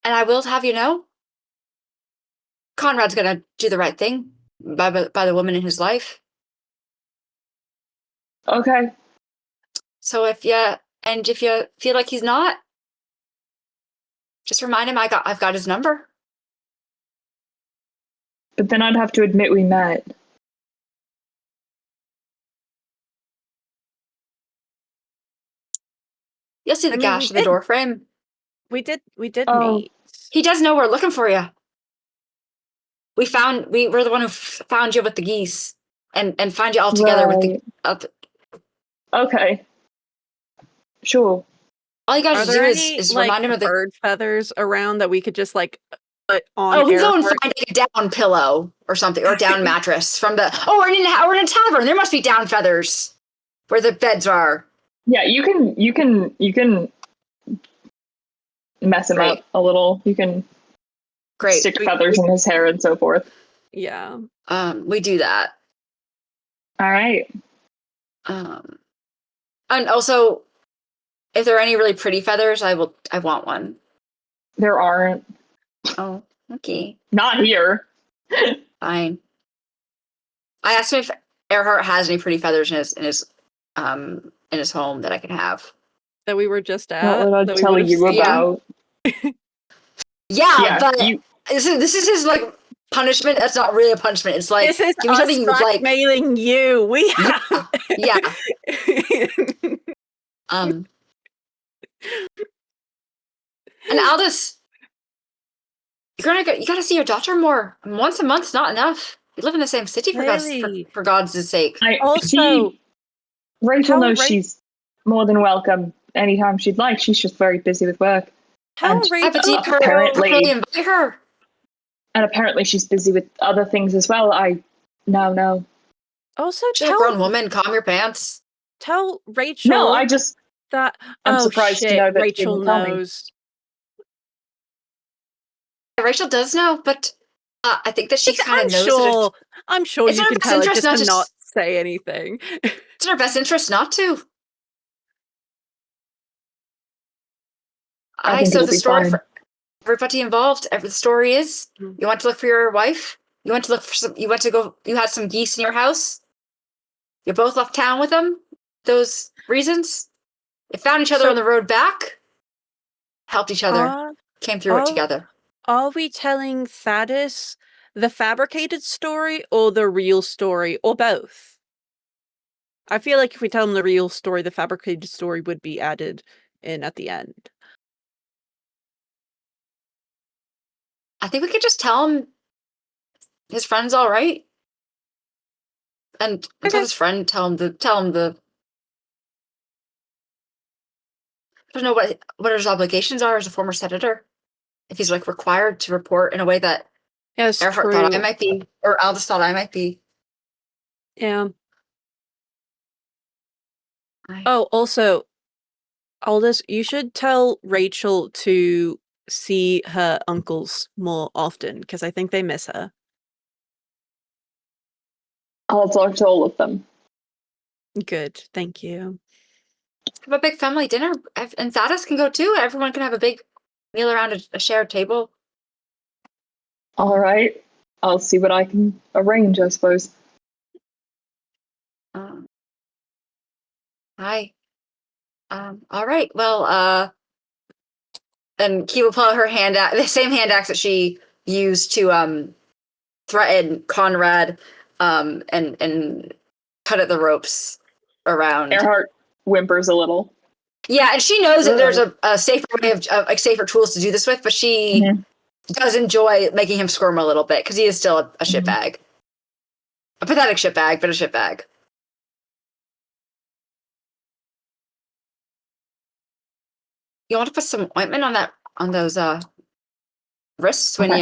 And I will have you know, Conrad's gonna do the right thing by the woman in his life. Okay. So if you feel like he's not, just remind him I've got his number. But then I'd have to admit we met. You'll see the I mean, gash we in the did- door frame. We did Oh. meet. He does know we're looking for you. We're the one who found you with the geese and find you all together with the. Okay. Sure. All you Are guys do there is any like remind him of the. bird feathers around that we could just like put on? Oh, he's going Erhart? to find a down pillow or something, or a down mattress from the. Oh, we're in a tavern. There must be down feathers where the beds are. Yeah, you can mess him Great. up a little. You can Great. stick feathers in his hair and so forth. Yeah. We do that. All right. And also, if there are any really pretty feathers, I want one. There aren't. Oh, okay. Not here. Fine. I asked him if Erhart has any pretty feathers in his home that I can have. That we were just at. What would I that we tell would've you seen. about? Yeah, but you, this is his like punishment. That's not really a punishment. It's like This is give me something you like. blackmailing you. We have. Yeah. And Aldous, you gotta see your daughter more. Once a month's not enough. You live in the same city for God's sake. Also, Rachel how knows she's more than welcome anytime she'd like. She's just very busy with work. how And Rachel? But do you apparently- really invite her? And apparently she's busy with other things as well. I now know. Also, She's a grown woman. Calm your pants. tell Rachel. No, I just That I'm oh surprised to shit, know that she Rachel didn't tell me. knows. Rachel does know, but I think that she kind of knows that I'm sure it's you in her can best tell her interest just to not to not say anything. it's in her best interest not to. I think So it'll the be story fine. for everybody involved, the story is Mm. you went to look for your wife. You went to look for you had some geese in your house. You both left town with them. Those reasons. You found each other So- on the road back. Helped each other. Are, Came through it are- together. are we telling Thaddace the fabricated story or the real story, or both? I feel like if we tell him the real story, the fabricated story would be added in at the end. I think we could just tell him his friend's all right. And tell his friend, tell him the I don't know what his obligations are as a former senator. If he's like required to report in a way that Yes, Erhart thought I might be, or Aldous thought I might be. Yeah. Oh, also, Aldous, you should tell Rachel to see her uncles more often, because I think they miss her. I'll talk to all of them. Good, thank you. Have a big family dinner, and Thaddace can go too. Everyone can have a big meal around a shared table. All right. I'll see what I can arrange, I suppose. Hi. All right. Well, and Key will pull out her hand axe, the same hand axe that she used to threaten Conrad, and cut at the ropes around. Erhart whimpers a little. Yeah, and she knows that there's a safer way of like safer tools to do this with, but she does enjoy making him squirm a little bit because he is still a shitbag. A pathetic shitbag, but a shitbag. You want to put some ointment on those wrists when you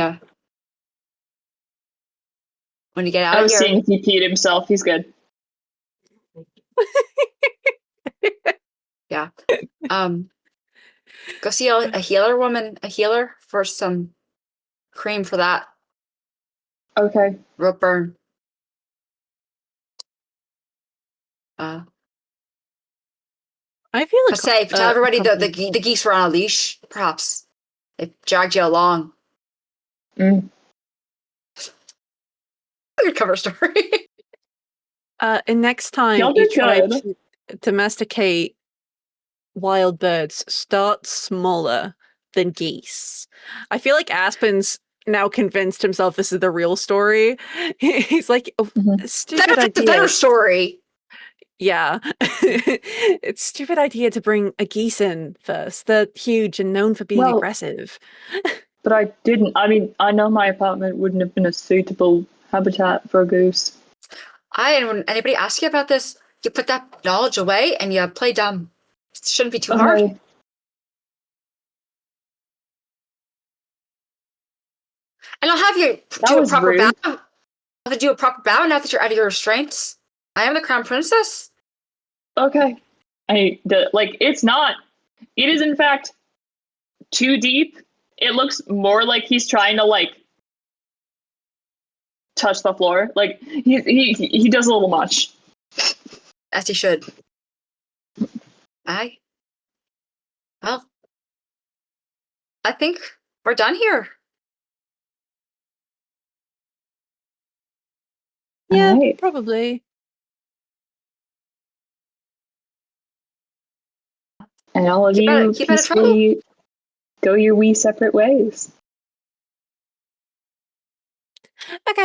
get out I of was here. seeing if he peed himself. He's good. Yeah. Go see a healer for some cream for that Okay. rope burn. I feel like Tell everybody the geese were on a leash. Perhaps they dragged you along. Mm. Good cover story. And next time Y'all you did try good. to domesticate wild birds, start smaller than geese. I feel like Aspen's now convinced himself this is the real story. He's like, oh, stupid idea. That's a better story. Yeah. It's stupid idea to bring a geese in first. They're huge and known for being aggressive. But I didn't. I mean, I know my apartment wouldn't have been a suitable habitat for a goose. When anybody asks you about this, you put that knowledge away and you play dumb. It shouldn't be too hard. And I'll have you do a proper bow. I'll have to do a proper bow now that you're out of your restraints. I am the crown princess. Okay. It's not. It is, in fact, too deep. It looks more like he's trying to, touch the floor. Like, he does a little much. As he should. Well, I think we're done here. Yeah, probably. And all of you peacefully go your wee separate ways. Okay.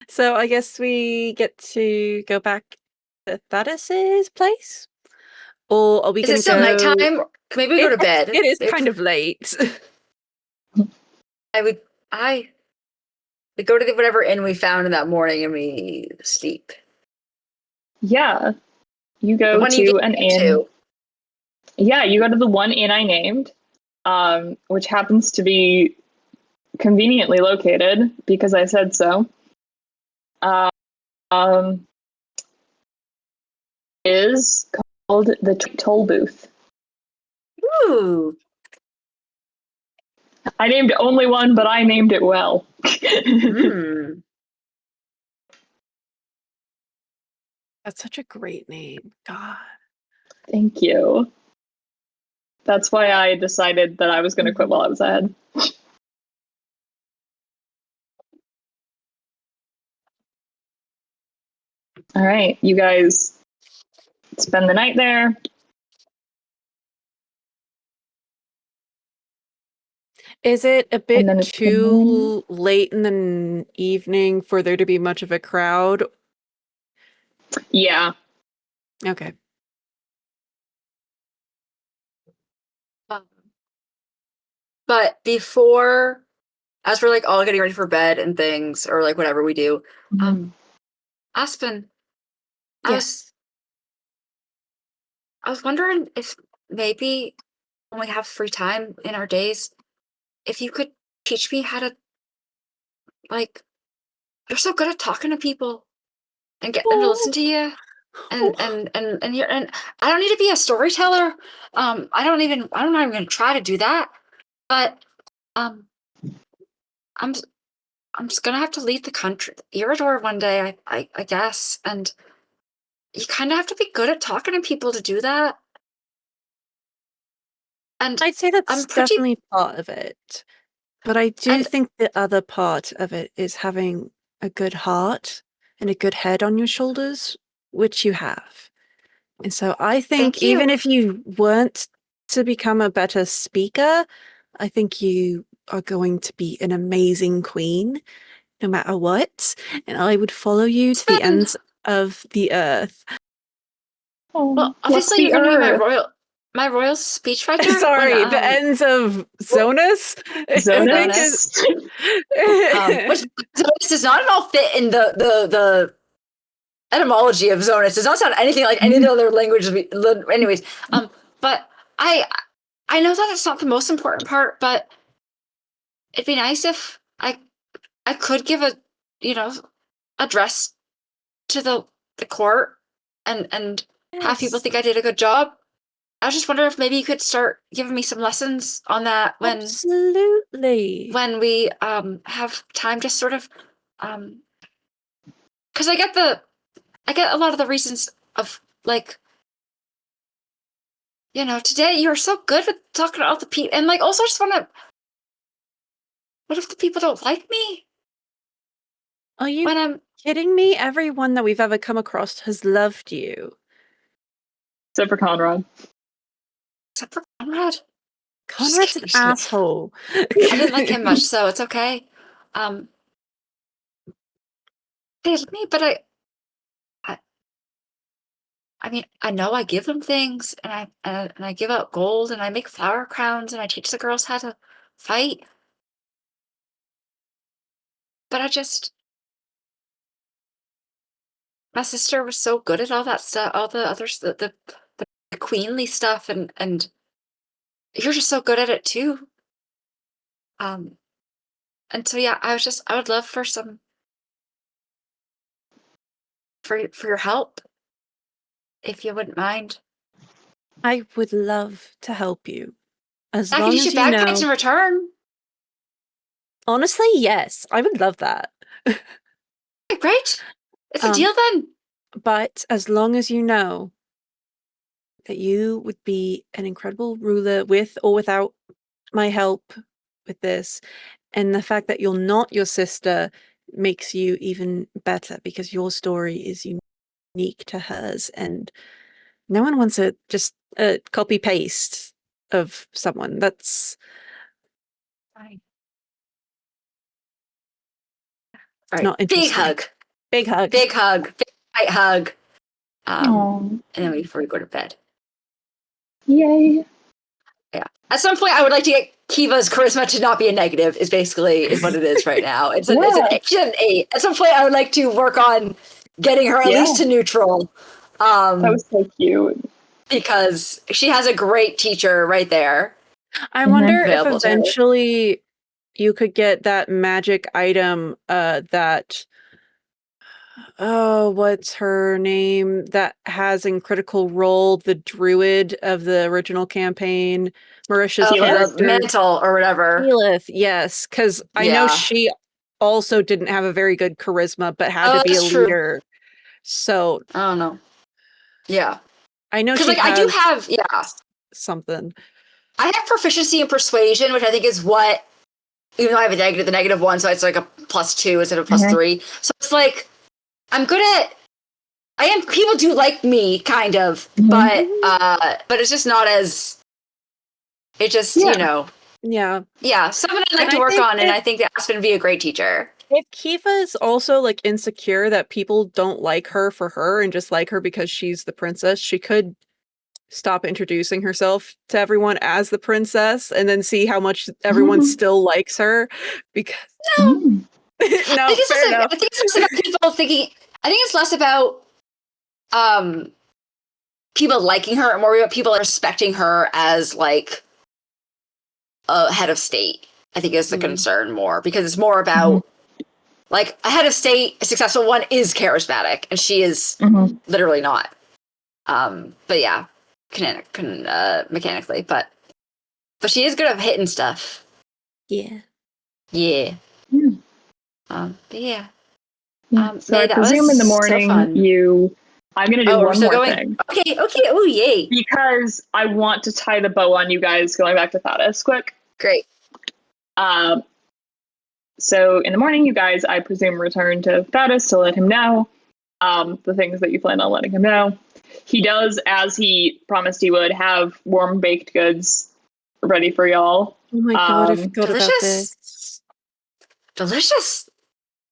So I guess we get to go back to Thaddace's place? Or are we going to go... Is it still nighttime? Maybe we go to bed. It is kind of late. We go to whatever inn we found in that morning and we sleep. Yeah. You go to an inn. Yeah, you go to the one inn I named, which happens to be conveniently located because I said so. Is the toll booth. Ooh. I named only one, but I named it well. Mm. That's such a great name. God. Thank you. That's why I decided that I was going to quit while I was ahead. All right, you guys spend the night there. Is it a bit then it's the morning? too late in the evening for there to be much of a crowd? Yeah. Okay. But before, as we're like all getting ready for bed and things, or like whatever we do, Aspen, Yes. I was wondering if maybe when we have free time in our days, if you could teach me how to, like, you're so good at talking to people and getting them to listen to you. And you're, and I don't need to be a storyteller. I'm not even gonna try to do that. But I'm just gonna have to leave the country, Erador, one day, I guess. And you kind of have to be good at talking to people to do that. And I'd say that's I'm pretty, definitely part of it. But I do and think the other part of it is having a good heart and a good head on your shoulders, which you have. And so I think thank you. even if you weren't to become a better speaker, I think you are going to be an amazing queen, no matter what. And I would follow you to the Aspen, ends of the earth. well, What's obviously the you're gonna be Earth? my royal speechwriter. Sorry, the ends of Zonus, I think is. Zonus? Which Zonus does not at all fit in the etymology of Zonus. Does not sound anything like any of the other languages. Anyways, but I know that it's not the most important part, but it'd be nice if I could give a address to the court and have people Yes, think I did a good job. I was just wondering if maybe you could start giving me some lessons on that absolutely. when we have time, just sort of because I get a lot of the reasons of, like, today you're so good with talking to all the people, and like also I just want to, what if the people don't like me Are you when I'm, kidding me? Everyone that we've ever come across has loved you. Except for Conrad. except for Conrad? Conrad's an Just kidding. asshole. I didn't like him much, so it's okay. They like me, but I mean, I know I give them things, and I give out gold, and I make flower crowns, and I teach the girls how to fight. But my sister was so good at all that stuff, all the other the queenly stuff, and you're just so good at it too. And so yeah, I would love for some for your help, if you wouldn't mind. I would love to help you. As I can long use as your you bagpipes in know. return. Honestly, yes. I would love that. Okay, great. It's a deal then. But as long as you know that you would be an incredible ruler with or without my help with this, and the fact that you're not your sister makes you even better because your story is unique to hers, and no one wants just a copy paste of someone. That's Fine. All right. not Big interesting. hug. Big hug. Big hug. Big tight hug. Aww. And then before we go to bed. Yay. Yeah. At some point, I would like to get Kiva's charisma to not be a negative. Is what it is right now. She's an 8. At some point, I would like to work on getting her at least to neutral. That was so cute. Because she has a great teacher right there. I wonder if Available to her. eventually you could get that magic item that Oh, what's her name that has in Critical Role the druid of the original campaign, Marisha's The character? mantle or whatever. Keyleth, yes, because I know Yeah. she also didn't have a very good charisma, but had Oh, to be a that's true. leader. So I don't know. Yeah. I know Because she like I do has have something. I have proficiency in persuasion, which I think is what, even though I have the negative one, so it's like a +2 instead of +3. So it's like I'm good at. People do like me, kind of, but it's just not as. It just Yeah. something I'd like And to I work think on, and I think that Aspen would be a great teacher. If Kifa is also like insecure that people don't like her for her and just like her because she's the princess, she could stop introducing herself to everyone as the princess and then see how much everyone still likes her. Because No, no, fair enough. I think it's less about people thinking. I think it's less about people liking her and more about people respecting her as like a head of state. I think is the concern more, because it's more about like a head of state, a successful one is charismatic, and she is literally not. But yeah, mechanically, but she is good at hitting stuff. Yeah. But yeah. So I presume in the morning I'm going to do one more thing. Okay. Oh, yay. Because I want to tie the bow on you guys going back to Thaddace quick. Great. So in the morning, you guys, I presume, return to Thaddace to let him know the things that you plan on letting him know. He does, as he promised he would, have warm baked goods ready for y'all. Oh my god, I forgot about this. Delicious.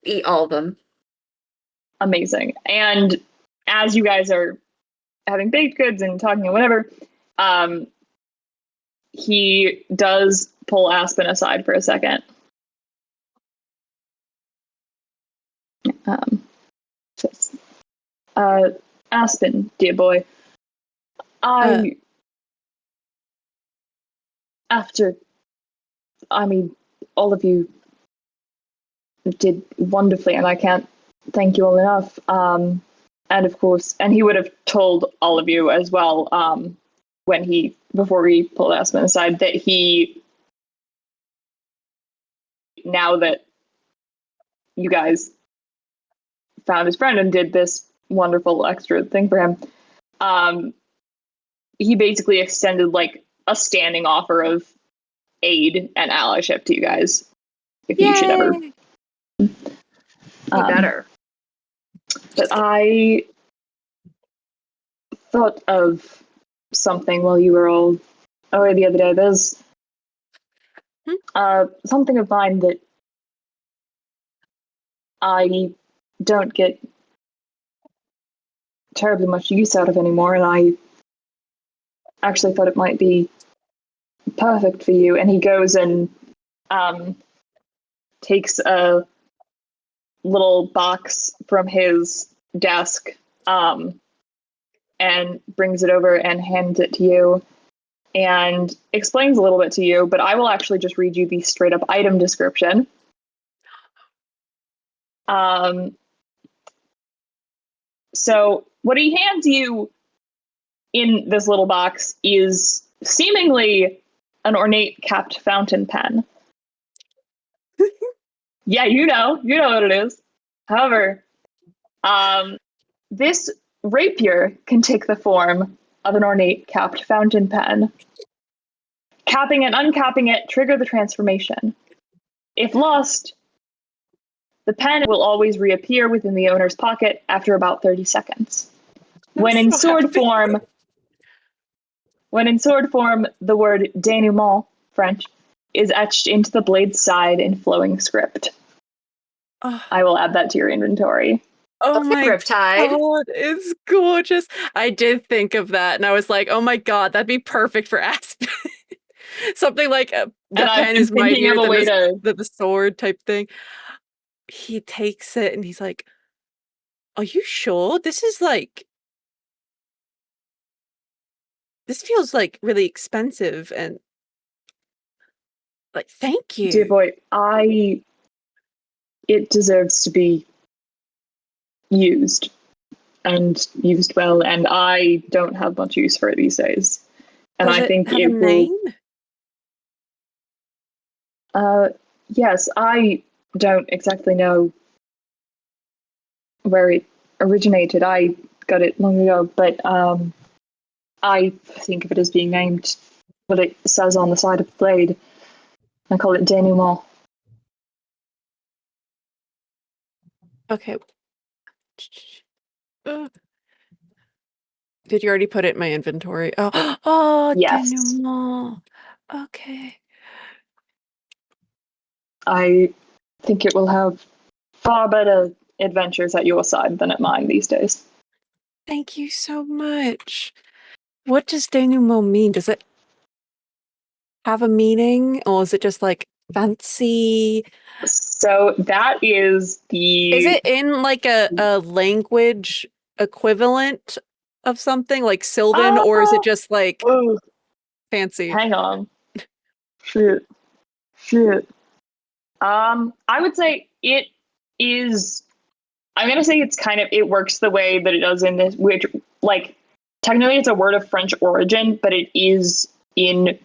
Eat all of them. Amazing. And as you guys are having baked goods and talking and whatever, he does pull Aspen aside for a second. Aspen, dear boy, all of you did wonderfully, and I can't thank you all enough. And of course, and he would have told all of you as well, before he pulled Aspen aside, that now that you guys found his friend and did this wonderful extra thing for him, he basically extended like a standing offer of aid and allyship to you guys if you should ever be better. But I thought of something while you were all away the other day. There's something of mine that I don't get terribly much use out of anymore, and I actually thought it might be perfect for you. And he goes and takes a little box from his desk and brings it over and hands it to you and explains a little bit to you, but I will actually just read you the straight up item description. So what he hands you in this little box is seemingly an ornate capped fountain pen. Yeah, you know what it is. However, this rapier can take the form of an ornate capped fountain pen. Capping and uncapping it trigger the transformation. If lost, the pen will always reappear within the owner's pocket after about 30 seconds. When in sword form, the word Denouement, French, is etched into the blade's side in flowing script. I will add that to your inventory. Oh my Riptide. god, it's gorgeous. I did think of that, and I was like, oh my god, that'd be perfect for Aspen. Something like the pen is mightier than the sword type thing. He takes it, and he's like, are you sure? This feels like really expensive, and like, thank you. Dear boy, it deserves to be used and used well, and I don't have much use for it these days. And Does I think have it a will. name? Yes, I don't exactly know where it originated. I got it long ago, but I think of it as being named what it says on the side of the blade. I call it Denouement. Okay. Uh, Did you already put it in my inventory? Oh, oh, Yes. denouement. Okay. I think it will have far better adventures at your side than at mine these days. Thank you so much. What does denouement mean? Does it have a meaning, or is it just like fancy? So that is the. Is it in like a language equivalent of something like Sylvan, or is it just like Oh, fancy? hang on. Shit. I would say it is. I'm gonna say it's kind of, it works the way that it does in this, which, like, technically it's a word of French origin, but it is in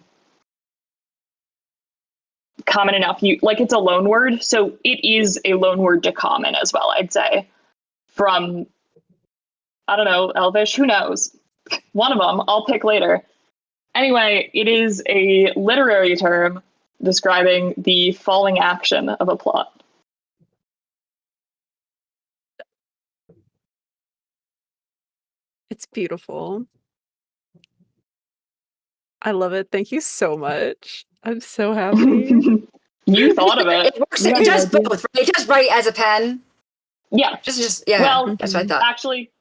common enough. Like, it's a loan word, so it is a loan word to common as well, I'd say. From, I don't know, Elvish, who knows? One of them, I'll pick later. Anyway, it is a literary term describing the falling action of a plot. It's beautiful. I love it. Thank you so much. I'm so happy. You thought of it. It works. You It had does the idea. both. Right? It does write as a pen. Yeah. Just yeah. Well, that's what I thought. actually,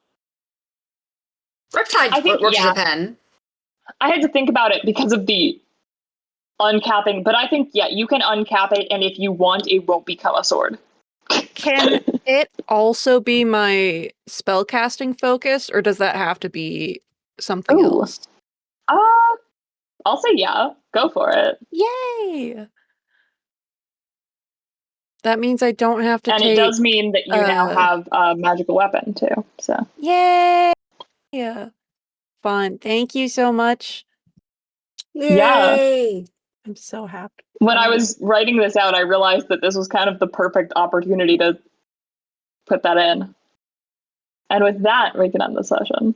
Riptide I think, works yeah. as a pen. I had to think about it because of the uncapping, but I think, yeah, you can uncap it, and if you want, it won't become a sword. Can it also be my spellcasting focus, or does that have to be something Ooh. else? I'll say yeah. Go for it. Yay! That means I don't have to And take. it does mean that you now have a magical weapon too. So Yay! Yeah. Fun. Thank you so much. Yeah. Yay! I'm so happy. When I was writing this out, I realized that this was kind of the perfect opportunity to put that in. And with that, we can end the session.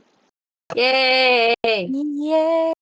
Yay! Yay!